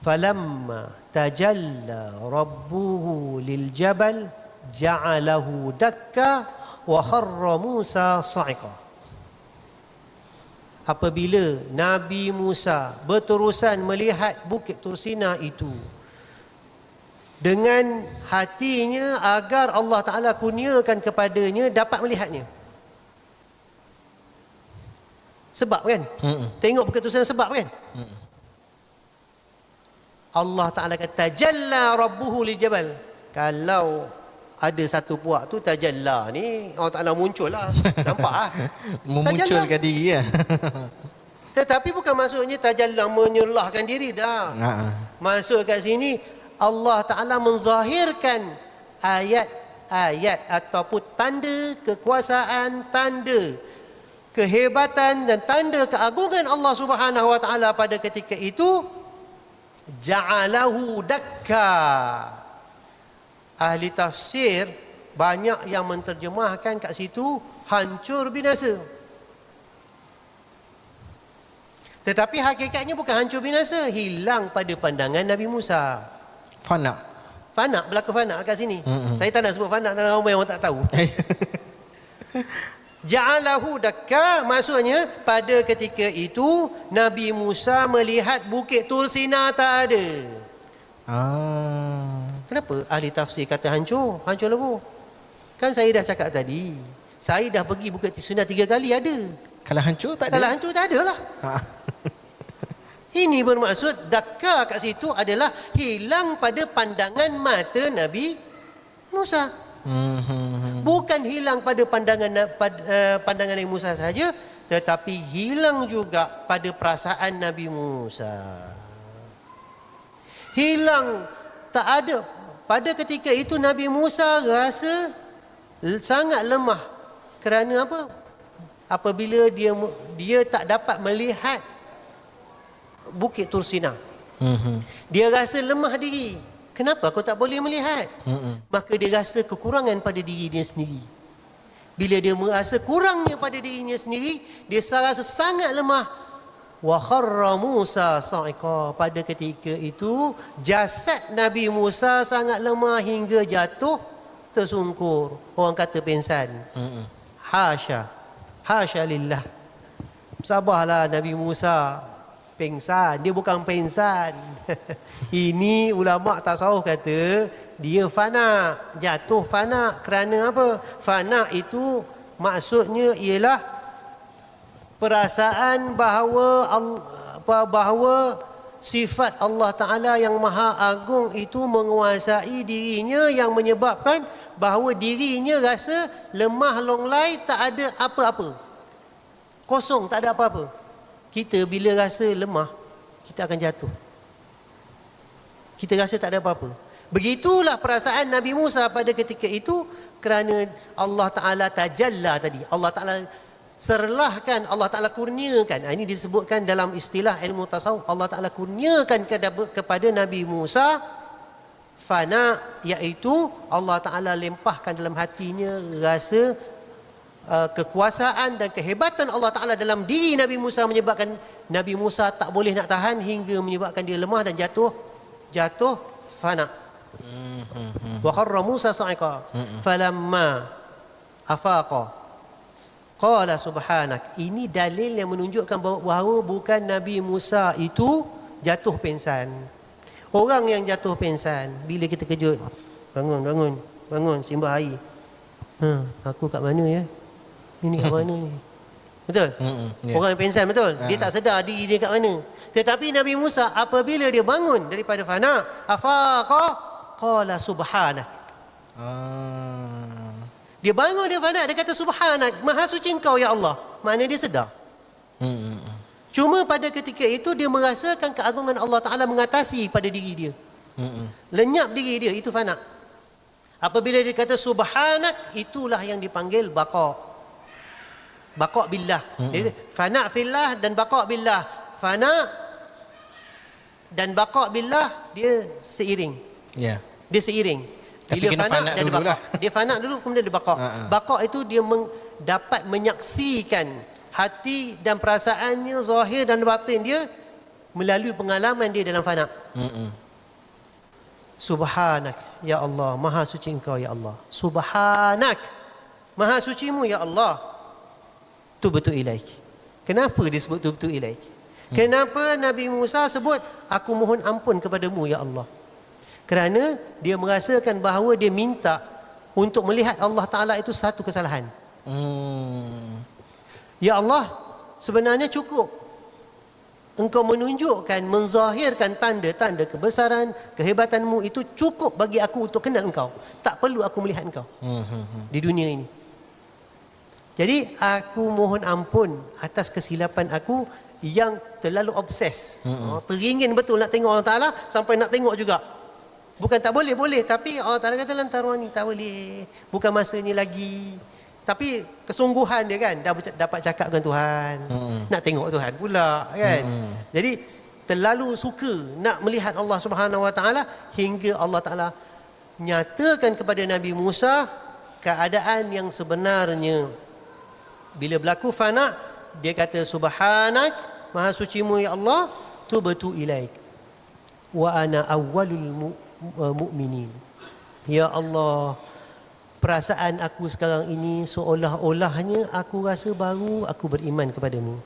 Falamma tajalla rabbuhu lil jabal ja'alahu dakka wa kharra Musa sa'iqa. Apabila Nabi Musa berterusan melihat Bukit Tur Sina itu dengan hatinya agar Allah Ta'ala kurniakan kepadanya dapat melihatnya. Sebab kan? Tengok Bukit Tur Sina sebab kan? Allah Ta'ala kata tajalla rabbuhu lil jabal. Kalau ada satu puak tu tajalla ni, Allah Ta'ala muncul lah. Nampak lah. Memunculkan diri ya. Tetapi bukan maksudnya tajalla menyerlahkan diri dah. Masuk kat sini Allah Ta'ala menzahirkan ayat-ayat ataupun tanda kekuasaan, tanda kehebatan dan tanda keagungan Allah Subhanahu Wa Ta'ala pada ketika itu. Ja'alahu dakka. Ahli tafsir banyak yang menterjemahkan kat situ hancur binasa. Tetapi hakikatnya bukan hancur binasa, hilang pada pandangan Nabi Musa. Fana. Berlaku fana kat sini. Saya tak nak sebut fana dan ramai orang tak tahu. Ja'alahu dakka, maksudnya pada ketika itu Nabi Musa melihat Bukit Tur Sina tak ada. Kenapa ahli tafsir kata hancur? Hancur lebuh. Kan saya dah cakap tadi, saya dah pergi Bukit Tur Sina 3 kali ada. Kalau hancur tak ada. Kalau hancur tak ada lah. Ini bermaksud dakka kat situ adalah hilang pada pandangan mata Nabi Musa. Bukan hilang pada pandangan Nabi Musa saja, tetapi hilang juga pada perasaan Nabi Musa. Hilang, tak ada. Pada ketika itu Nabi Musa rasa sangat lemah. Kerana apa? Apabila dia tak dapat melihat Bukit Tur Sina. Dia rasa lemah diri. Kenapa kau tak boleh melihat? Maka dia rasa kekurangan pada diri dia sendiri. Bila dia merasa kurangnya pada dirinya sendiri, dia rasa sangat lemah. Wa kharra Musa sa'iqa. Pada ketika itu jasad Nabi Musa sangat lemah hingga jatuh tersungkur. Orang kata pingsan. Hasya lillah. Sabarlah Nabi Musa. Pingsan, dia bukan pingsan. Ini ulama tasawuf kata dia fana, jatuh fana. Kerana apa? Fana itu maksudnya ialah perasaan bahawa sifat Allah Ta'ala yang maha agung itu menguasai dirinya, yang menyebabkan bahawa dirinya rasa lemah longlai, tak ada apa-apa, kosong, tak ada apa-apa. Kita bila rasa lemah, kita akan jatuh. Kita rasa tak ada apa-apa. Begitulah perasaan Nabi Musa pada ketika itu, kerana Allah Ta'ala tajalla tadi. Allah Ta'ala serlahkan, Allah Ta'ala kurniakan. Ini disebutkan dalam istilah ilmu tasawuf. Allah Ta'ala kurniakan kepada Nabi Musa fana, iaitu Allah Ta'ala lempahkan dalam hatinya rasa kekuasaan dan kehebatan Allah Ta'ala dalam diri Nabi Musa, menyebabkan Nabi Musa tak boleh nak tahan hingga menyebabkan dia lemah dan jatuh fana. Wa kharra Musa sa'iqa falamma afaqa qala subhanak. Ini dalil yang menunjukkan bahawa bukan Nabi Musa itu jatuh pingsan. Orang yang jatuh pingsan bila kita kejut, bangun simbah air. Aku kat mana ya? Ini kat mana ni? Betul? Orang yang pingsan, betul? Dia tak sedar diri dia kat mana. Tetapi Nabi Musa apabila dia bangun daripada fana, afaqa qala subhanak. Dia bangun dia fana, dia kata subhanak, maha suci engkau ya Allah. Maknanya dia sedar. Cuma pada ketika itu dia merasakan keagungan Allah Ta'ala mengatasi pada diri dia. Lenyap diri dia, itu fana. Apabila dia kata subhanak, itulah yang dipanggil baqa. Baqa billah. Dia fana fillah dan baqa billah. Fana dan baqa billah dia seiring. Ya. Dia seiring. Tapi kena fana dan dulu lah. Dia fana dulu kemudian dia baqa. Baqa itu dia dapat menyaksikan hati dan perasaannya, zahir dan batin dia melalui pengalaman dia dalam fana. Subhanak ya Allah, maha suci engkau ya Allah. Subhanak, maha sucimu ya Allah. Tubtu ilaik. Kenapa dia sebut tubtu ilaik? Kenapa Nabi Musa sebut aku mohon ampun kepadamu ya Allah? Kerana dia merasakan bahawa dia minta untuk melihat Allah Ta'ala itu satu kesalahan. Ya Allah, sebenarnya cukup engkau menunjukkan, menzahirkan tanda-tanda kebesaran, kehebatanmu itu cukup bagi aku untuk kenal engkau. Tak perlu aku melihat engkau di dunia ini. Jadi aku mohon ampun atas kesilapan aku yang terlalu obses. Teringin betul nak tengok Allah Ta'ala sampai nak tengok juga. Bukan tak boleh, boleh. Tapi Allah Ta'ala kata lantaran ni tak boleh. Bukan masanya lagi. Tapi kesungguhan dia kan, dah dapat cakap dengan Tuhan. Nak tengok Tuhan pula kan. Jadi terlalu suka nak melihat Allah Subhanahu Wa Ta'ala hingga Allah Ta'ala nyatakan kepada Nabi Musa keadaan yang sebenarnya. Bila berlaku fana, dia kata subhanak, maha sucimu ya Allah, tubtu ilaik wa ana awwalul mu'minin. Ya Allah, perasaan aku sekarang ini seolah-olahnya aku rasa baru aku beriman kepadamu.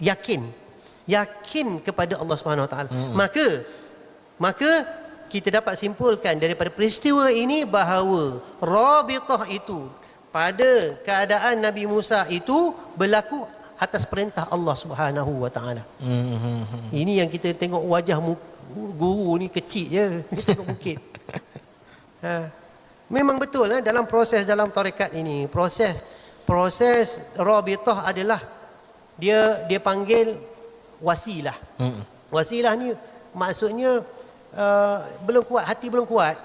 Yakin kepada Allah Subhanahu Wa Taala. Maka kita dapat simpulkan daripada peristiwa ini bahawa rabitah itu pada keadaan Nabi Musa itu berlaku atas perintah Allah Subhanahu Wa Taala. Ini yang kita tengok wajah guru ni kecil je, tengok bukit. Memang betul dalam dalam tarekat ini, proses rabitah adalah dia panggil wasilah. Wasilah ni maksudnya belum kuat, hati belum kuat.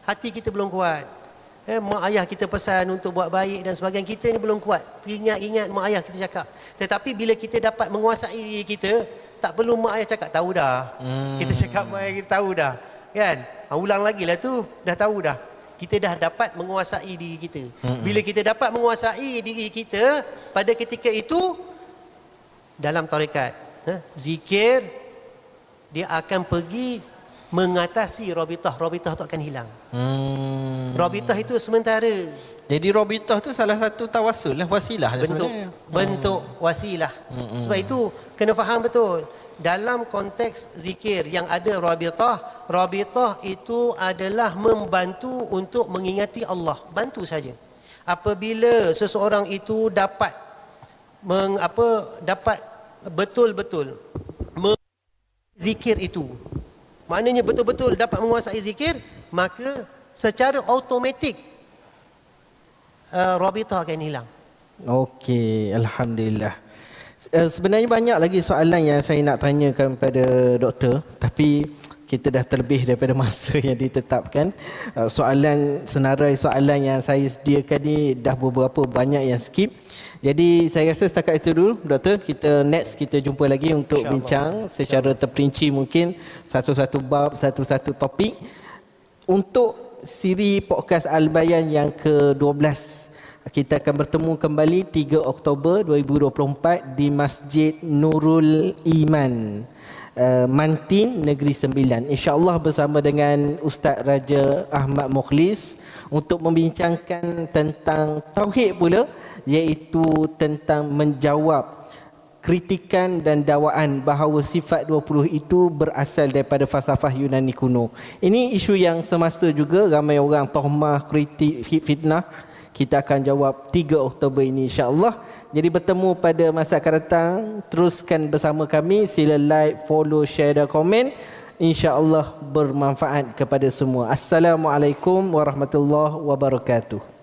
Hati kita belum kuat. Mak ayah kita pesan untuk buat baik dan sebagainya, kita ni belum kuat. Ingat mak ayah kita cakap. Tetapi bila kita dapat menguasai diri kita, tak perlu mak ayah cakap, tahu dah. Kita cakap mak ayah kita tahu dah. Kan? Ulang lagi lah tu, dah tahu dah. Kita dah dapat menguasai diri kita. Bila kita dapat menguasai diri kita, pada ketika itu dalam tarekat, zikir dia akan pergi mengatasi rabitah tu akan hilang. Rabitah itu sementara. Jadi rabitah tu salah satu tawassul lah, wasilah bentuk wasilah. Sebab itu kena faham betul. Dalam konteks zikir yang ada rabitah itu adalah membantu untuk mengingati Allah, bantu saja. Apabila seseorang itu dapat betul-betul zikir itu, maknanya betul-betul dapat menguasai zikir, maka secara automatik rabitah akan hilang. Okey, alhamdulillah. Sebenarnya banyak lagi soalan yang saya nak tanyakan kepada doktor, tapi kita dah terlebih daripada masa yang ditetapkan. Senarai soalan yang saya sediakan ni dah beberapa banyak yang skip. Jadi saya rasa setakat itu dulu doktor, kita jumpa lagi untuk bincang secara terperinci, mungkin satu-satu bab, satu-satu topik. Untuk siri podcast Al-Bayan yang ke-12, kita akan bertemu kembali 3 Oktober 2024 di Masjid Nurul Iman, Mantin, Negeri Sembilan. InsyaAllah bersama dengan Ustaz Raja Ahmad Mukhlis untuk membincangkan tentang Tauhid pula, iaitu tentang menjawab kritikan dan dakwaan bahawa sifat 20 itu berasal daripada falsafah Yunani kuno. Ini isu yang semasa juga ramai orang tohmah, kritik, fitnah. kita akan jawab 3 Oktober ini insya-Allah. Jadi bertemu pada masa akan datang. Teruskan bersama kami. Sila like, follow, share dan komen. InsyaAllah bermanfaat kepada semua. Assalamualaikum warahmatullahi wabarakatuh.